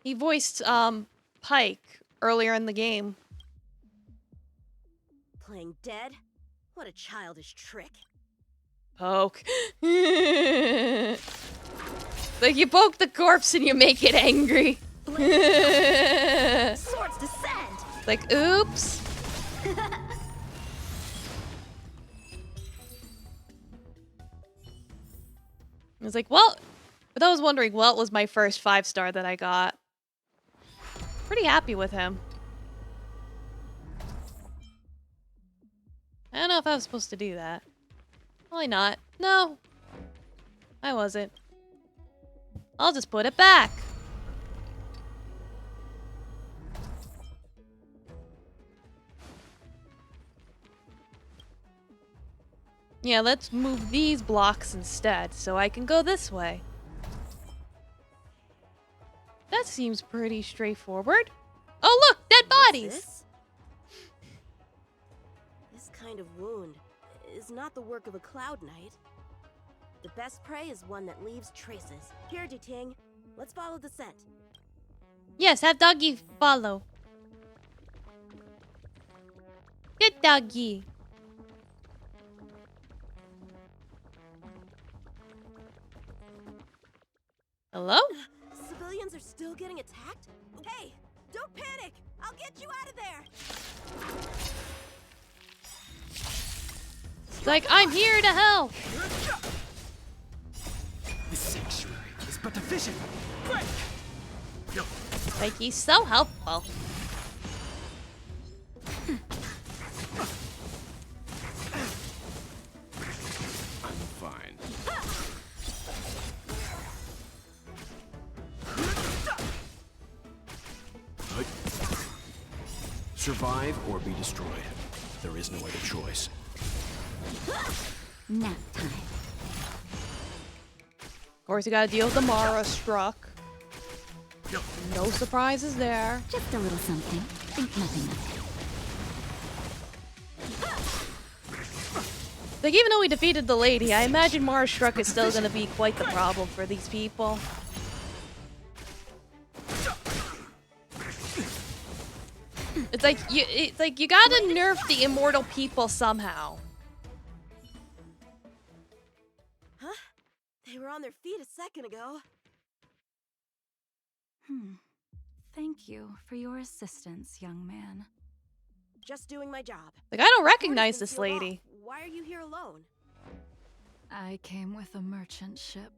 He voiced Pike earlier in the game. Playing dead? What a childish trick. Poke. Like you poke the corpse and you make it angry. Swords descend. Like, oops. I was like, well, but I was wondering, Welt was my first 5-star that I got. Pretty happy with him. I don't know if I was supposed to do that. Probably not. No. I wasn't. I'll just put it back. Yeah, let's move these blocks instead, so I can go this way. That seems pretty straightforward. Oh look, dead bodies! This kind of wound is not the work of a Cloud Knight. The best prey is one that leaves traces. Here, Ting, let's follow the scent. Yes, have doggy follow. Good doggy. Hello? Civilians are still getting attacked? Hey, don't panic! I'll get you out of there! It's like, I'm here to help! The sanctuary is but a vision. Quick! Like, he's so helpful. I'm fine. Survive or be destroyed. There is no other choice. Nap time. Of course, you gotta deal with the Mara struck. No surprises there. Just a little something. Think nothing of it. Like, even though we defeated the lady, I imagine Mara struck is still gonna be quite the problem for these people. It's like you gotta nerf the immortal people somehow. Huh? They were on their feet a second ago. Thank you for your assistance, young man. Just doing my job. Like, I don't recognize this lady. Why are you here alone? I came with a merchant ship.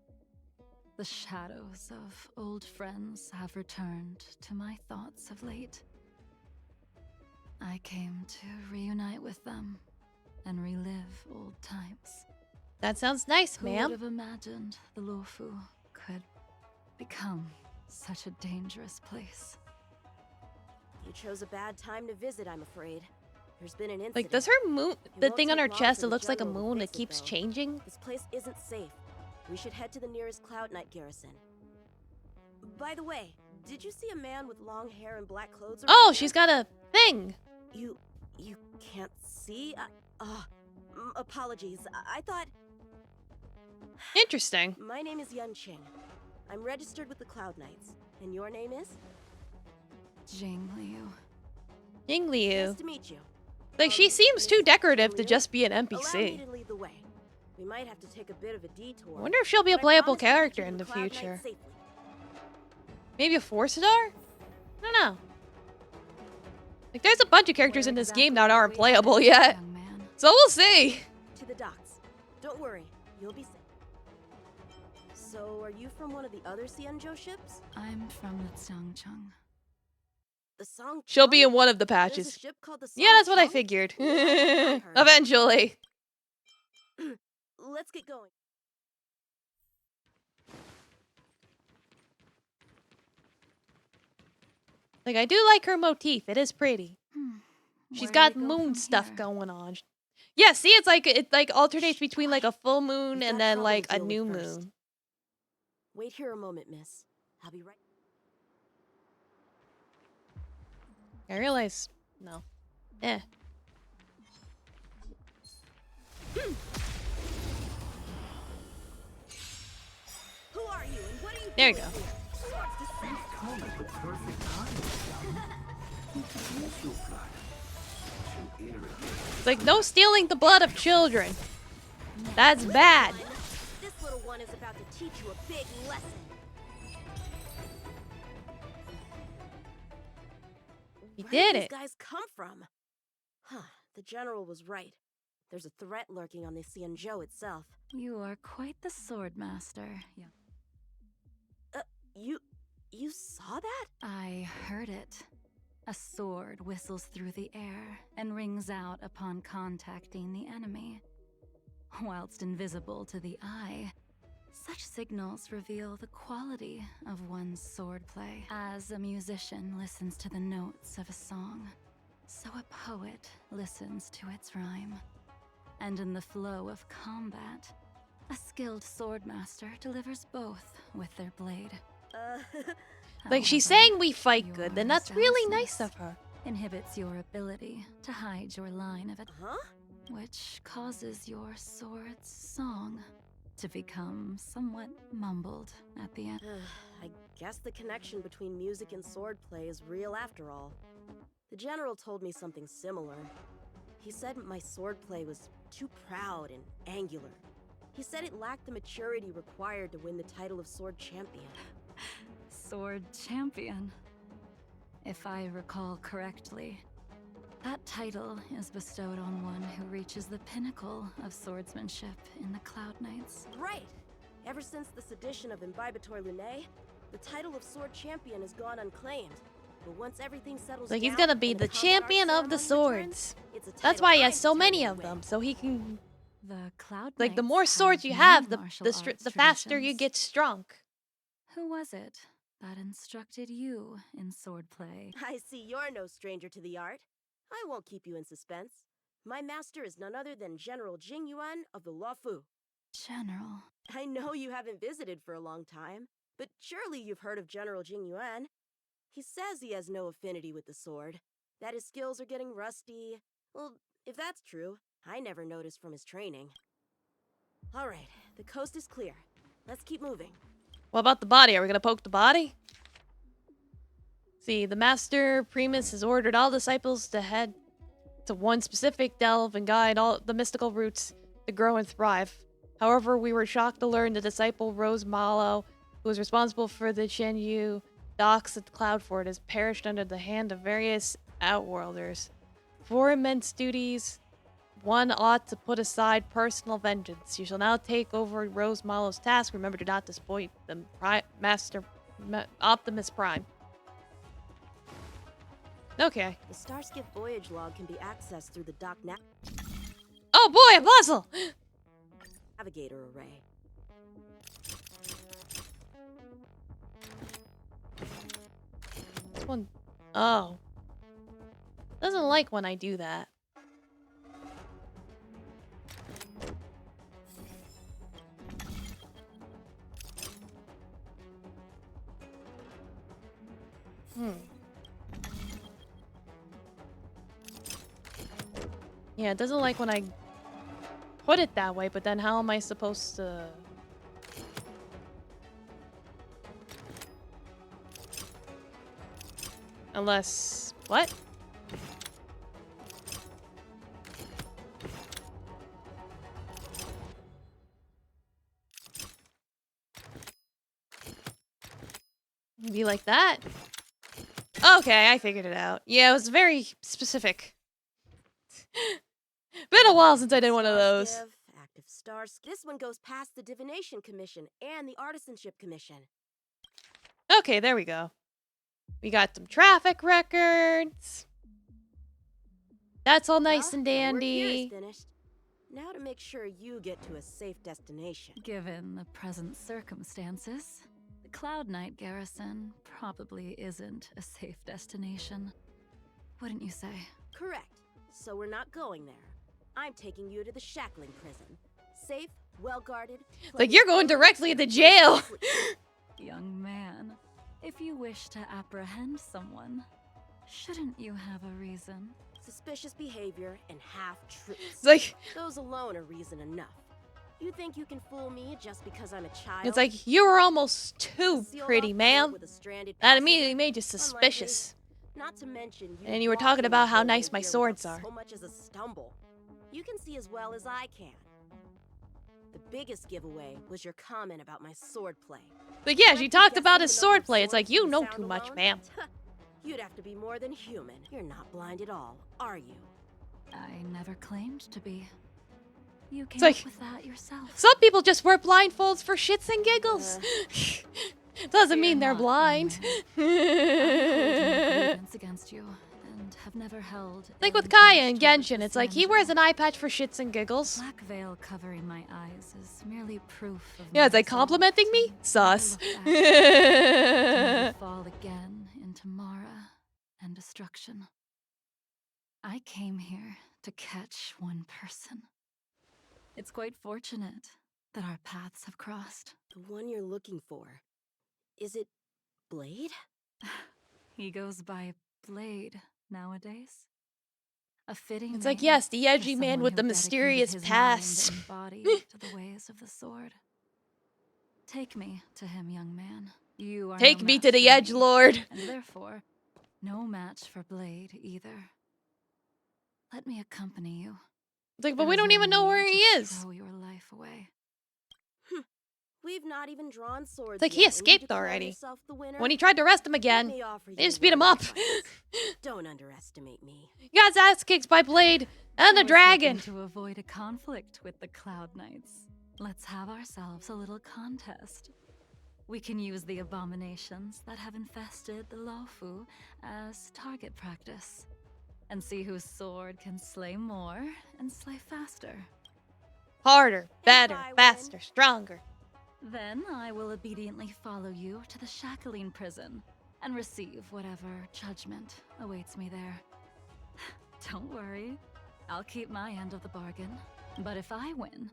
The shadows of old friends have returned to my thoughts of late. I came to reunite with them and relive old times. That sounds nice, Who ma'am. would have imagined the Luofu could become such a dangerous place? You chose a bad time to visit, I'm afraid. There's been an incident. Like, does her moon, the thing on her take long chest, for it the looks like a general to moon, fix it keeps though. changing? This place isn't safe. We should head to the nearest Cloud Knight garrison. By the way, did you see a man with long hair and black clothes around Oh, here? she's got a thing. You can't see? Apologies. I thought... Interesting. My name is Yun Qing. I'm registered with the Cloud Knights. And your name is? Jing Liu. Ying Liu. Nice to meet you. Like, she seems too decorative to just be an Allow me NPC. to lead the way. We might have to take a bit of a detour. I wonder if she'll be a but I playable promise to get character you in to the Cloud Knight future. safely. Maybe a 4-star? I don't know. Like, there's a bunch of characters in this game that aren't playable yet. So we'll see. To the docks. Don't worry, you'll be safe. So, are you from one of the other Xianzhou ships? I'm from the Xiangcheng. The Song. She'll be in one of the There's a patches. ship called the Yeah, that's what I Song? figured. Her. Eventually. Let's get going. Like, I do like her motif. It is pretty. She's Where got do we go moon from stuff here? going on. Yeah, see, it like alternates between like a full moon and then trouble like to a deal new with first. moon. Wait here a moment, miss. I'll be right. I realize. No. Eh. Who are you and what are you There you doing go. here? Swords descent. Come at the perfect time. You can use your blood to irrigate. It's like no stealing the blood of children. That's bad. This little one is about to teach you a big lesson. He Where did these it. guys come from? Huh, the general was right. There's a threat lurking on the Xianzhou itself. You are quite the sword master. Yeah. You saw that? I heard it. A sword whistles through the air and rings out upon contacting the enemy. Whilst invisible to the eye, such signals reveal the quality of one's swordplay. As a musician listens to the notes of a song, so a poet listens to its rhyme. And in the flow of combat, a skilled swordmaster delivers both with their blade. Like she's However, saying we fight good, then that's really nice of her. inhibits your ability to hide your line of it, Huh? which causes your sword's song to become somewhat mumbled at the end. I guess the connection between music and swordplay is real after all. The general told me something similar. He said my swordplay was too proud and angular. He said it lacked the maturity required to win the title of sword champion. Sword champion. If I recall correctly, that title is bestowed on one who reaches the pinnacle of swordsmanship in the Cloud Knights. Right! Ever since the sedition of Imbibitor Lunae, the title of sword champion has gone unclaimed. But once everything settles Like he's down gonna be and the combat champion art of the ceremony returns, swords. it's a That's title why he I'm has so many determined of to win. them, so he can. The Cloud Like the Knights more swords have you many have, martial the arts faster you traditions. get strong. Who was it that instructed you in swordplay? I see you're no stranger to the art. I won't keep you in suspense. My master is none other than General Jingyuan of the Luofu. General. I know you haven't visited for a long time, but surely you've heard of General Jingyuan. He says he has no affinity with the sword, that his skills are getting rusty. Well, if that's true, I never noticed from his training. All right, the coast is clear. Let's keep moving. What about the body? Are we gonna poke the body? See, the Master Primus has ordered all disciples to head to one specific delve and guide all the mystical roots to grow and thrive. However, we were shocked to learn the disciple Rose Malo, who was responsible for the Shenyu docks at Cloudford, has perished under the hand of various outworlders. For immense duties, one ought to put aside personal vengeance. You shall now take over Rose Malo's task. Remember to not disappoint the Optimus Prime. Okay. The Starskip voyage log can be accessed through the dock Oh boy, a puzzle! navigator array. This one. Oh. Doesn't like when I do that. Yeah, it doesn't like when I put it that way, but then how am I supposed to... Unless... What? Be like that? Okay, I figured it out. Yeah, it was very specific. Been a while since I did one of those. Active stars. This one goes past the Divination Commission and the Artisanship Commission. Okay, there we go. We got some traffic records. That's all nice and Work here dandy. is finished. Now to make sure you get to a safe destination. Given the present circumstances, the Cloud Knight garrison probably isn't a safe destination. Wouldn't you say? Correct. So we're not going there. I'm taking you to the shackling prison. Safe, well-guarded. Like you're going directly to jail. Young man, if you wish to apprehend someone, Shouldn't you have a reason? Suspicious behavior and half-truths. It's like those alone are reason enough. You think you can fool me just because I'm a child? it's like you were almost too Sealed pretty, off ma'am. with a stranded That passenger? immediately made you suspicious. Unlikely. Not to mention And you were talking about how nice my swords are. So much as a stumble. You can see as well as I can. The biggest giveaway was your comment about my swordplay. Like, yeah, she talked about his swordplay. It's like, you know too much, ma'am. You'd have to be more than human. You're not blind at all, are you? I never claimed to be. You came like- up with that yourself. Some people just wear blindfolds for shits and giggles. Doesn't mean they're blind. I hold no grievance against you and have never held. Like with ill Kaya intent and towards Genshin, the it's like he Sanjo. wears an eye patch for shits and giggles. Black veil covering my eyes is merely proof of Yeah, my it's like soul. complimenting me? Sus. Look back, to never fall again into Mara and destruction. I came here to catch one person. It's quite fortunate that our paths have crossed. The one you're looking for. Is it Blade? He goes by Blade nowadays. A fitting It's like, name yes, the for edgy man someone with who the dedicated mysterious his past. mind and body to the ways of the sword. Take me to him, young man. You are Take no me match to the for edge, me, Lord. and therefore, no match for Blade either. Let me accompany you. It's like, but There we is don't no even know where need he to is. throw your life away. We've not even drawn swords. It's like he yet, and you escaped declare already. yourself the winner? When he tried to arrest him Let again, me offer they you just a beat him word of up. advice. Don't underestimate me. You got his ass kicked by Blade and I a was dragon. hoping to avoid a conflict with the Cloud Knights. Let's have ourselves a little contest. We can use the abominations that have infested the Lofu as target practice, and see whose sword can slay more and slay faster. Harder, better, faster, stronger. Then I will obediently follow you to the Shackling prison and receive whatever judgment awaits me there. Don't worry, I'll keep my end of the bargain. But if I win,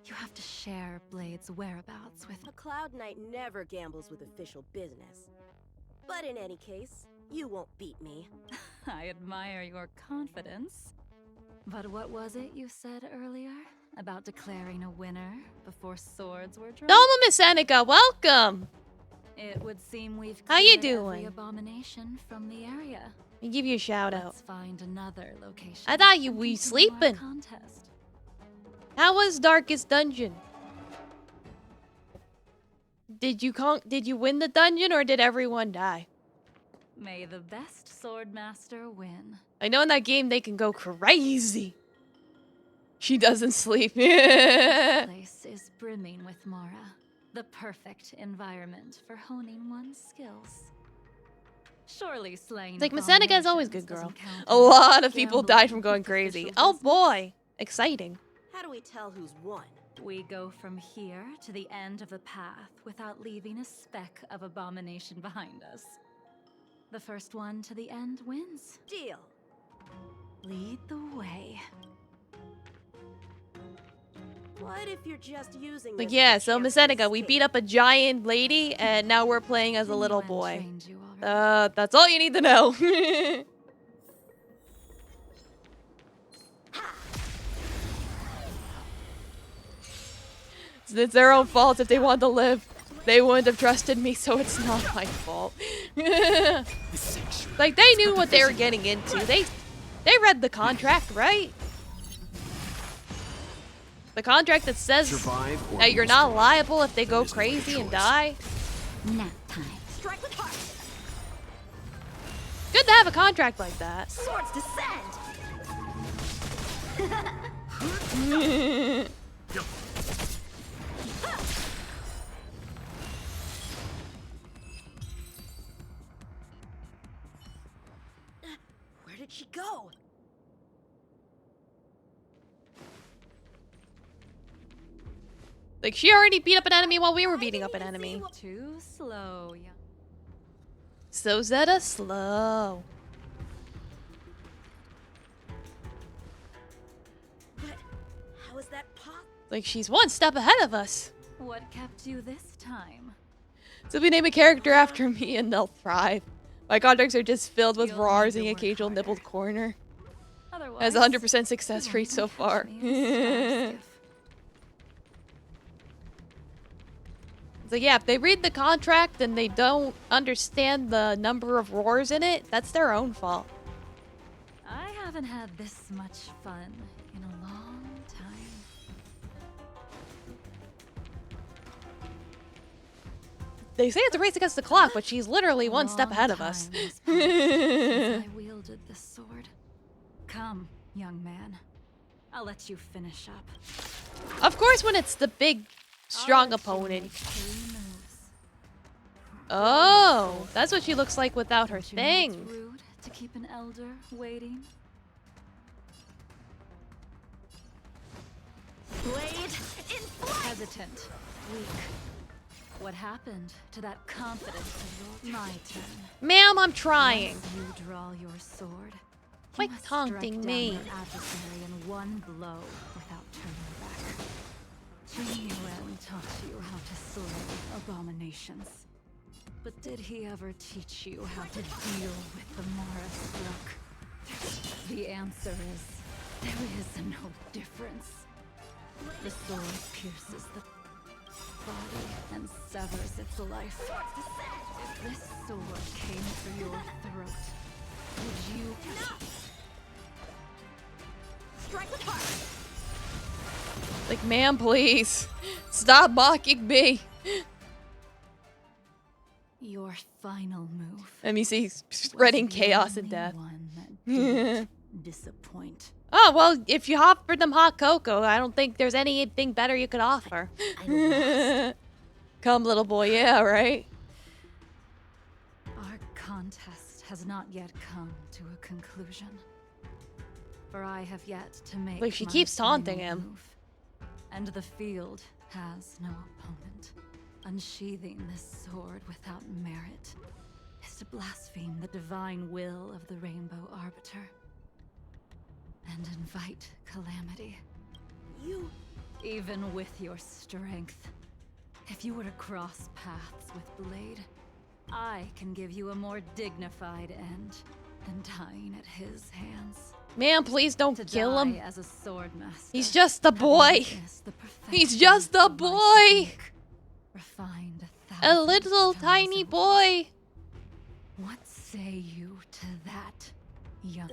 you have to share Blade's whereabouts with A Cloud Knight never gambles with official business. But in any case, you won't beat me. I admire your confidence. But what was it you said earlier about declaring a winner before swords were drawn? Doma Miss Seneca, welcome. It would seem we've How you cleared every doing? abomination from the area. Let me give you a shout out. Let's find another location. I thought you and were continue our sleeping. Contest. How was Darkest Dungeon? Did you win the dungeon or did everyone die? May the best swordmaster win. I know in that game they can go crazy. She doesn't sleep. This place is brimming with Mara, the perfect environment for honing one's skills. Surely slaying It's like Miss Seneca is always a good abominations girl. doesn't A count lot as of people gambling died from going with crazy. official Oh business. boy, exciting. How do we tell who's won? We go from here to the end of the path without leaving a speck of abomination behind us. The first one to the end wins. Deal. Lead the way. What if you're just using Like this yeah, as a so chance Miss to Seneca, we escape? beat up a giant lady and now we're playing as a little boy. That's all you need to know. It's their own fault if they want to live. They wouldn't have trusted me, so it's not my fault. Like they knew what they were getting into. They read the contract, right? The contract that says Survive or that be you're not liable if they go crazy and die. Nap time. Strike with heart. Good to have a contract like that. Swords descend. Where did she go? Like she already beat up an enemy while we were beating up an enemy. Too slow, young. So Zeta slow. But how is that possible? Like she's one step ahead of us. What kept you this time? So if we name a character after me and they'll thrive. My contracts are just filled with You'll roars need and to work occasional harder. nibbled corner. Otherwise, Has 100% success you rate won't so catch far. me in a star skiff. So yeah, if they read the contract and they don't understand the number of roars in it, that's their own fault. I haven't had this much fun in a long time. They say it's a race against the clock, but she's literally one step ahead of us. Time has passed since I wielded this sword. Come, young man. I'll let you finish up. Of course, when it's the big, strong opponent. Oh, that's what she looks like without her Don't you know thing. it's rude to keep an elder waiting. Blade in flight! Hesitant, weak. What happened to that confidence of yours? My turn. Ma'am, I'm trying. Once you draw your sword. Quit You must taunting strike down me. your adversary in one blow without turning back. Jing Yuan taught you how to slay abominations. But did he ever teach you how to deal with the Mara struck? The answer is, there is no difference. The sword pierces the body and severs its life. If this sword came for your throat, would you... Strike with heart. Like, ma'am, please. Stop mocking me. Your final move. Let me see, spreading chaos and death. Disappoint. Oh, well, if you offered them hot cocoa, I don't think there's anything better you could offer. Come, little boy, yeah, right? Our contest has not yet come to a conclusion. For I have yet to make Like, she my keeps taunting final him. move. And the field has no opponent. Unsheathing this sword without merit is to blaspheme the divine will of the Rainbow Arbiter and invite calamity. You... Even with your strength, if you were to cross paths with Blade, I can give you a more dignified end than dying at his hands. Man, please don't To kill die him. as a sword master, He's just a having boy. witnessed the He's perfection just a of my boy. technique, refined a A thousand little times tiny over. boy. What say you to that, young?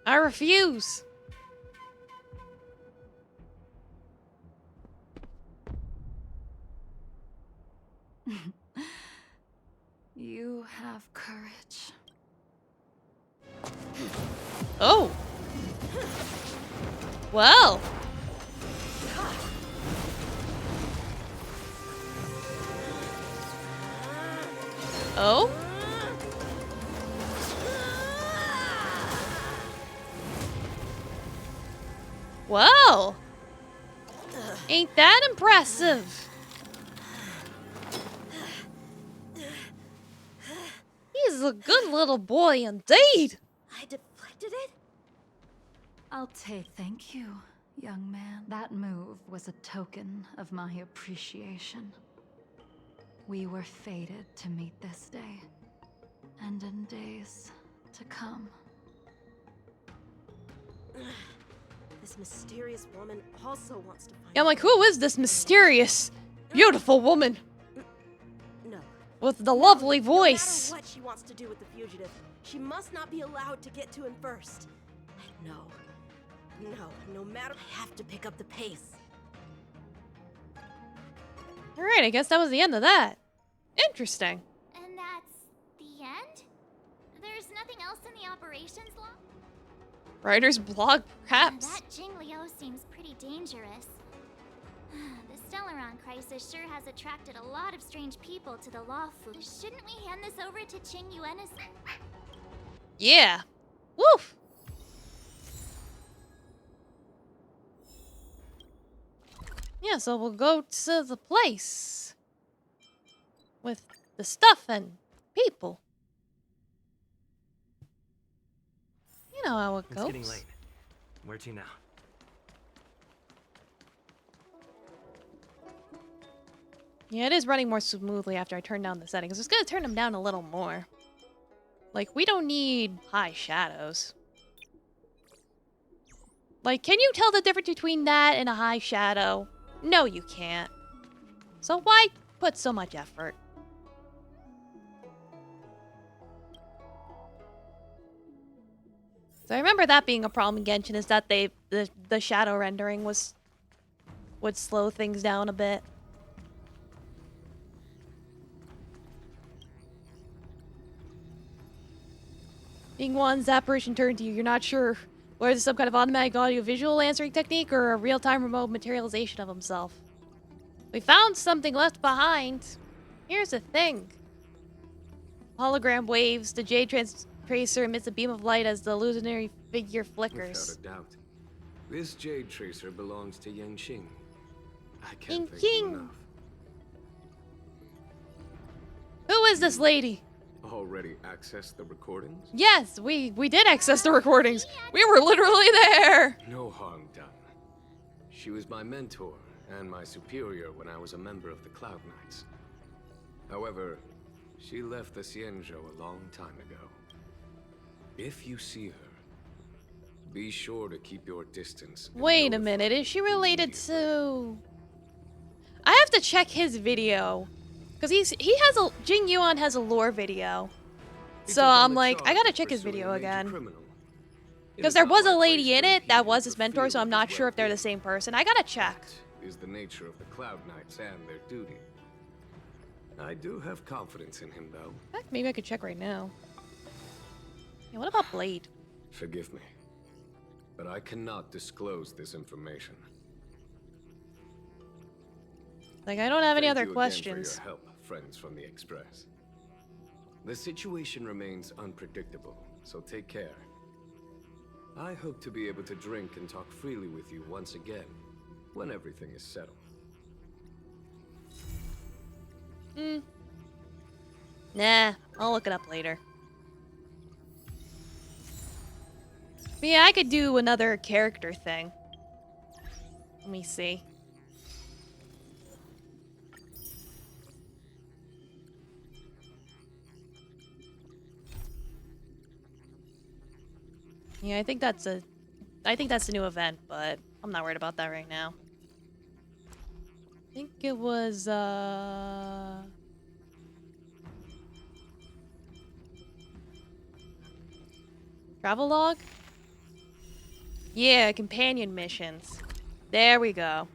I refuse. You have courage. Oh. Well. Oh? Well. Ain't that impressive? He's a good little boy indeed. I deflected it? I'll take thank you, young man. That move was a token of my appreciation. We were fated to meet this day, and in days to come. This mysterious woman also wants to find... Yeah, I'm like, who is this mysterious, beautiful woman No. with the lovely voice? No matter what she wants to do with the fugitive, she must not be allowed to get to him first. No. No matter... I have to pick up the pace. Alright, I guess that was the end of that. Interesting. And that's the end? There's nothing else in the operations log? Writer's block, perhaps. That Jingliu seems pretty dangerous. The Stellaron crisis sure has attracted a lot of strange people to the law fu. Shouldn't we hand this over to Qing Yuan as... Yeah. Woof. Yeah, so we'll go to the place with the stuff and people. You know how it goes. It's getting late. Where to now? Yeah, it is running more smoothly after I turn down the settings. I was gonna turn them down a little more. Like, we don't need high shadows. Like, can you tell the difference between that and a high shadow? No, you can't. So why put so much effort? So I remember that being a problem in Genshin, is that the shadow rendering would slow things down a bit. Being one's apparition turned to you, you're not sure whether it's some kind of automatic audio-visual answering technique or a real-time remote materialization of himself. We found something left behind. Here's the thing. Hologram waves, the Jade Tracer emits a beam of light as the illusionary figure flickers. Without a doubt. This Jade Tracer belongs to Yangqing. I Ying can't thank you Qing. enough. Who is this lady? Already accessed the recordings? Yes, we did access the recordings. We were literally there. No harm done. She was my mentor and my superior when I was a member of the Cloud Knights. However, she left the Xianzhou a long time ago. If you see her, be sure to keep your distance. Wait a minute, is she related to... I have to check his video. Because Jing Yuan has a lore video. So I'm like, I gotta check his video again. Because there was a lady in it that was his mentor, so I'm not sure if they're the same person. I gotta check. Is the nature of the Cloud Knights and their duty. I do have confidence in him, though. In fact, maybe I could check right now. Yeah, what about Blade? Forgive me, but I cannot disclose this information. Like, I don't have any Thank other you again questions. for your help, friends from the Express. The situation remains unpredictable, so take care. I hope to be able to drink and talk freely with you once again, when everything is settled. Nah, I'll look it up later. But yeah, I could do another character thing. Let me see. Yeah, I think that's the new event, but I'm not worried about that right now. I think it was Travelogue? Yeah, companion missions. There we go.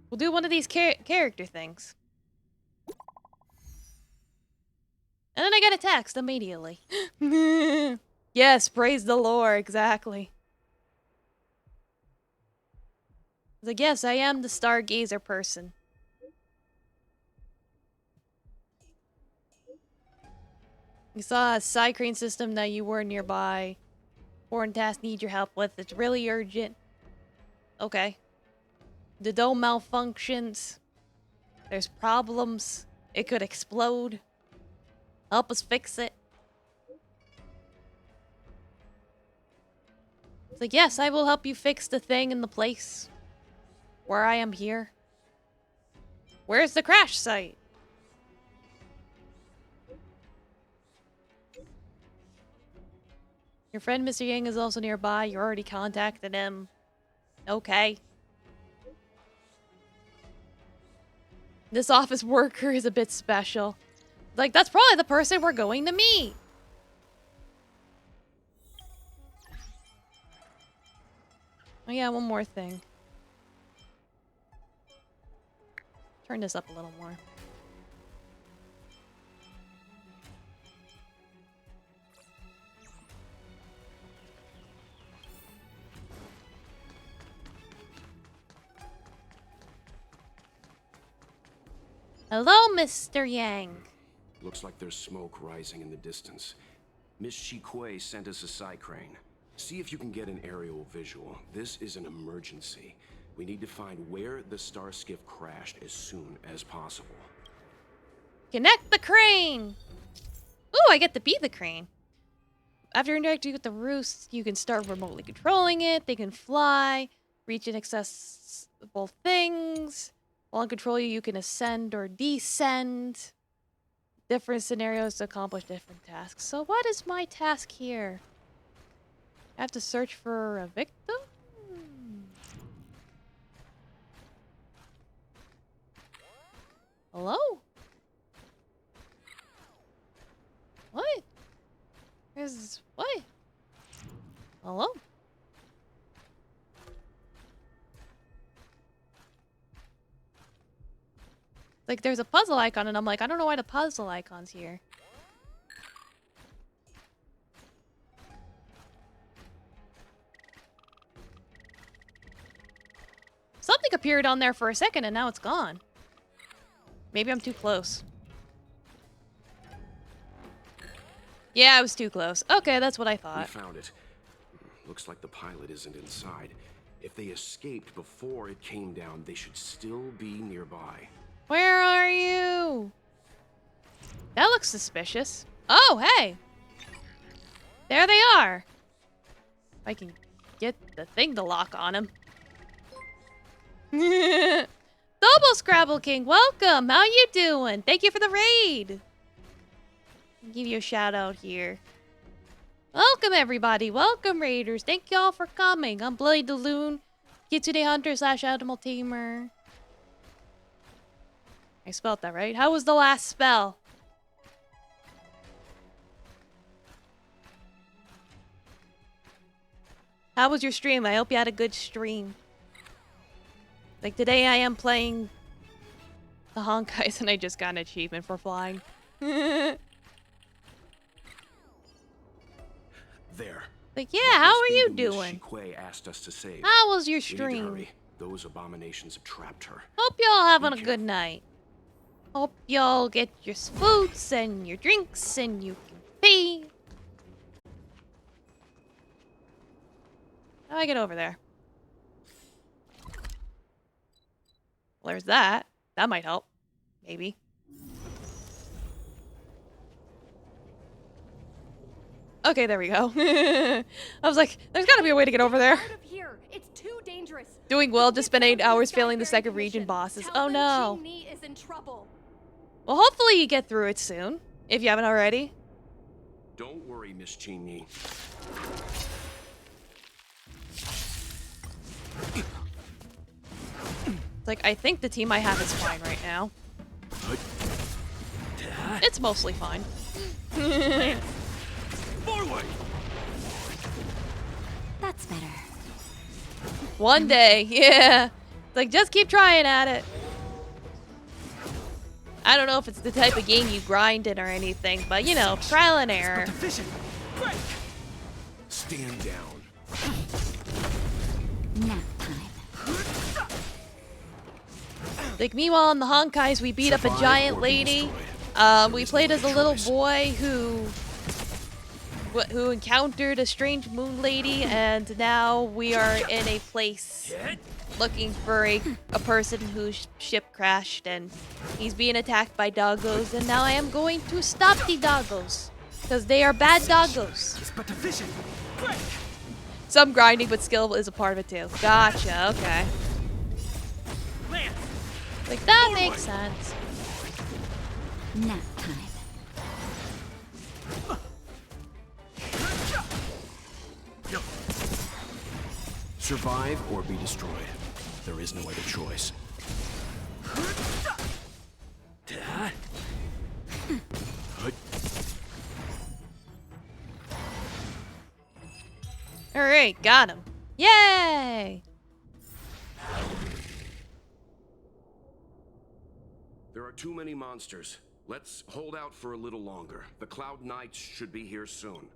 We'll do one of these character things. And then I get a text immediately. Yes, praise the Lord, exactly. I was like, yes, I am the stargazer person. You saw a Psycrane system that you were nearby. Foreign task need your help with. It's really urgent. Okay. The dome malfunctions. There's problems. It could explode. Help us fix it. It's like, yes, I will help you fix the thing in the place where I am here. Where's the crash site? Your friend Mr. Yang is also nearby. You already contacted him. Okay. This office worker is a bit special. Like, that's probably the person we're going to meet. Oh yeah, one more thing. Turn this up a little more. Hello, Mr. Yang. Looks like there's smoke rising in the distance. Miss Shikui sent us a Psycrane. See if you can get an aerial visual. This is an emergency. We need to find where the star skiff crashed as soon as possible. Connect the crane! Ooh, I get to be the crane. After interacting with the roost, you can start remotely controlling it. They can fly, reach in excess both things. While in control, you can ascend or descend. Different scenarios to accomplish different tasks. So what is my task here? I have to search for a victim? Hello? What? What? Hello? Like, there's a puzzle icon, and I'm like, I don't know why the puzzle icon's here. Something appeared on there for a second, and now it's gone. Maybe I'm too close. Yeah, I was too close. Okay, that's what I We thought. found it. Looks like the pilot isn't inside. If they escaped before it came down, they should still be nearby. Where are you? That looks suspicious. Oh, hey! There they are. If I can get the thing to lock on him. Double Scrabble King, welcome! How you doing? Thank you for the raid! I'll give you a shout out here. Welcome everybody, welcome raiders. Thank y'all for coming. I'm Bloody Loon, Kitsune Hunter / Animal Tamer. I spelled that right. How was the last spell? How was your stream? I hope you had a good stream. Like today I am playing the Honkais and I just got an achievement for flying. There. Like, yeah, how are you doing? Shikwe asked us to save. How was your We need to stream? hurry. Those abominations have trapped her. Hope y'all having a good night. Hope y'all get your foods and your drinks and you can pee. How do I get over there? Well, there's that. That might help. Maybe. Okay, there we go. I was like, there's gotta be a way to get over there. Out of here. It's too dangerous. Doing well, just spent 8 hours failing the second region bosses. Oh no. Ching-Ni is in trouble. Well, hopefully you get through it soon, if you haven't already. Don't worry, Miss Ching-Ni. Like, I think the team I have is fine right now. It's mostly fine. Forward. That's better. One day, yeah. Like, just keep trying at it. I don't know if it's the type of game you grind in or anything, but you know, trial and error. Stand down. Nap time. Like, meanwhile in the Honkais, we beat up a giant lady. We played as a little boy who encountered a strange moon lady, and now we are in a place looking for a person whose ship crashed, and he's being attacked by doggos, and now I am going to stop the doggos, because they are bad doggos. Some grinding, but skill is a part of it too. Gotcha, okay. Like, that makes sense. Nap time. Survive or be destroyed. There is no other choice. Alright, got him. Yay! There are too many monsters. Let's hold out for a little longer. The Cloud Knights should be here soon.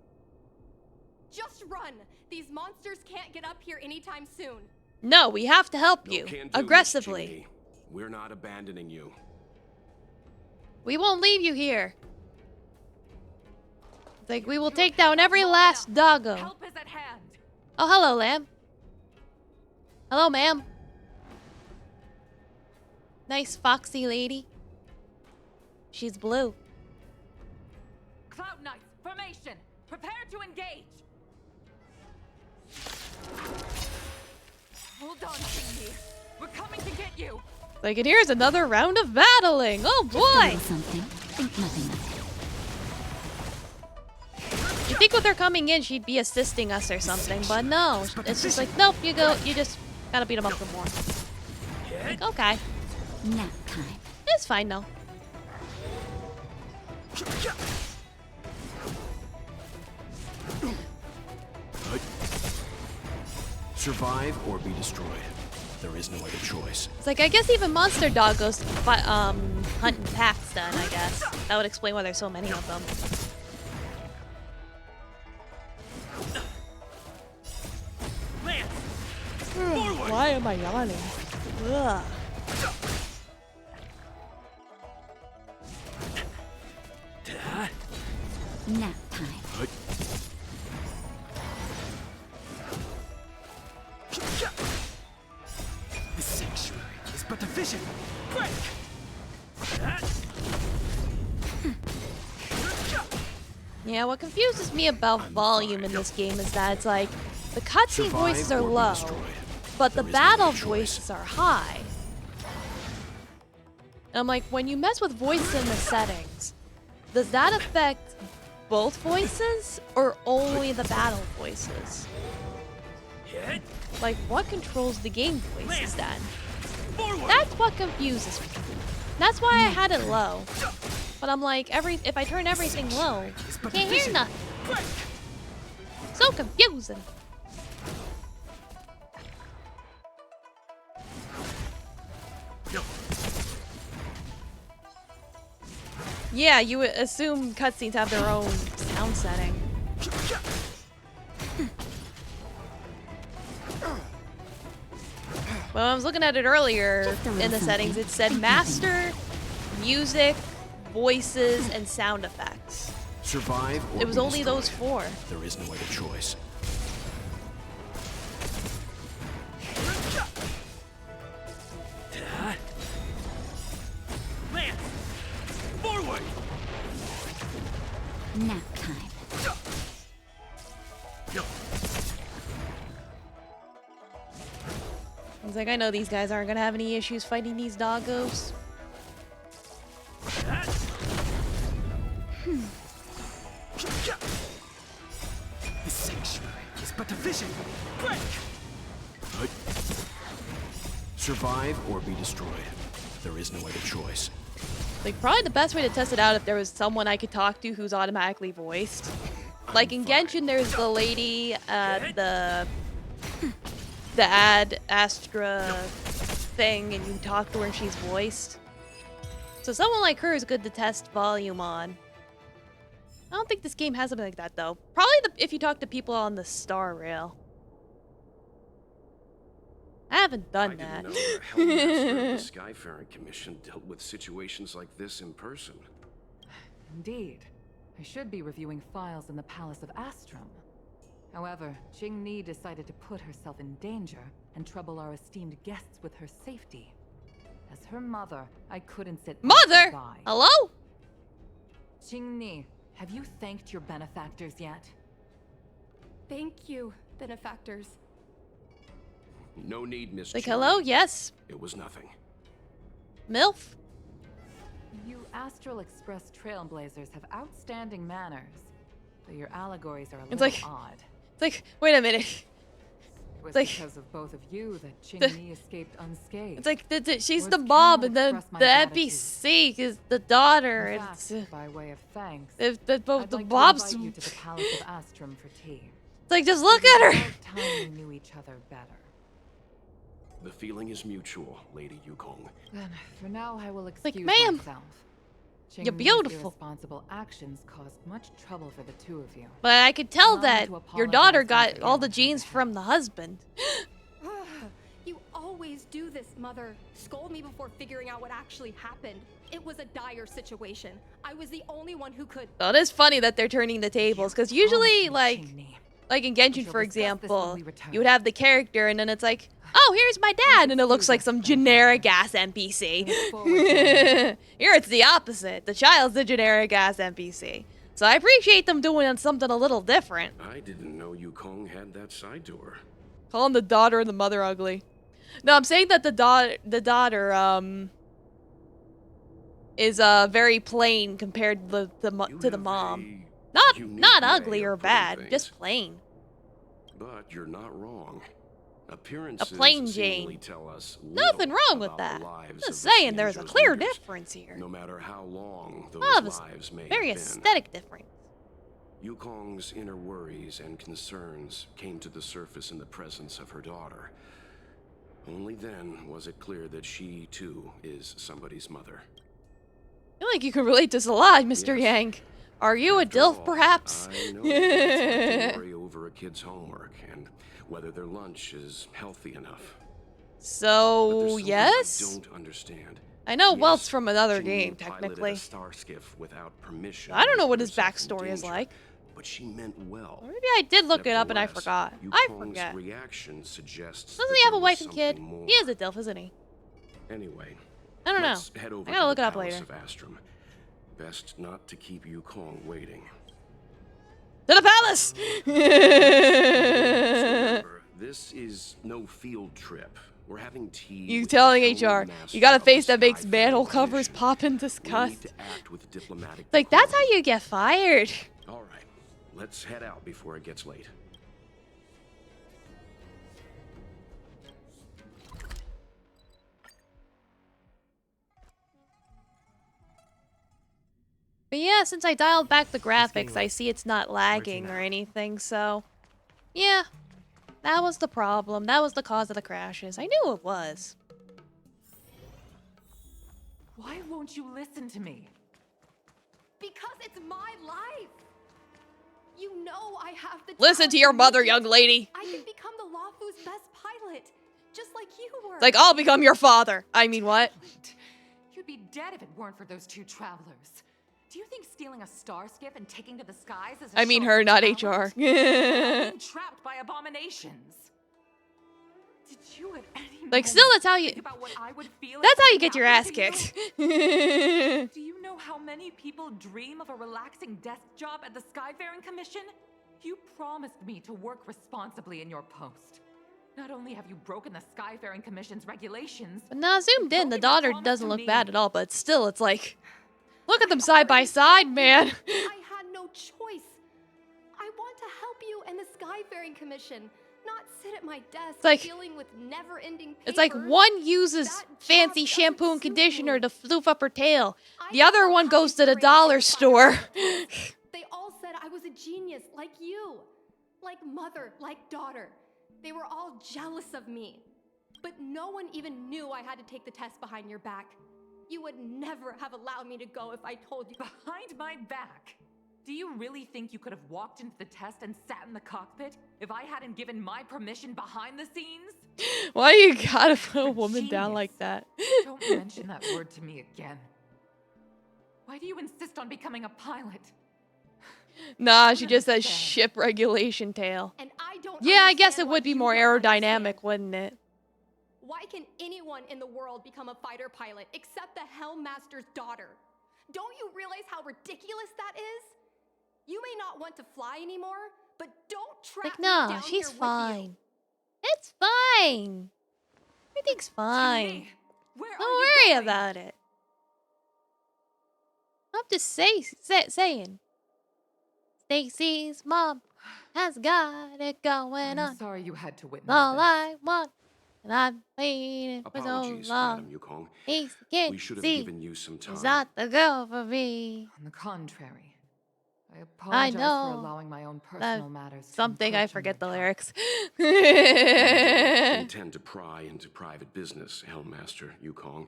Just run. These monsters can't get up here anytime soon. No, we have to help you. Can do, Miss Aggressively. Ching-Ni. We're not abandoning you. We won't leave you here. It's like, we will take down every last doggo. Help is at hand. Oh, hello, lamb. Hello, ma'am. Nice foxy lady. She's blue. Cloud Knights, formation. Prepare to engage. Hold on, Ching-Ni. We're you! Like, and here's another round of battling. Oh boy! Something. Think nothing of it. You think with her coming in, she'd be assisting us or something, but no. It's just like, nope, you just gotta beat him up some more. Like, okay. Nap time. It's fine though. Survive or be destroyed. There is no other choice. It's like, I guess even Monster Dog goes hunting packs then, I guess. That would explain why there's so many of them. Why am I yawning? Ugh. Nap time. The sanctuary is but a vision. Break! Yeah, what confuses me about volume in this game is that it's like, the cutscene voices are low, but the battle voices are high. And I'm like, when you mess with voice in the settings, does that affect both voices or only the battle voices? Like, what controls the game voices then? That's what confuses me. That's why I had it low. But I'm like, if I turn everything low, can't hear nothing. So confusing. Yeah, you would assume cutscenes have their own sound setting. Well, I was looking at it earlier in the settings. It said master, music, voices, and sound effects. Survive or it was be only destroyed. those 4. There is no other choice. Forward! Nap time. I was like, I know these guys aren't gonna have any issues fighting these doggos. The sanctuary is but a vision. Break! Survive or be destroyed. There is no other choice. Like, probably the best way to test it out if there was someone I could talk to who's automatically voiced. Like in Genshin, there's the lady at the Ad Astra thing, and you talk to her and she's voiced. So someone like her is good to test volume on. I don't think this game has something like that though. Probably if you talk to people on the Star Rail. I haven't done that. I didn't know the Hellmaster of the Skyfaring Commission dealt with situations like this in person. Indeed. I should be reviewing files in the Palace of Astrum. However, Jing-Ni decided to put herself in danger and trouble our esteemed guests with her safety. As her mother, I couldn't sit Mother! by. Hello? Jing-Ni, have you thanked your benefactors yet? Thank you, benefactors. No need, Miss Like, Journey. hello? Yes. It was nothing. MILF? You Astral Express trailblazers have outstanding manners, though your allegories are a little odd. It's like, wait a minute. It was like, because of both of you that Jing-Ni escaped unscathed. It's like, she's Words the mom, cannot and then express my the gratitude. NPC is the daughter. In And fact, by way of thanks, both I'd the like Bob's. to invite you to the Palace of Astrum for tea. It's like, just look at her. It was about time we knew each other better. The feeling is mutual, Lady Yukong. Then, for now, I will excuse ma'am, myself. you're Jing-Ni's beautiful. irresponsible actions caused much trouble for the two of you. But I could tell Allow me that to your apologize daughter once got again. all the genes from the husband. You always do this, Mother. Scold me before figuring out what actually happened. It was a dire situation. I was the only one who could. Oh, it is funny that they're turning the tables, because usually, like in Genshin, for example, you would have the character, and then it's like, oh, here's my dad, and it looks like some generic-ass NPC. Here it's the opposite. The child's the generic-ass NPC. So I appreciate them doing something a little different. I didn't know Yukong had that side to her. Calling the daughter and the mother ugly. No, I'm saying that the daughter is very plain compared to the mom. Not ugly or bad, just plain. But you're not wrong. A Appearances plain seemingly Jane. tell us Nothing little wrong with about that. the lives Just of the saying there's a Cienjo's clear leaders, difference here. no matter how long those Oh, there's lives may very have been. aesthetic difference. Yukong's inner worries and concerns came to the surface in the presence of her daughter. Only then was it clear that she, too, is somebody's mother. I feel like you can relate to this a lot, Mr. Yang. Are you a DILF, perhaps? I know what it's like to worry over a kid's homework and whether their lunch is healthy enough. So, yes? I don't understand. I know Yes, Welt's from another Jing game, piloted technically. a star skiff without permission. I don't know and what put his herself in backstory is danger, like. But she meant well. Or maybe I did look it up and I Nevertheless, forgot. Yukong's reaction suggests Doesn't that he have a there was wife and kid? something more. He is a DILF, isn't he? Anyway, I don't know. let's head over I gotta to look the it up Palace later. of Astrum. Best not to keep Yukong waiting. To the palace! Remember, this is no field trip. We're having tea. You with telling the HR, master you got a of face the that makes Sky manhole Fair covers Commission. pop in We disgust. need to act with diplomatic Like, that's how you get fired. All right, let's head out before it gets late. But yeah, since I dialed back the graphics, I see it's not lagging or anything, so... Yeah, that was the problem. That was the cause of the crashes. I knew it was. Why won't you listen to me? Because it's my life. You know I have the Listen to your mother, young lady. I can become the Lawfu's best pilot, just like you were. It's like, I'll become your father. I mean, what? You'd be dead if it weren't for those two travelers. Do you think stealing a star skiff and taking to the skies is a I mean show her, of not talent? HR. Being trapped by abominations. Did you at any Like, still, that's how you... think about what I would feel if That's how you something get your happened ass to you? kicked. Do you know how many people dream of a relaxing desk job at the Skyfaring Commission? You promised me to work responsibly in your post. Not only have you broken the Skyfaring Commission's regulations, But now, zoomed in, the daughter doesn't look bad at all, but still, it's like... Look at them side by side, man. I had no choice. I want to help you and the Skyfaring Commission, not sit at my desk like- dealing with never-ending papers. It's like one uses fancy shampoo and conditioner to floof up her tail. The other one goes to the dollar store. They all said I was a genius, like you. Like mother, like daughter. They were all jealous of me. But no one even knew I had to take the test behind your back. You would never have allowed me to go if I told you. behind my back. Do you really think you could have walked into the test and sat in the cockpit if I hadn't given my permission behind the scenes? Why you gotta put a woman down like that? Don't mention that word to me again. Why do you insist on becoming a pilot? Nah, she just says ship regulation tail. And I don't Yeah, I guess understand it why would be you more don't aerodynamic, understand. wouldn't it? Why can anyone in the world become a fighter pilot except the Helmmaster's daughter? Don't you realize how ridiculous that is? You may not want to fly anymore, but don't trap Like, me nah, down she's here with you. fine. It's fine. Everything's fine. Where Don't worry about it. I'm just saying. Stacy's mom has got it going I'm on. sorry you had to witness All this. I want, and I've waited for so Apologies, long. Madam Yukong. He's the kid, We should have see, given you some time. is not the girl for me. On the contrary, I I apologize for know. allowing my own personal matters to Something I encroach on forget the your lyrics. Intend to pry into private business, Helmmaster Yukong.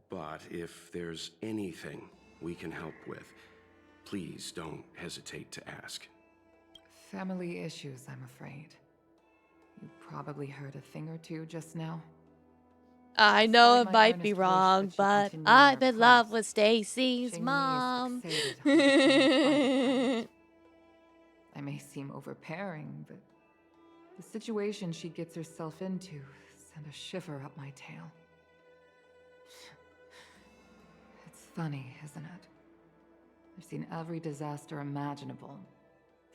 But if there's anything we can help with, please don't hesitate to ask. family issues, I'm afraid. You probably heard a thing or two just now. I know it my might be earnest wish wrong, that you but continue I'm your in love quest. with Stacy's Xing Yi is mom. fixated on becoming a I may seem overbearing, but the situation she gets herself into sent a shiver up my tail. It's funny, isn't it? I've seen every disaster imaginable,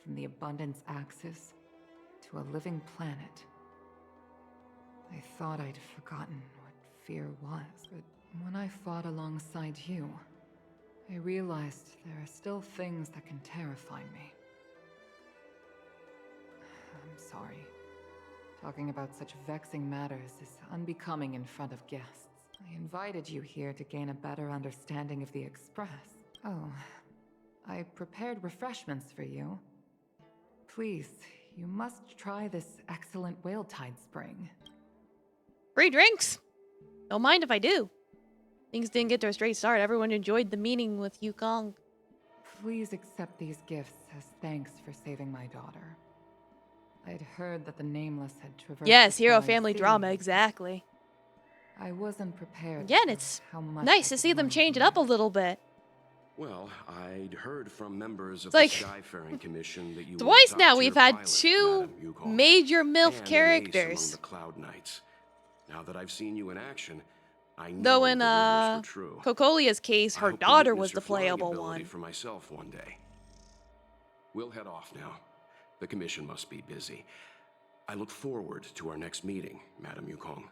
from the abundance axis to a living planet. I thought I'd forgotten what fear was, but when I fought alongside you, I realized there are still things that can terrify me. I'm sorry. Talking about such vexing matters is unbecoming in front of guests. I invited you here to gain a better understanding of the Express. Oh, I prepared refreshments for you. Please, you must try this excellent whale tide spring. Free drinks? Don't mind if I do. Things didn't get to a straight start. Everyone enjoyed the meeting with Yukong. Please accept these gifts as thanks for saving my daughter. I'd heard that the Nameless had traversed Yes, the hero flying family sea. drama, exactly. I wasn't prepared. Again, for it's how much nice I to see them learned change it from up a little bit. Well, I'd heard from members of It's like, the Skyfaring Commission that you were twice a now top-tier we've had pilot, two Madam Yukong, major and MILF an ace among characters. the Cloud Knights. Now that I've seen you in action, I know Though in the rumors were true. Cocolia's case, I her hope to daughter witness was your the flying playable ability one. for myself one day. We'll head off now. The commission must be busy. I look forward to our next meeting, Madam Yukong.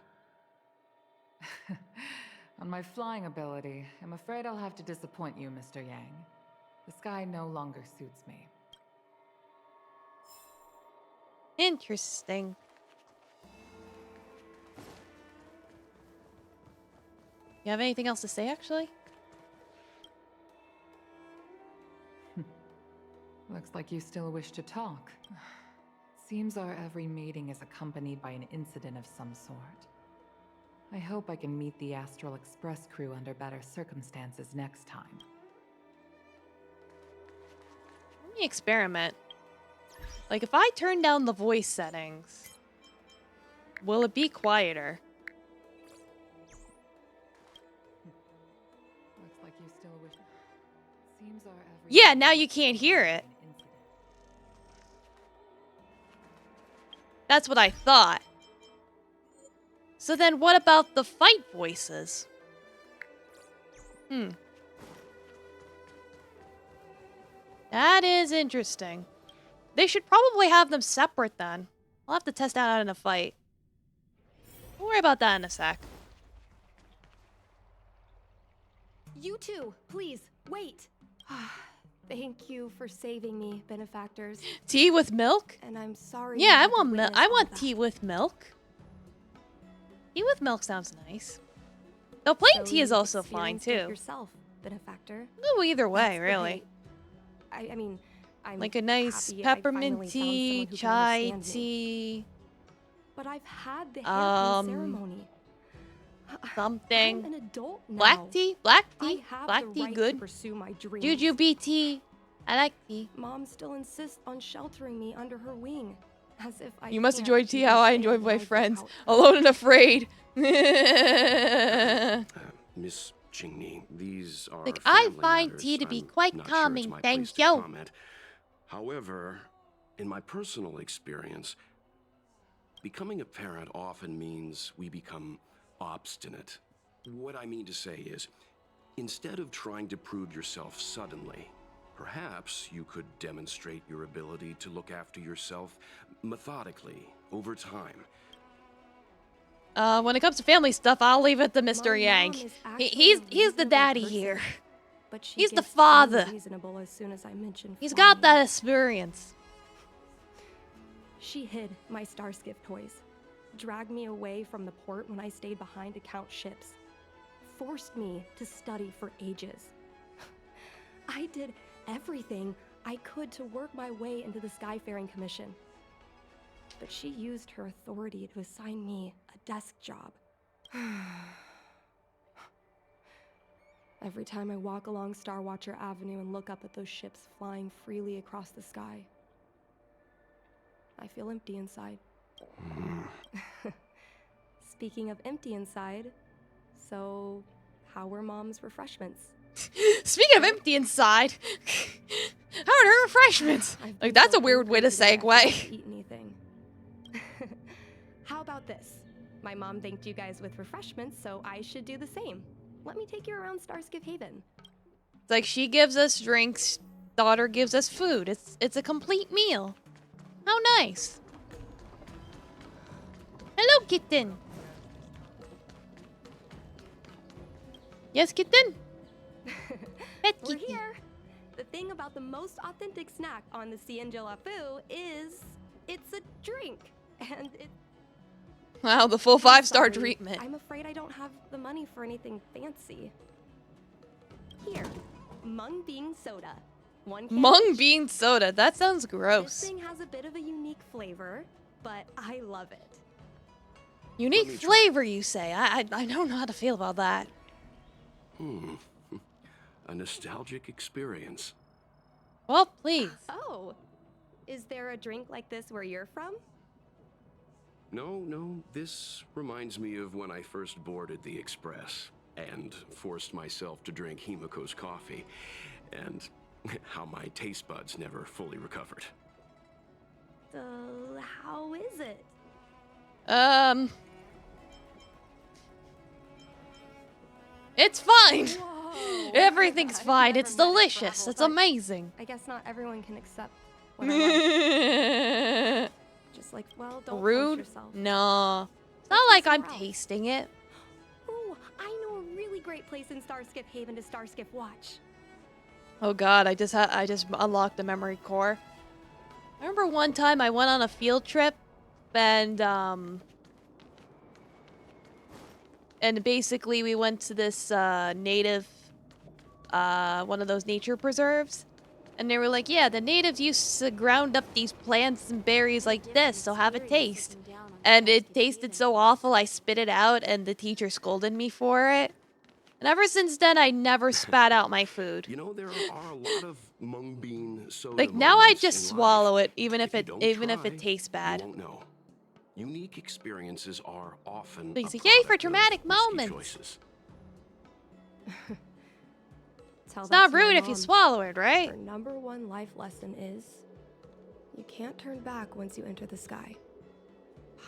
On my flying ability, I'm afraid I'll have to disappoint you, Mr. Yang. The sky no longer suits me. Interesting. You have anything else to say, actually? Looks like you still wish to talk. Seems our every meeting is accompanied by an incident of some sort. I hope I can meet the Astral Express crew under better circumstances next time. Let me experiment. Like, if I turn down the voice settings, will it be quieter? Looks like you still wish. Seems our every Yeah, now you can't hear it. That's what I thought. So then what about the fight voices? That is interesting. They should probably have them separate then. I'll have to test that out in a fight. We'll worry about that in a sec. You two, please, wait. Thank you for saving me, benefactors. Tea with milk? And I'm sorry. Yeah, you I had to want milk. witness I all want that. tea with milk. Tea with milk sounds nice. Though plain So tea is you've also fine experienced it too. yourself, benefactor. Oh, either way, That's really. great. I mean, I'm Like a nice happy I peppermint finally found tea, someone who can chai understand me. tea, But I've had the hairpin ceremony. something. I'm an adult now. Black tea, black I tea, have black the tea, right good. to pursue my dreams. Jujube tea. I like tea. Mom still insists on sheltering me under her wing, as if I You must can't enjoy tea even how I stay enjoy my alive friends. without her. Alone and afraid. Miss Jingni, these are Like, I family find matters. tea to be I'm quite not sure it's calming, my thank place to you. comment. However, in my personal experience, becoming a parent often means we become obstinate. What I mean to say is, instead of trying to prove yourself suddenly, perhaps you could demonstrate your ability to look after yourself methodically over time. When it comes to family stuff, I'll leave it to Mr. My Yang. mom is actually He's a the reasonable daddy person, here. But she He's the gets father. unreasonable as soon as I mention He's flying. got that experience. She hid my Starskiff toys, dragged me away from the port when I stayed behind to count ships, forced me to study for ages. I did everything I could to work my way into the Skyfaring Commission. But she used her authority to assign me a desk job. Every time I walk along Star Watcher Avenue and look up at those ships flying freely across the sky, I feel empty inside. Speaking of empty inside, so how were Mom's refreshments? Speaking of empty inside, how are her refreshments? Like, that's a weird way to segue. Eat anything. How about this? My mom thanked you guys with refreshments, so I should do the same. Let me take you around Starskiff Haven. It's like she gives us drinks, daughter gives us food. It's a complete meal. How nice. Hello, kitten. Yes, kitten. We're here. The thing about the most authentic snack on the Cienjo Lafu is it's a drink. And it. Wow, the full I'm 5-star sorry, treatment. I'm afraid I don't have the money for anything fancy. Here, mung bean soda. One can Mung each. bean soda. That sounds This gross. thing has a bit of a unique flavor, but I love it. Unique flavor, you say? I don't know how to feel about that. A nostalgic experience. Well, please. Oh, is there a drink like this where you're from? No, this reminds me of when I first boarded the Express and forced myself to drink Himiko's coffee, and how my taste buds never fully recovered. How is it? It's fine. Whoa. Everything's I've fine. never It's met a delicious. travel, It's but amazing. I guess not everyone can accept what I like. Just like, well, don't force Rude? yourself. No. It's not like I'm tasting it. Ooh, I know a really great place in Starskiff Haven to Starskiff watch. Oh god, I just unlocked the memory core. I remember one time I went on a field trip and basically we went to this native one of those nature preserves. And they were like, yeah, the natives used to ground up these plants and berries like this, so have a taste. And it tasted so awful, I spit it out, and the teacher scolded me for it. And ever since then, I never spat out my food. You know, there are a lot of mung bean soda Like, now I moments just in swallow life. it, even if it Try, tastes bad. You won't know. Unique experiences are often But he's a like, yay for product of dramatic risky moments. choices. Tell It's that not to my rude if you mom. swallow it, right? Her number one life lesson is you can't turn back once you enter the sky.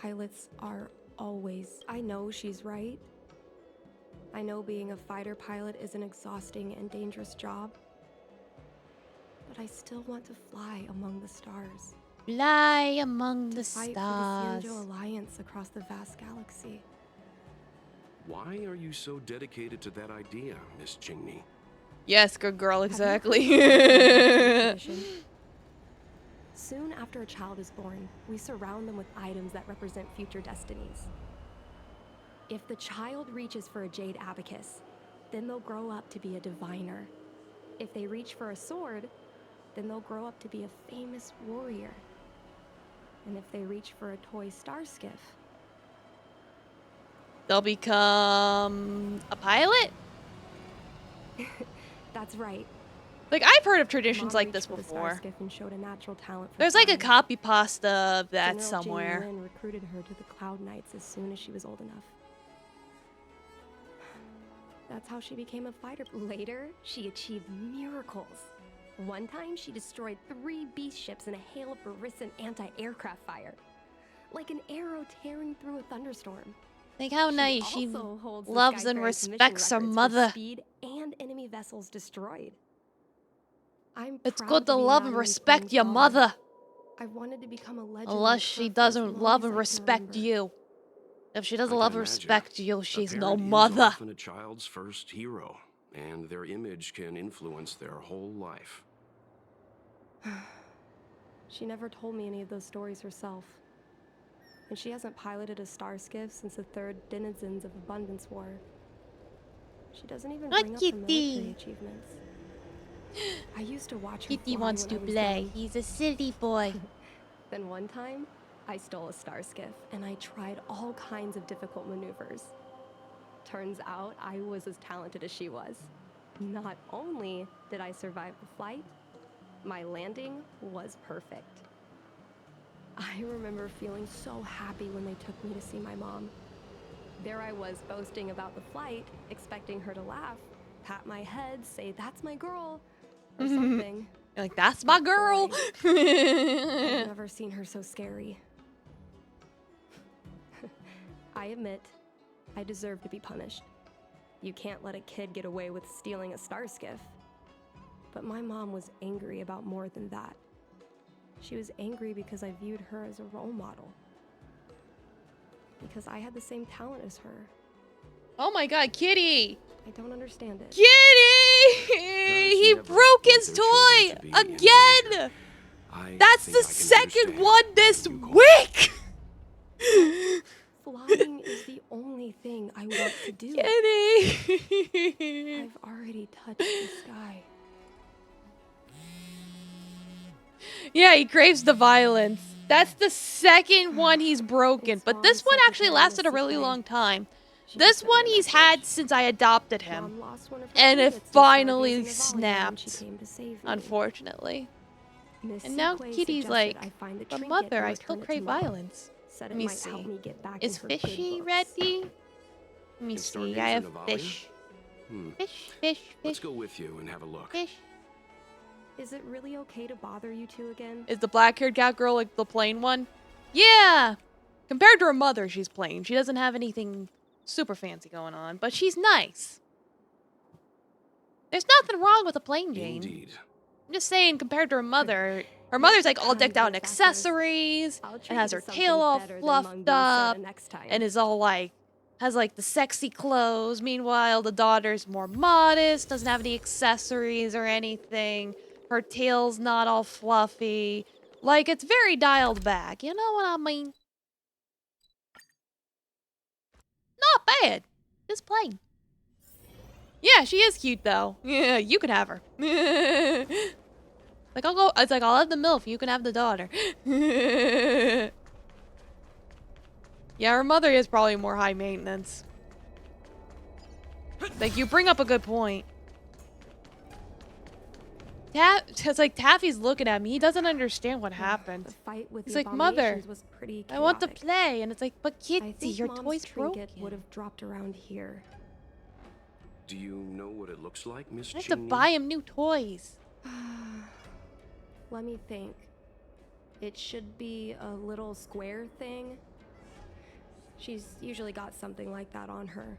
Pilots are always. I know she's right. I know being a fighter pilot is an exhausting and dangerous job. But I still want to fly among the stars. Fly among the Fight stars. for the Cienjo Alliance across the vast galaxy. Why are you so dedicated to that idea, Miss Chingni? Yes, good girl, exactly. Soon after a child is born, we surround them with items that represent future destinies. If the child reaches for a jade abacus, then they'll grow up to be a diviner. If they reach for a sword, then they'll grow up to be a famous warrior. And if they reach for a toy star skiff, They'll become a pilot? that's right. Like, I've heard of traditions Mom like reached this for the before. star skiff and showed a natural talent for There's like a flying. copy pasta of that General somewhere. Jing Yuan recruited her to the Cloud Knights as soon as she was old enough. That's how she became a fighter. Later, she achieved miracles. One time, she destroyed 3 beast ships in a hail of Barisan anti-aircraft fire. Like an arrow tearing through a thunderstorm. Like how nice. She also holds the loves and Skyfaring Commission respects her records for mother. Speed and enemy vessels destroyed. I'm It's proud good to be love and Madeline respect Peng's your daughter. mother. I wanted to become a legend. Unless like she her for doesn't as long love as and I can respect remember. you. If she doesn't I love can and imagine. respect you, A she's no parent is mother. often a child's first hero, and their image can influence their whole life. She never told me any of those stories herself. And she hasn't piloted a star skiff since the 3rd Denizens of Abundance War. She doesn't even bring up the military achievements. I used to watch her Kitty fly wants when to I was play. young. He's a silly boy. Then one time, I stole a star skiff and I tried all kinds of difficult maneuvers. Turns out I was as talented as she was. Not only did I survive the flight, my landing was perfect. I remember feeling so happy when they took me to see my mom. There I was boasting about the flight, expecting her to laugh, pat my head, say, "That's my girl," or something. You're like, that's my girl. I've never seen her so scary. I admit, I deserve to be punished. You can't let a kid get away with stealing a star skiff. But my mom was angry about more than that. She was angry because I viewed her as a role model. Because I had the same talent as her. Oh my god, Kitty! I don't understand it. Kitty! He never broke want his their children toy to be in again! That's the second one this week! Flying is the only thing I want to do. Kitty! I've already touched the sky. Yeah, he craves the violence. That's the second one he's broken, but this one actually lasted a really long time. This one he's had since I adopted him, and it finally snapped, unfortunately. And now Kitty's like, but mother, I still crave violence. Let me see. Is Fishy ready? Let me see. I have fish. Fish. Let's go with you and have a look. Fish. Is it really okay to bother you two again? Is the black-haired cat girl like the plain one? Yeah! Compared to her mother, she's plain. She doesn't have anything super fancy going on, but she's nice. There's nothing wrong with a plain Jane. Indeed. I'm just saying, compared to her mother's like all decked out in accessories, and has her tail all fluffed up, and is all like, has like the sexy clothes. Meanwhile, the daughter's more modest, doesn't have any accessories or anything. Her tail's not all fluffy. Like, it's very dialed back. You know what I mean? Not bad. Just plain. Yeah, she is cute, though. Yeah, you can have her. Like, I'll go... It's like, I'll have the MILF. You can have the daughter. Yeah, her mother is probably more high maintenance. Like, you bring up a good point. It's like Taffy's looking at me. He doesn't understand what happened. He's like, Mother, I want to play. And it's like, but Kitty, your toy's broken. Would have dropped around here. Do you know what it looks like, Miss I have to Cheney? buy him new toys. Let me think. It should be a little square thing. She's usually got something like that on her.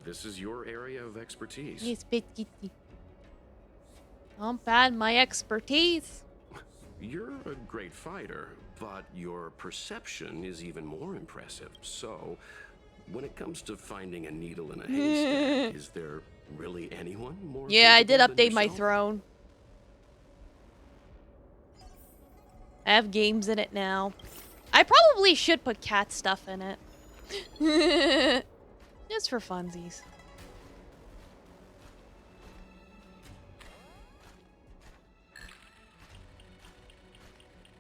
This is your area of expertise. Yes, bit Kitty. Not bad, my expertise. You're a great fighter, but your perception is even more impressive. So, when it comes to finding a needle in a haystack, is there really anyone more? Yeah, I did capable than update my yourself? throne. I have games in it now. I probably should put cat stuff in it. Just for funsies.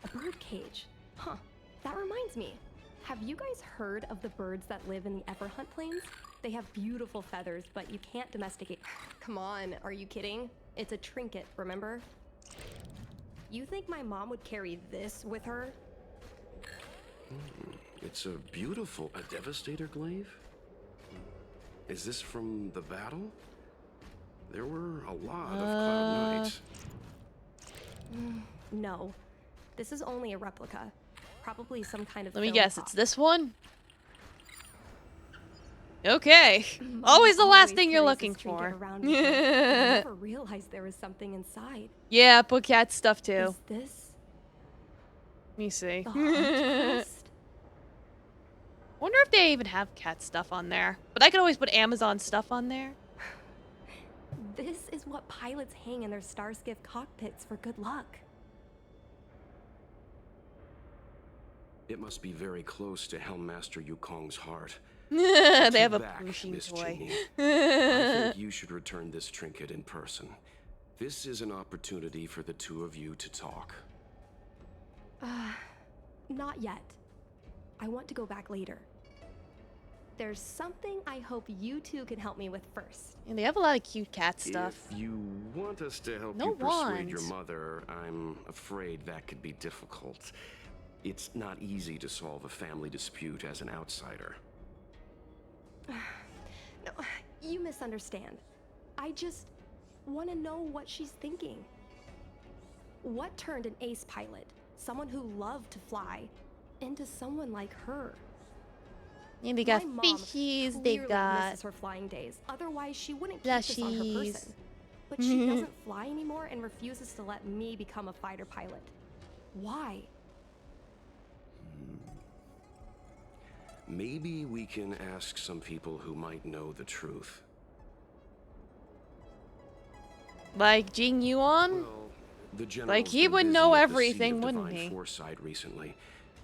A bird cage. Huh. That reminds me. Have you guys heard of the birds that live in the Everhunt Plains? They have beautiful feathers, but you can't domesticate. Come on, are you kidding? It's a trinket, remember? You think my mom would carry this with her? It's a Devastator glaive? Is this from the battle? There were a lot of Cloud Knights. No. This is only a replica. Probably some kind of Let me film guess, prop. it's this one? Okay. Always the last thing you're looking for. I never realized there was something inside. Yeah, put cat stuff too. Is this Let me see. the Hunt Quest? Wonder if they even have cat stuff on there. But I could always put Amazon stuff on there. This is what pilots hang in their Starskiff cockpits for good luck. It must be very close to Helmmaster Yukong's heart. They Take have a back, machine Miss toy. Cheney. I think you should return this trinket in person. This is an opportunity for the two of you to talk. Not yet. I want to go back later. There's something I hope you two can help me with first. And they have a lot of cute cat stuff. If you want us to help No you persuade your wands. mother, I'm afraid that could be difficult. It's not easy to solve a family dispute as an outsider. No, you misunderstand. I just want to know what she's thinking. What turned an ace pilot, someone who loved to fly, into someone like her? And they got My mom fishies, they clearly got misses her flying days. Otherwise, she wouldn't keep this on her plushies. person. But she doesn't fly anymore and refuses to let me become a fighter pilot. Why? Maybe we can ask some people who might know the truth. Like Jing Yuan? Well, the Like general's he been would busy know at the seat everything, of wouldn't divine he? foresight recently.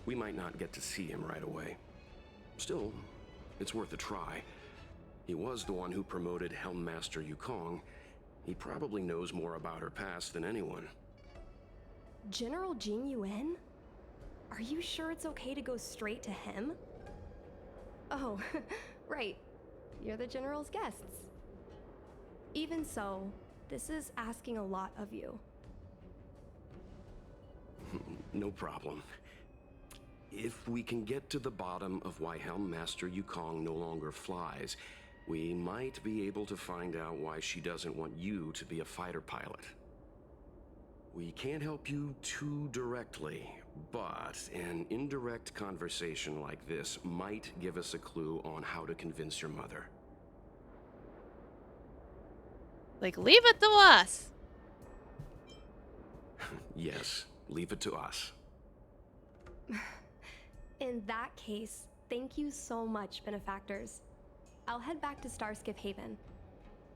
We might not get to see him right away. Still, it's worth a try. He was the one who promoted Helmmaster Yukong. He probably knows more about her past than anyone. General Jing Yuan? Are you sure it's okay to go straight to him? Oh, right. You're the general's guests. Even so, this is asking a lot of you. No problem. If we can get to the bottom of why Helmmaster Yukong no longer flies, we might be able to find out why she doesn't want you to be a fighter pilot. We can't help you too directly, but an indirect conversation like this might give us a clue on how to convince your mother. Like, leave it to us. Yes, leave it to us. In that case, thank you so much, benefactors. I'll head back to Starskiff Haven.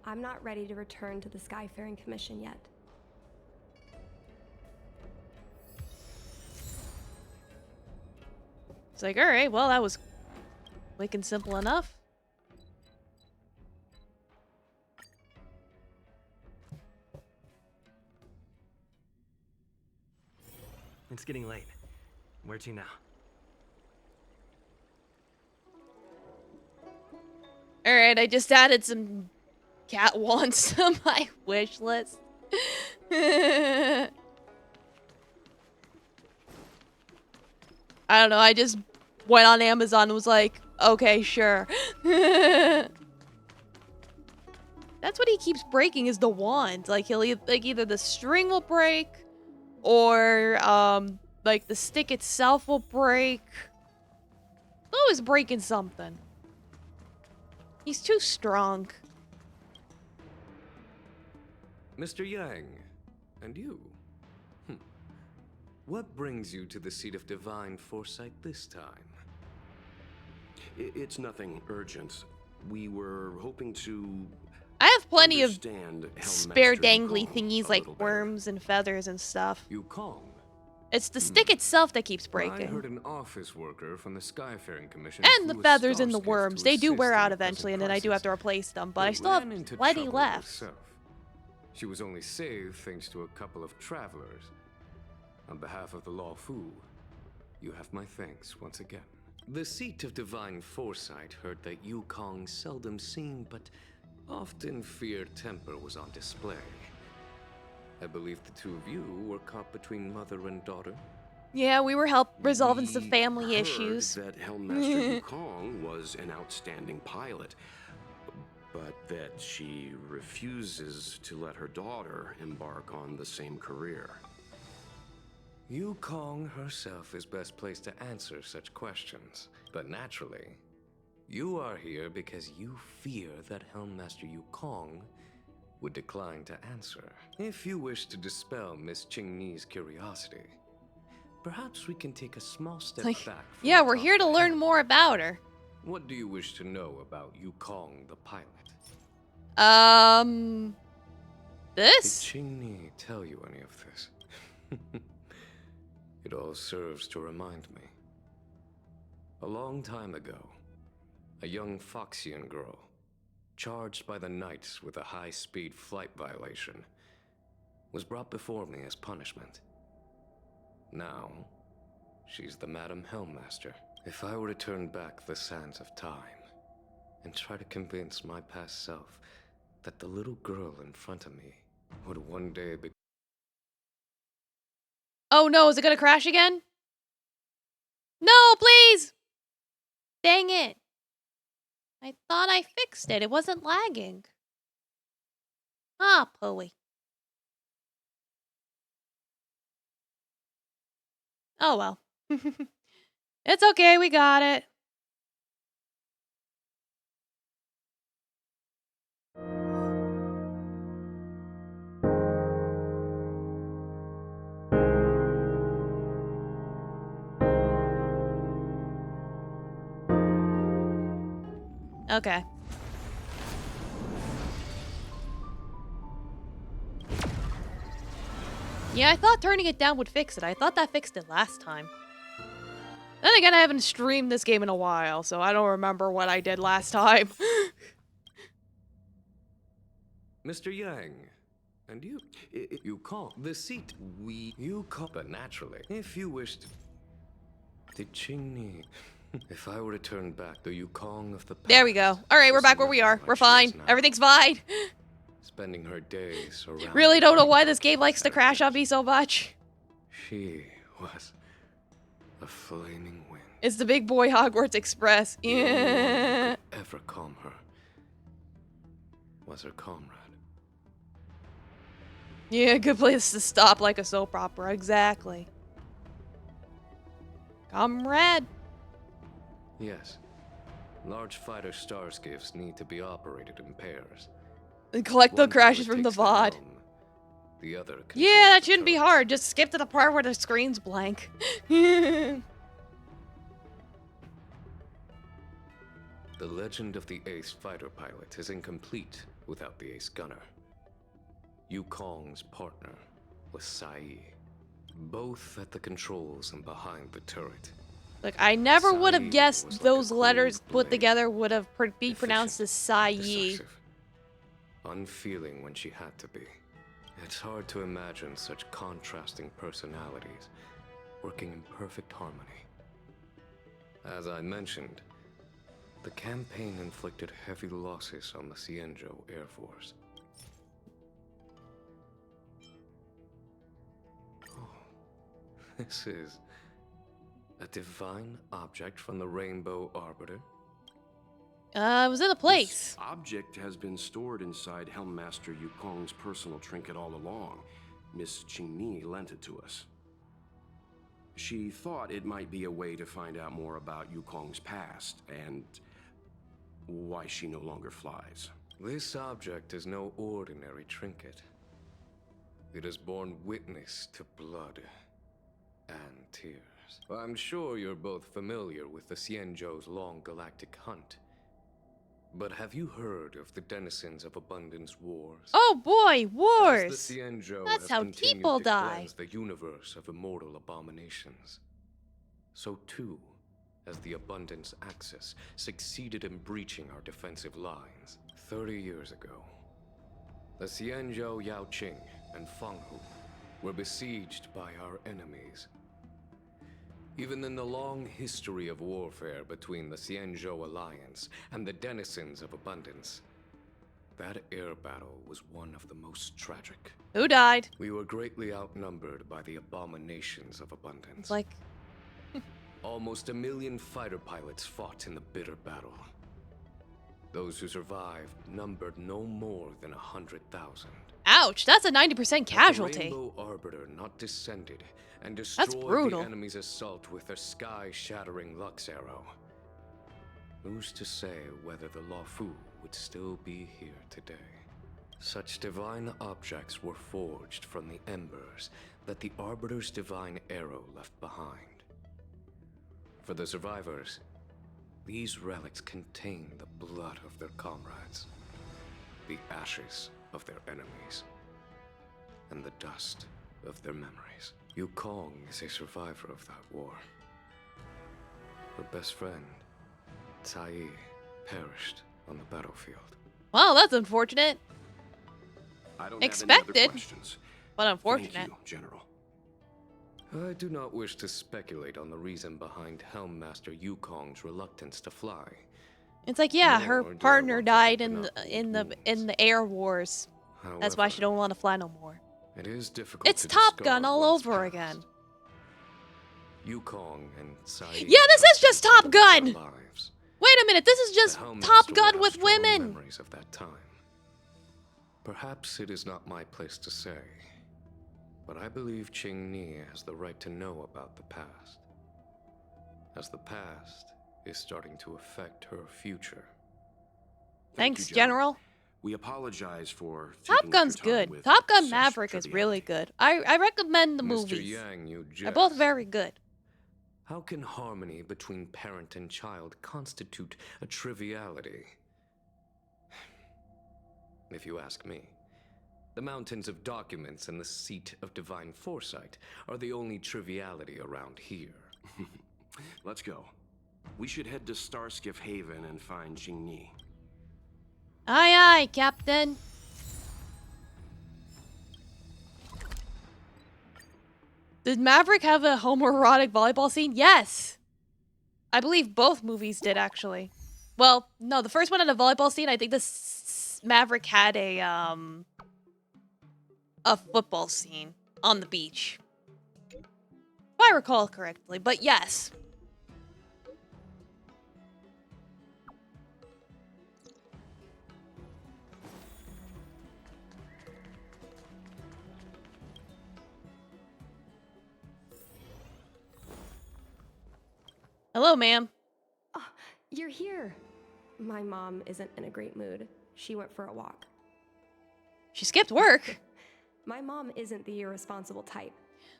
I'm not ready to return to the Skyfaring Commission yet. It's like, alright, well, that was quick and simple enough. It's getting late. Where to now? Alright, I just added some cat wands to my wish list. I don't know, I just went on Amazon and was like, okay, sure. That's what he keeps breaking is the wand. Like he'll either the string will break or like the stick itself will break. He's always breaking something. He's too strong. Mr. Yang, and you? What brings you to the seat of divine foresight this time? It's nothing urgent. We were hoping to I have plenty of understand spare Helmmaster dangly Yukong thingies a like little better. worms and feathers and stuff. Yukong? It's the stick itself that keeps I breaking. heard an office worker from the Skyfaring Commission And the flew a feathers and the starskiff worms. to They do assist wear in out the present eventually, and then I do have to replace them. But I but still have ran into plenty trouble left. herself. She was only saved thanks to a couple of travelers. On behalf of the Law Fu, you have my thanks once again. The seat of divine foresight heard that Yukong seldom seen, but often feared temper was on display. I believe the two of you were caught between mother and daughter. Yeah, we were resolving some family Heard issues. that Helmmaster Yukong was an outstanding pilot, but that she refuses to let her daughter embark on the same career. Yukong herself is best placed to answer such questions. But naturally, you are here because you fear that Helmmaster Yukong would decline to answer. If you wish to dispel Miss Qingni's curiosity, perhaps we can take a small step Like, back. yeah, we're here to learn more about her. What do you wish to know about Yukong the pilot? This? Did Qingni tell you any of this? It all serves to remind me. A long time ago, a young Foxian girl, charged by the Knights with a high-speed flight violation, was brought before me as punishment. Now, she's the Madam Helmmaster. If I were to turn back the sands of time and try to convince my past self that the little girl in front of me would one day be... Oh no, is it gonna crash again? No, please! Dang it. I thought I fixed it. It wasn't lagging. Ah, pooey. Oh well. It's okay, we got it. Okay. Yeah, I thought turning it down would fix it. I thought that fixed it last time. Then again, I haven't streamed this game in a while, so I don't remember what I did last time. Mr. Yang, and you, you call the seat you call, but naturally, if you wished, did Qingni, if I were to turn back the Yukong of the past, there we go. All right, we're back where we are. We're fine. Everything's fine. Spending her days around. Really don't know why this game likes to crash on me so much. She was a flaming wind. It's the big boy Hogwarts Express. The only one who Yeah. could ever calm her was her comrade. Yeah, good place to stop like a soap opera. Exactly. Comrade. Yes. Large fighter starscapes need to be operated in pairs. And collect the One crashes pilot from the takes the VOD. helm, the other Yeah, that shouldn't be hard. Just skip to the part where the screen's blank. The legend of the ace fighter pilot is incomplete without the ace gunner. Yukong's partner was Sai, both at the controls and behind the turret. Look, I never would have Sai guessed was like those a letters cold put blade, together would have be pronounced as Sai. decisive, unfeeling when she had to be. It's hard to imagine such contrasting personalities working in perfect harmony. As I mentioned, the campaign inflicted heavy losses on the Xianzhou Air Force. Oh, this is a divine object from the Rainbow Arbiter. It was in a place. This object has been stored inside Helmmaster Yukong's personal trinket all along. Miss Qingni lent it to us. She thought it might be a way to find out more about Yukong's past and why she no longer flies. This object is no ordinary trinket. It has borne witness to blood and tears. I'm sure you're both familiar with the Xianzhou's long galactic hunt. But have you heard of the denizens of Abundance Wars? Oh boy, wars! As the Xianzhou That's has how continued people to die. cleanse the universe of immortal abominations, so too as the Abundance Axis succeeded in breaching our defensive lines. 30 years ago, the Xianzhou Yaoqing and Fenghu were besieged by our enemies. Even in the long history of warfare between the Xianzhou Alliance and the denizens of Abundance, that air battle was one of the most tragic. Who died? We were greatly outnumbered by the abominations of Abundance. It's like... Almost 1 million fighter pilots fought in the bitter battle. Those who survived numbered no more than 100,000. Ouch, that's a 90% casualty. The Rainbow Arbiter not descended and destroyed the enemy's assault with their sky-shattering Lux Arrow. Who's to say whether the Luofu would still be here today? Such divine objects were forged from the embers that the Arbiter's divine arrow left behind. For the survivors, these relics contain the blood of their comrades, the ashes of their enemies, and the dust of their memories. Yukong is a survivor of that war. Her best friend, Tai, perished on the battlefield. Well, that's unfortunate. I don't Expected, have any other questions. but unfortunate. Thank you, General. I do not wish to speculate on the reason behind Helmmaster Yukong's reluctance to fly. It's like, yeah, her Nor do I partner want to died open in up the air wars. That's why she don't want to fly no more. It is difficult It's to Top discard Gun all one's over past. again. Yukong and Sai. Yeah, this is just Top Gun. Wait a minute, this is just Top Gun with women. Memories of that time. Perhaps it is not my place to say, but I believe Qingni has the right to know about the past, as the past is starting to affect her future. Thanks, General. We apologize for Top taking Gun's up your time good. with Top Gun such Maverick is triviality. really good. I recommend the Mr. movies. Yang, you They're both jest. very good. How can harmony between parent and child constitute a triviality? If you ask me, The mountains of documents and the seat of divine foresight are the only triviality around here. Let's go. We should head to Starskiff Haven and find Jingyi. Aye, aye, Captain. Did Maverick have a homoerotic volleyball scene? Yes. I believe both movies did, actually. Well, no, the first one had a volleyball scene. I think this Maverick had a football scene on the beach. If I recall correctly, but yes. Hello, ma'am. Oh, you're here. My mom isn't in a great mood. She went for a walk. She skipped work. My mom isn't the irresponsible type.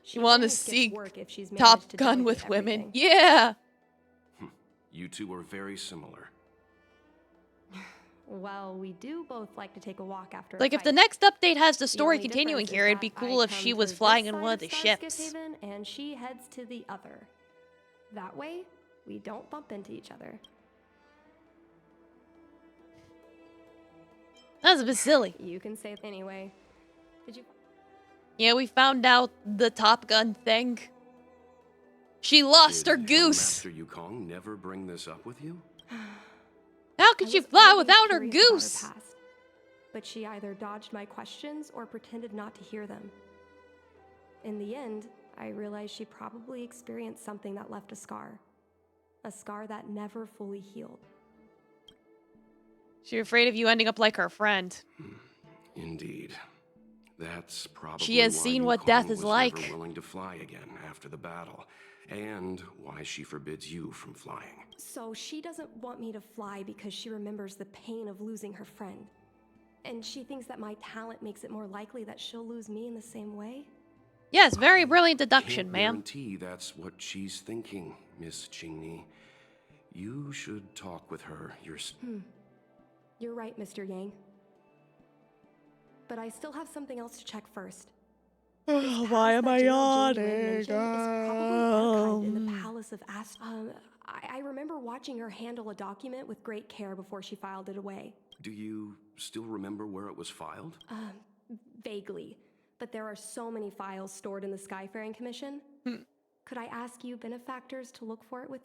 She want to only skips see work if she's Top managed to Gun delegate with women. everything. Yeah. You two are very similar. Well, we do both like to take a walk after. Like, a if the fight. next update has the The story only continuing difference is here, it'd be that cool I if she come was to flying this in side one of the Starskiff ships. Haven, and she heads to the other. That way, we don't bump into each other. That's a bit silly. You can say it anyway. Did you? Yeah, we found out the Top Gun thing. She lost her goose. Master Yukong never bring this up with you? How could she fly without her Curious about goose? past, but she either dodged my questions or pretended not to hear them. In the end, I realized she probably experienced something that left a scar that never fully healed. She's afraid of you ending up like her friend. Indeed. That's probably She has why seen what Yukong death is was like. never willing to fly again after the battle, and why she forbids you from flying. So she doesn't want me to fly because she remembers the pain of losing her friend. And she thinks that my talent makes it more likely that she'll lose me in the same way? Yes, very brilliant deduction, Can't ma'am. guarantee that's what she's thinking, Miss Jingyi. You should talk with her You're right, Mr. Yang. But I still have something else to check first. Why am I yawning? Archived in the Palace of I remember watching her handle a document with great care before she filed it away. Do you still remember where it was filed? Vaguely. But there are so many files stored in the Skyfaring Commission. Could I ask you benefactors to look for it with?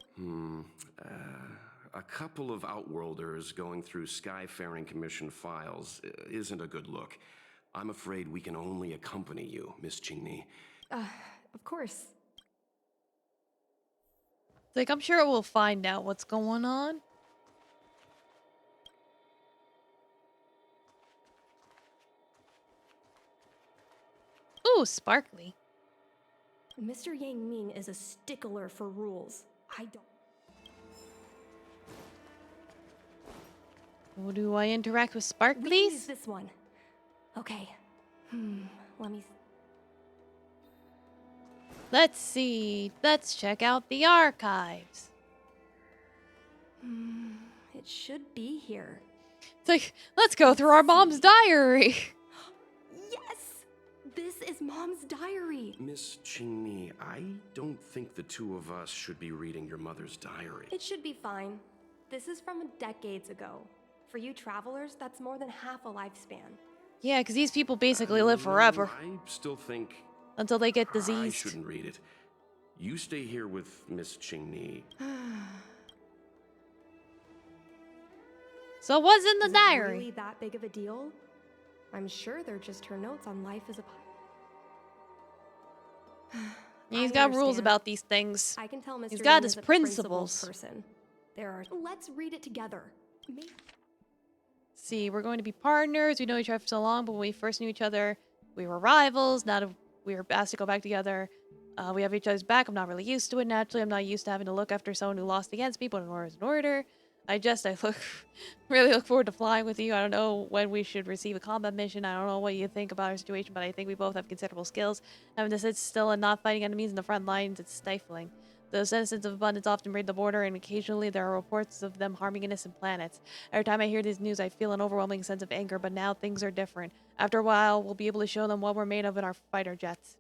A couple of Outworlders going through Skyfaring Commission files isn't a good look. I'm afraid we can only accompany you, Miss Jingyi. Of course. Like, I'm sure we'll find out what's going on. Ooh, sparkly. Mr. Yang Ming is a stickler for rules. I don't. Oh, do I interact with We can use sparklies? this one. Okay. Let me. Let's see. Let's check out the archives. It should be here. It's like, let's go through our mom's diary. Yes! This is Mom's diary. Miss Jingyi, I don't think the two of us should be reading your mother's diary. It should be fine. This is from decades ago. For you travelers, that's more than half a lifespan. Yeah, because these people basically live forever. I still think Until they get I diseased. shouldn't read it. You stay here with Miss Jingyi. So what's in the Is it diary? really that big of a deal? I'm sure they're just her notes on life as a He's I got rules understand. about these things. I can tell Mr. He's got Yang his is a principles. person. There are. Let's read it together. See, we're going to be partners. We know each other for so long, but when we first knew each other, we were rivals. Now that we were asked to go back together, we have each other's back. I'm not really used to it naturally. I'm not used to having to look after someone who lost against me, but in order is in order. I really look forward to flying with you. I don't know when we should receive a combat mission. I don't know what you think about our situation, but I think we both have considerable skills. Having to sit still and not fighting enemies in the front lines, it's stifling. The citizens of Abundance often raid the border, and occasionally there are reports of them harming innocent planets. Every time I hear this news, I feel an overwhelming sense of anger, but now things are different. After a while, we'll be able to show them what we're made of in our fighter jets.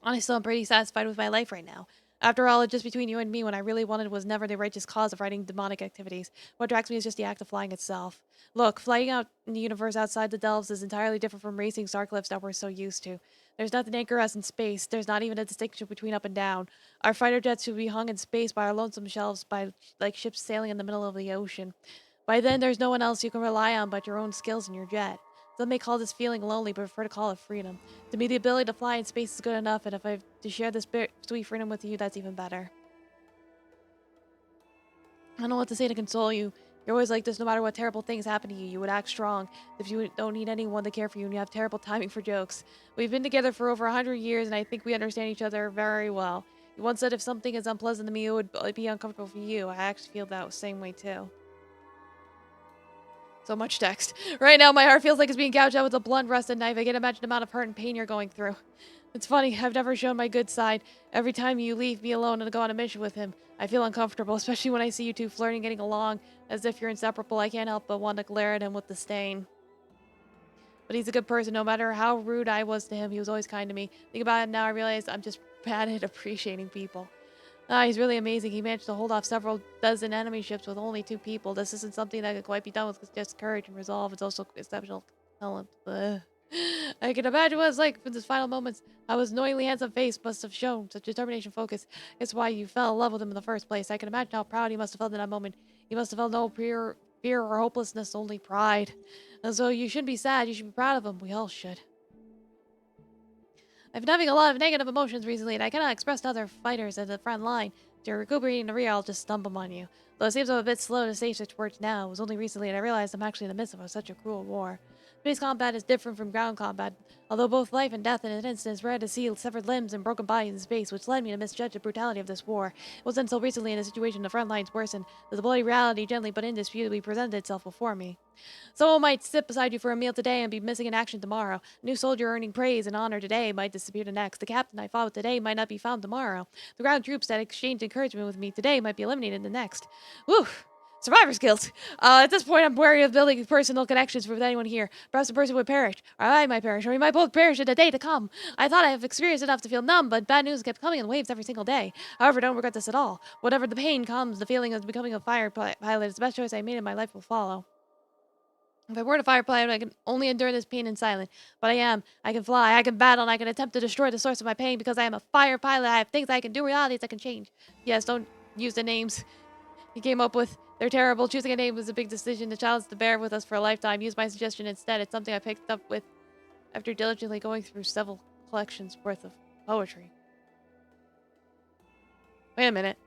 Honestly, I'm pretty satisfied with my life right now. After all, it's just between you and me. What I really wanted was never the righteous cause of fighting demonic activities. What attracts me is just the act of flying itself. Look, flying out in the universe outside the Delves is entirely different from racing starcliffs that we're so used to. There's nothing to anchor us in space. There's not even a distinction between up and down. Our fighter jets should be hung in space by our lonesome shelves, by like ships sailing in the middle of the ocean. By then, there's no one else you can rely on but your own skills and your jet. Some may call this feeling lonely, but prefer to call it freedom. To me, the ability to fly in space is good enough, and if I have to share this sweet freedom with you, that's even better. I don't know what to say to console you. You're always like this no matter what terrible things happen to you. You would act strong. If you don't need anyone to care for you and you have terrible timing for jokes. We've been together for over 100 years, and I think we understand each other very well. You once said if something is unpleasant to me, it would be uncomfortable for you. I actually feel that same way, too. So much text. Right now, my heart feels like it's being gouged out with a blunt rusted knife. I can't imagine the amount of hurt and pain you're going through. It's funny, I've never shown my good side. Every time you leave me alone and go on a mission with him, I feel uncomfortable, especially when I see you two flirting, getting along, as if you're inseparable. I can't help but want to glare at him with disdain. But he's a good person. No matter how rude I was to him, he was always kind to me. Think about it now, I realize I'm just bad at appreciating people. He's really amazing. He managed to hold off several dozen enemy ships with only 2 people. This isn't something that could quite be done with just courage and resolve. It's also exceptional talent. I can imagine what it's like in his final moments. How his annoyingly handsome face must have shown such determination, focus. It's why you fell in love with him in the first place. I can imagine how proud he must have felt in that moment. He must have felt no fear or hopelessness, only pride. And so you shouldn't be sad. You should be proud of him. We all should. I've been having a lot of negative emotions recently, and I cannot express to other fighters at the front line. If you're recuperating the rear, I'll just stumble on you. Though it seems I'm a bit slow to say such words now. It was only recently that I realized I'm actually in the midst of such a cruel war. Space combat is different from ground combat. Although both life and death in an instant, it's rare to see severed limbs and broken bodies in space, which led me to misjudge the brutality of this war. It wasn't until recently in a situation the front lines worsened that the bloody reality gently but indisputably presented itself before me. Someone might sit beside you for a meal today and be missing in action tomorrow. A new soldier earning praise and honor today might disappear the next. The captain I fought with today might not be found tomorrow. The ground troops that exchanged encouragement with me today might be eliminated the next. Whew. Survivor's guilt. At this point, I'm wary of building personal connections with anyone here. Perhaps the person would perish, or I might perish, or we might both perish in the day to come. I thought I have experienced enough to feel numb, but bad news kept coming in waves every single day. However, don't regret this at all. Whatever the pain comes, the feeling of becoming a fighter pilot is the best choice I made in my life will follow. If I weren't a fighter pilot, I can only endure this pain in silence. But I am. I can fly, I can battle, and I can attempt to destroy the source of my pain because I am a fire pilot. I have things I can do, realities I can change. Yes, don't use the names he came up with. They're terrible. Choosing a name was a big decision. The challenge is to bear with us for a lifetime. Use my suggestion instead. It's something I picked up with after diligently going through several collections worth of poetry. Wait a minute.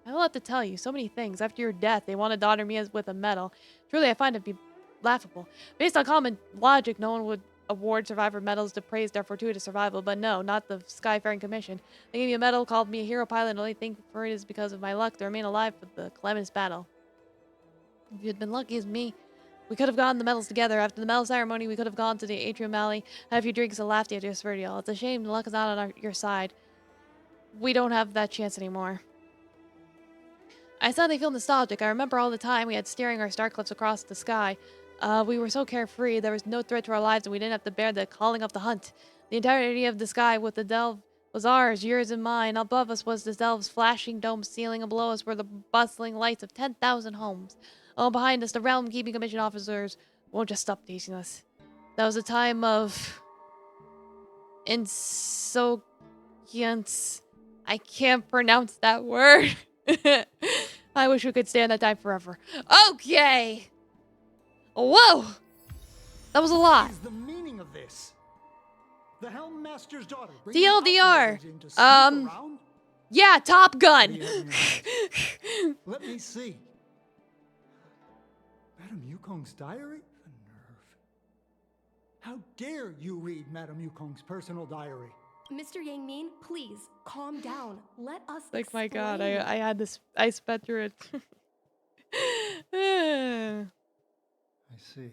I have a lot to tell you. So many things. After your death, they wanted to honor me with a medal. Truly, I find it to be laughable. Based on common logic, no one would award survivor medals to praise their fortuitous survival, but no, not the Skyfaring Commission. They gave me a medal, called me a hero pilot, and the only thing for it is because of my luck to remain alive for the calamitous battle. If you had been lucky as me, we could have gotten the medals together. After the medal ceremony, we could have gone to the Atrium Alley, had a few drinks, and laughed at It's a shame the luck is not on your side. We don't have that chance anymore. I suddenly feel nostalgic. I remember all the time we had steering our starcliffs across the sky. We were so carefree, there was no threat to our lives, and we didn't have to bear the calling of the hunt. The entirety of the sky with the delve was ours, yours and mine. Above us was the delve's flashing dome ceiling, and below us were the bustling lights of 10,000 homes. All behind us, the realm-keeping commission officers won't just stop teasing us. That was a time of insouciance. I can't pronounce that word. I wish we could stay on that time forever. Okay. Whoa. That was a lot. What is the meaning of this? The Helm Master's daughter. TLDR. Yeah, Top Gun. Let me see. Madame Yukong's diary? The nerve. How dare you read Madame Yukong's personal diary? Mr. Yang Min, please calm down. Let us Like, my God, explain. I had this, I sped through it. I see.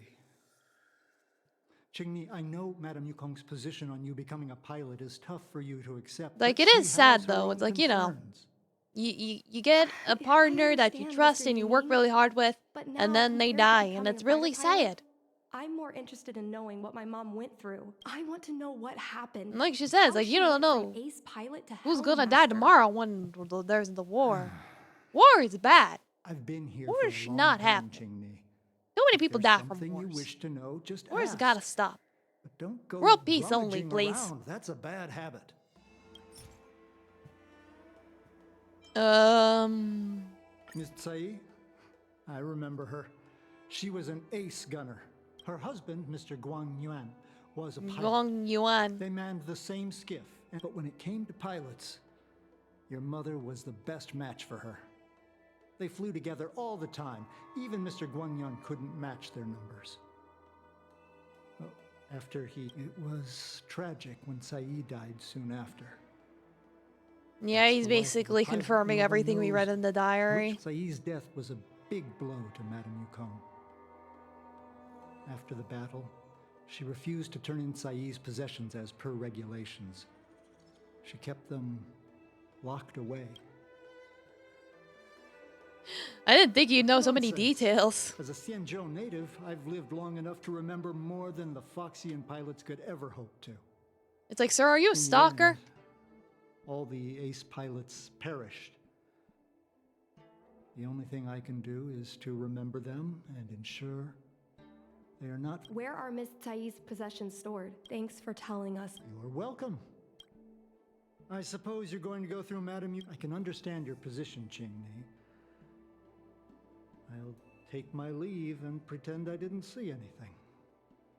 Qingni, I know Madame Yukong's position on you becoming a pilot is tough for you to accept. Like, but it she is sad, has her though. own It's like, you know, concerns. you get a partner that you understand, trust Mr. and you work Yang, really hard with, but and now, then they compared to die, and becoming it's a fighter really pilot, sad. I'm more interested in knowing what my mom went through. I want to know what happened. And like she says, How like, she you don't went from know ace pilot to who's gonna die Heldmaster. tomorrow when there's the war. War is bad. I've been here War for a should long not time, happen. Qingni. Too many If people there's die from something you wars. wish to know, just Wars ask. gotta stop. But don't go World peace only, rummaging please. around. That's a bad habit. Miss Tsai? I remember her. She was an ace gunner. Her husband, Mr. Guang Yuan, was a pilot. Guang Yuan. They manned the same skiff, but when it came to pilots, your mother was the best match for her. They flew together all the time. Even Mr. Guang Yuan couldn't match their numbers. Well, it was tragic when Tsai died soon after. Yeah, he's the life of a basically pilot. confirming No one everything we knows read in the diary. which Tsai's death was a big blow to Madame Yukong. After the battle, she refused to turn in Tsai's possessions as per regulations. She kept them locked away. I didn't think you'd know so many Nonsense. details. As a Xianzhou native, I've lived long enough to remember more than the Foxian pilots could ever hope to. It's like, sir, are you a In the stalker? end, all the ace pilots perished. The only thing I can do is to remember them and ensure they are not. Where are Miss Tsai's possessions stored? Thanks for telling us. You're welcome. I suppose you're going to go through Madame I can understand your position, Qingni. I'll take my leave and pretend I didn't see anything.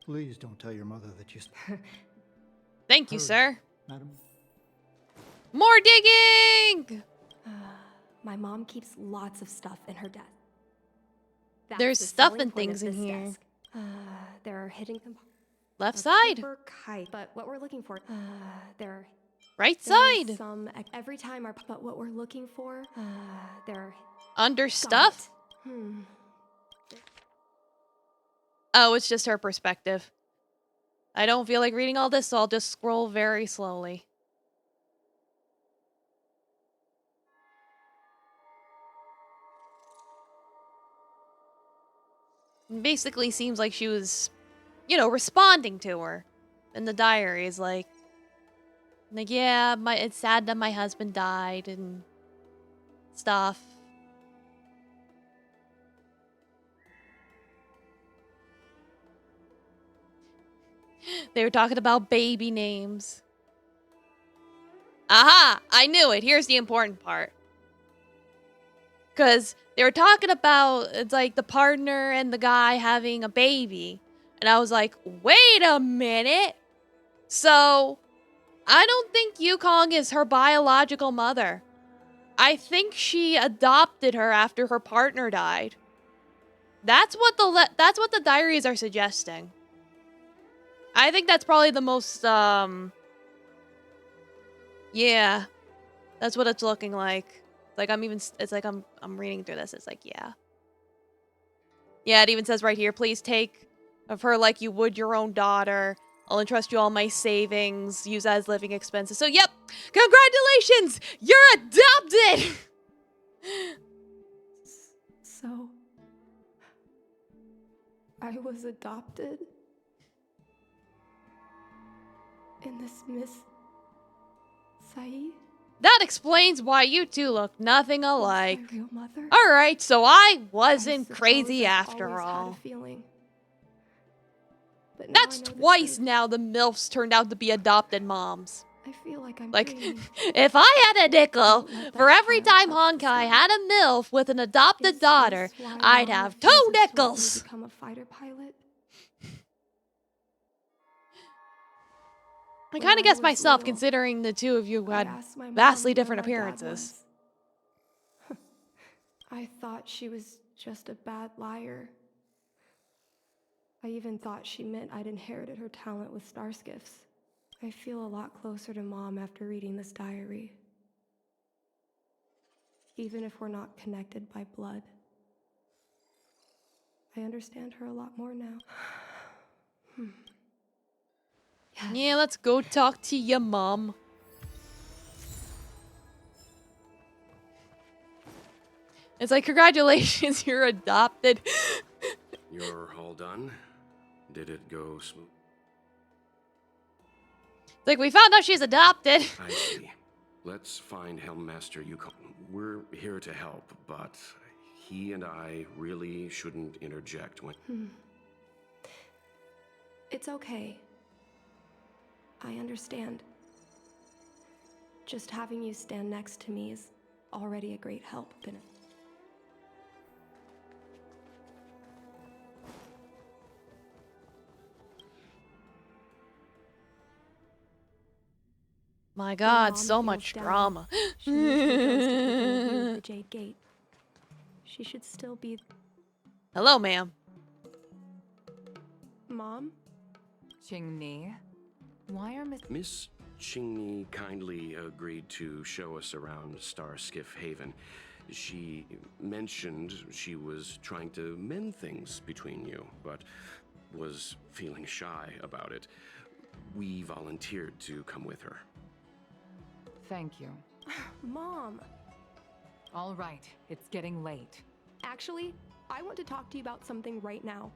Please don't tell your mother that you... Thank you, Hurry, sir. Madam. More digging! My mom keeps lots of stuff in her desk. That's There's the stuff selling and point things of in this here. desk. There are hidden compartments. Left side. But what we're looking for, there. Right there's side. Some every time our. But what we're looking for, there. Under Got stuff? it. Oh, it's just her perspective. I don't feel like reading all this, so I'll just scroll very slowly. Basically seems like she was, you know, responding to her in the diary. Is like, yeah, it's sad that my husband died and stuff. They were talking about baby names. Aha! I knew it. Here's the important part. Because they were talking about, it's like the partner and the guy having a baby. And I was like, wait a minute. So, I don't think Yukong is her biological mother. I think she adopted her after her partner died. That's what the diaries are suggesting. I think that's probably the most, yeah. That's what it's looking like. Like, it's like I'm reading through this. It's like, yeah. Yeah, it even says right here, please take of her like you would your own daughter. I'll entrust you all my savings, use as living expenses. So, yep, congratulations! You're adopted! So, I was adopted in this Miss Tsai? That explains why you two look nothing alike. My real mother? Alright, so I wasn't crazy I've after always all. had a feeling. But now That's I know the twice truth. now the MILFs turned out to be adopted moms. I feel like I'm Like, dreaming. if I had a nickel Don't let for that every child time touch the Honkai sky. had a MILF with an adopted Is daughter, this why I'd Mom have 2 refuses to let me nickels. become a fighter pilot? I When kind of I guessed was myself, little, considering the two of you I had asked my mom vastly where different my dad appearances. was. I thought she was just a bad liar. I even thought she meant I'd inherited her talent with star skiffs. I feel a lot closer to Mom after reading this diary. Even if we're not connected by blood. I understand her a lot more now. Yeah, let's go talk to your mom. It's like, congratulations, you're adopted. You're all done? Did it go smooth? It's like, we found out she's adopted. I see. Let's find Helmmaster Yukon. We're here to help, but he and I really shouldn't interject when... It's okay. I understand. Just having you stand next to me is already a great help. My God, Mom so feels much down. drama. She usually goes to the interview with the Jade Gate. She should still be... Hello, ma'am. Mom? Qingni, why are Miss Qingni kindly agreed to show us around Starskiff Haven. She mentioned she was trying to mend things between you, but was feeling shy about it. We volunteered to come with her. Thank you. Mom! All right, it's getting late. Actually, I want to talk to you about something right now.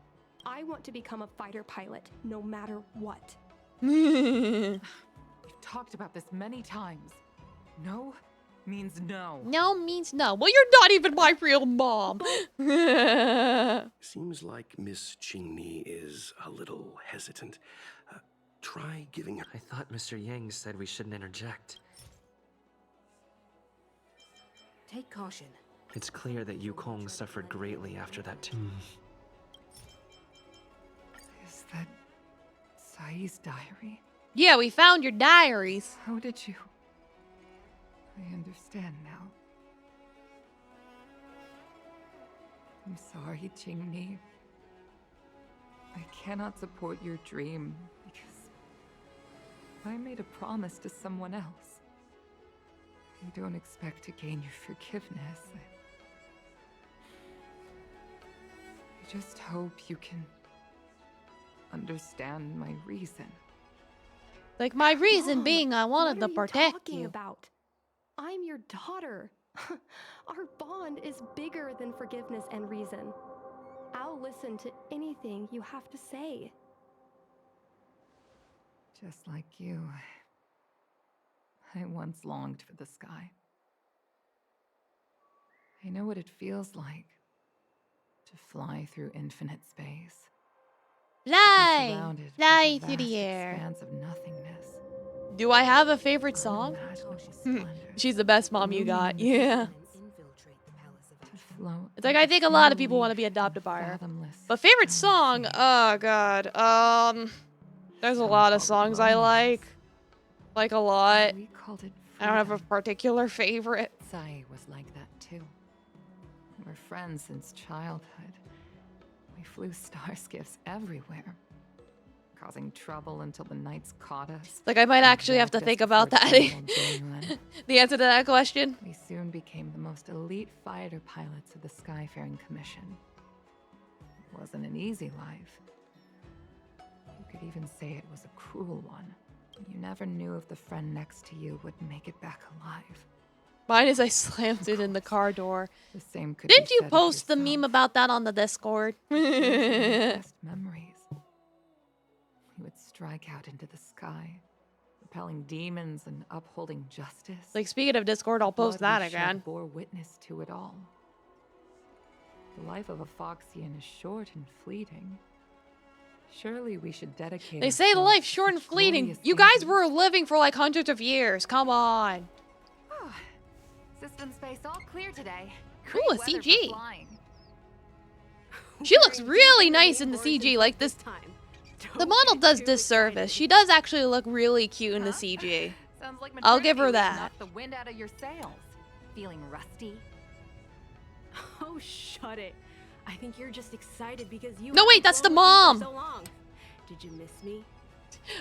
I want to become a fighter pilot, no matter what. We've talked about this many times. No means no. No means no. Well, you're not even my real mom. Seems like Miss Qingni is a little hesitant. Try giving her... I thought Mr. Yang said we shouldn't interject. Take caution. It's clear that Yukong suffered greatly after that too. Is that Sai's diary? Yeah, we found your diaries. How did you... I understand now. I'm sorry, Qingni. I cannot support your dream because I made a promise to someone else. I don't expect to gain your forgiveness. I just hope you can understand my reason. Like, my reason Mom, being I wanted to what are protect talking you. About? I'm your daughter. Our bond is bigger than forgiveness and reason. I'll listen to anything you have to say. Just like you, I once longed for the sky. I know what it feels like to fly through infinite space. Fly! Surrounded Fly by through the vast air. expanse of nothingness. Do I have a favorite song? She's the best mom you got. Yeah. It's like, I think a lot of people want to be adopted by her. But favorite song? Oh, God. There's a lot of songs I like. Like, a lot. We called it I don't have a freedom. particular favorite. Sai was like that too. We're friends since childhood. We flew star skiffs everywhere, causing trouble until the knights caught us. Like, I might actually have to think about that. The answer to that question. We soon became the most elite fighter pilots of the Skyfaring Commission. It wasn't an easy life. You could even say it was a cruel one. You never knew if the friend next to you would make it back alive. Mine is I slammed it in the car door. The same could Didn't be you said of post the yourself. meme about that on the Discord? Those were my best memories. We would strike out into the sky, repelling demons and upholding justice. Like, speaking of Discord, I'll post Blood that we shed again. bore witness to it all. The life of a Foxian is short and fleeting. Surely we should dedicate. They say the ourselves life's to short and such fleeting. glorious You guys things. were living for like hundreds of years. Come on. System space all clear today. Ooh, a Great weather for CG. flying. She looks really nice in the CG. Like this. The model does disservice. She does actually look really cute in the CG. Sounds like I'll give her maternity leave that. knocked the wind out of your sails. Feeling rusty? Oh, shut it. I think you're just excited because you. No, wait, haven't that's the flown with me mom. for so long. Did you miss me?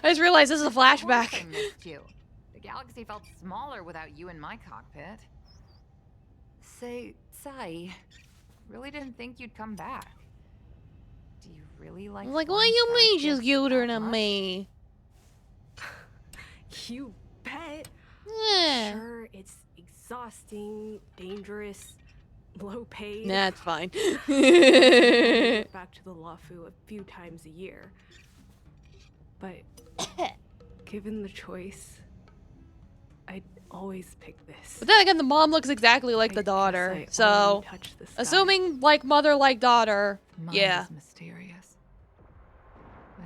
I just realized this is a Of course flashback. I missed you. The galaxy felt smaller without you in my cockpit. Say, Sai, really didn't think you'd come back. Do you really like? Like, what flying you mean she's starships cuter that than much? me? You bet. Yeah. Sure, it's exhausting, dangerous, low paid. Nah, it's fine. Go back to the Lafu a few times a year. But given the choice, I'd always pick this. But then again, the mom looks exactly like the daughter. So, assuming like mother, like daughter, Mind yeah. is mysterious.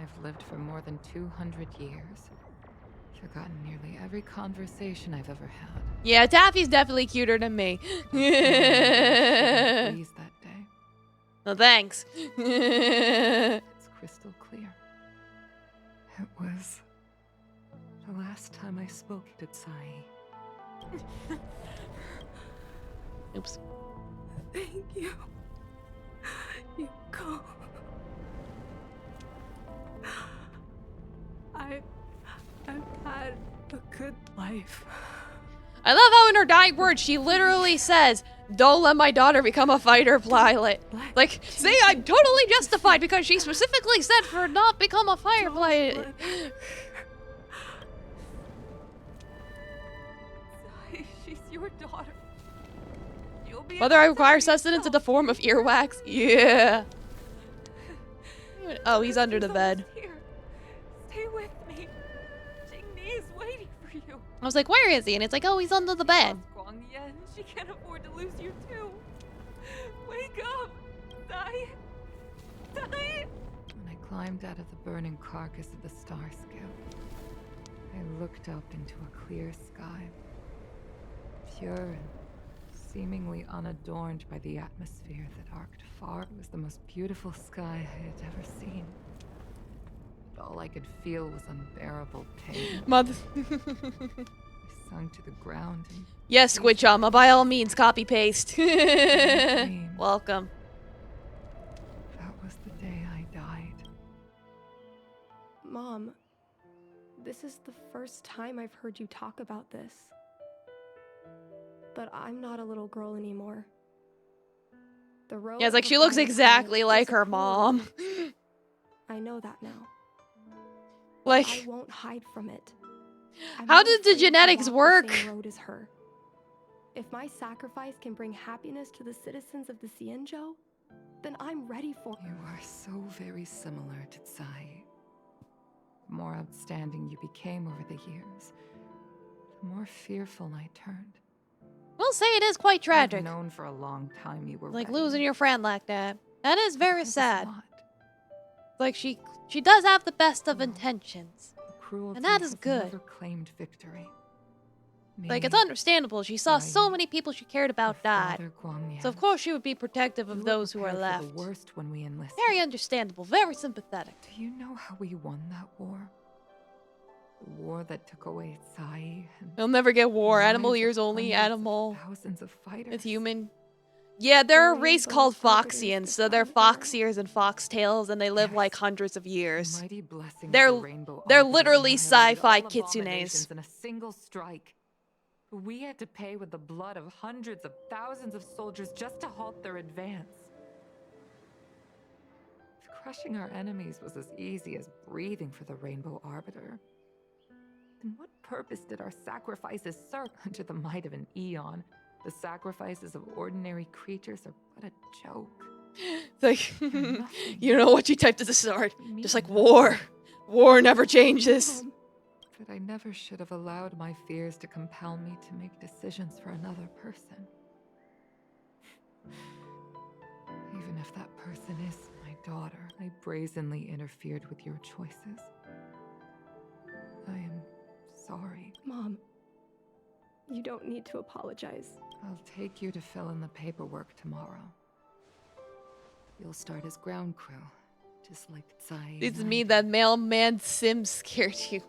I've lived for more than 200 years. Forgotten nearly every conversation I've ever had. Yeah, Taffy's definitely cuter than me. Please that day. No thanks. It's crystal clear. It was the last time I spoke to Tsai. Oops. Thank you. You go. I've had a good life. I love how in her dying words, she literally says, "Don't let my daughter become a fighter pilot." Like, see, I'm totally justified because she specifically said for not become a fighter pilot. She's your daughter. You'll be Whether I require sustenance in the form of earwax? Yeah. Oh, he's under the bed. Here. Stay with me. Jingni is waiting for you. I was like, where is he? And it's like, oh, he's under the bed. Guangyan, she can't afford to lose you too. Wake up, Tsai. Tsai. When I climbed out of the burning carcass of the star scale, I looked up into a clear sky. Pure and seemingly unadorned by the atmosphere that arced far. It was the most beautiful sky I had ever seen. But all I could feel was unbearable pain. Mother. I sunk to the ground and... Yes, Squidchama, by all means, copy paste. Welcome. That was the day I died. Mom, this is the first time I've heard you talk about this. But I'm not a little girl anymore. The road Yeah, it's like to she looks Flying exactly Planet like is a her cruel mom. one. I know that now. Like, I won't hide from it. I'm how not did the afraid to genetics walk work? The same road as her. If my sacrifice can bring happiness to the citizens of the Xianzhou, then I'm ready for it. You are so very similar to Tsai. The more outstanding you became over the years, the more fearful I turned. We'll say it is quite tragic. I've known for a long time you were Like ready. losing your friend like that. That is very sad. Like she does have the best of intentions. Cruelty And that is has good. never claimed victory. Like, it's understandable. She saw so many people she cared about die. So of course she would be protective of those who are left. The worst when we enlisted. Very understandable, very sympathetic. Do you know how we won that war? The war that took away Tsai and We'll never get war. Animal lives of ears only. hundreds of Animal. thousands of fighters. It's human. Yeah, they're a race called Foxians, so they're foxears and foxtails, and they live like hundreds of years. Mighty blessing of They're the Rainbow they're Arbiter literally annihilated sci-fi all kitsunes. abominations in a single strike. We had to pay with the blood of hundreds of thousands of soldiers just to halt their advance. If crushing our enemies was as easy as breathing for the Rainbow Arbiter, then what purpose did our sacrifices serve? Under the might of an eon, the sacrifices of ordinary creatures are but a joke. It's like, you don't know what you typed at the start. Just like war. War never changes. That I never should have allowed my fears to compel me to make decisions for another person. Even if that person is my daughter, I brazenly interfered with your choices. I am sorry. Mom, you don't need to apologize. I'll take you to fill in the paperwork tomorrow. You'll start as ground crew, just like Tsai. It's me, that mailman sim scared you.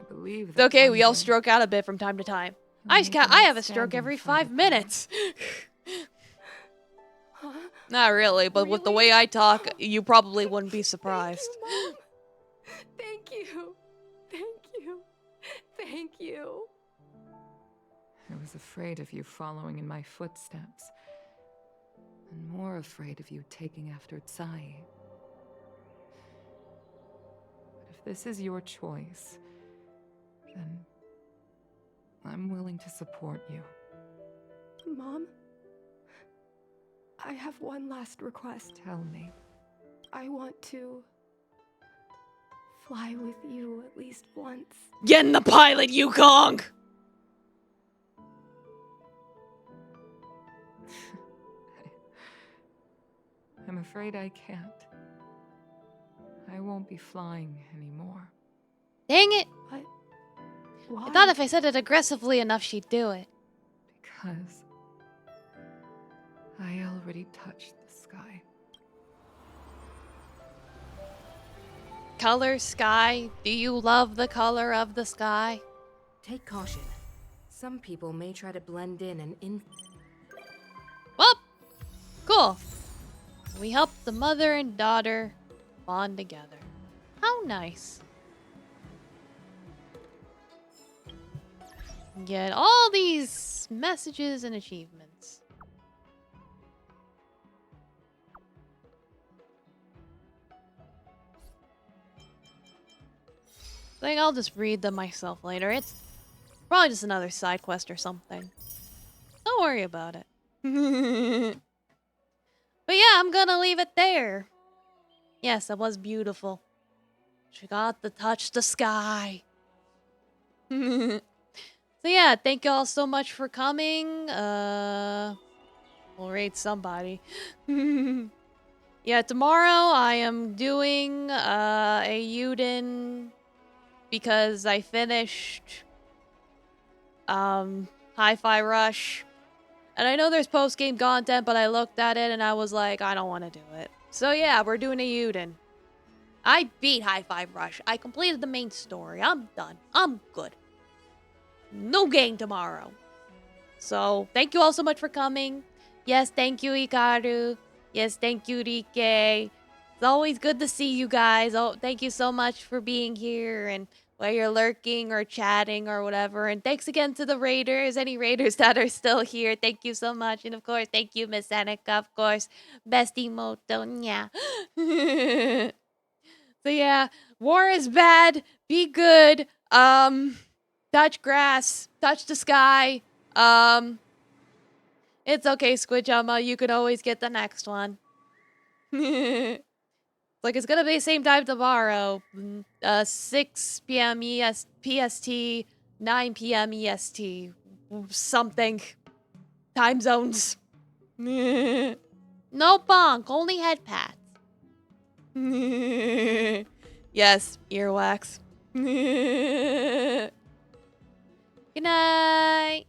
I believe It's okay, we all stroke out a bit from time to time. I have a stroke every 5 minutes. Not really, but with the way I talk, you probably wouldn't be surprised. Thank you. Thank you. Thank you. I was afraid of you following in my footsteps. And more afraid of you taking after Tsai. But if this is your choice, then I'm willing to support you. Mom? I have one last request. Tell me. I want to fly with you at least once. Get in the pilot, Yukong! I'm afraid I can't. I won't be flying anymore. Dang it! But I why? thought if I said it aggressively enough, she'd do it. Because I already touched the sky. Color sky? Do you love the color of the sky? Take caution. Some people may try to blend in and Well, cool. We helped the mother and daughter bond together. How nice. Get all these messages and achievements. I think I'll just read them myself later. It's probably just another side quest or something. Don't worry about it. But yeah, I'm gonna leave it there. Yes, it was beautiful. She got to touch the sky. So yeah, thank y'all so much for coming. We'll rate somebody. Yeah, tomorrow I am doing a Yuden because I finished Hi-Fi Rush. And I know there's post-game content, but I looked at it and I was like, I don't want to do it. So yeah, we're doing a Yuden. I beat Hi-Fi Rush. I completed the main story. I'm done. I'm good. No game tomorrow. So, thank you all so much for coming. Yes, thank you, Hikaru. Yes, thank you, Rike. It's always good to see you guys. Oh, thank you so much for being here and while you're lurking or chatting or whatever. And thanks again to the raiders, any raiders that are still here. Thank you so much. And of course, thank you, Miss Anika, of course. Bestie Moto, yeah. So yeah, war is bad. Be good. Touch grass. Touch the sky. It's okay, Squidjama. You could always get the next one. Like, it's gonna be the same time tomorrow. 6 p.m. PST, 9 p.m. EST. Something. Time zones. No bonk, only head pats. Yes, earwax. Good night.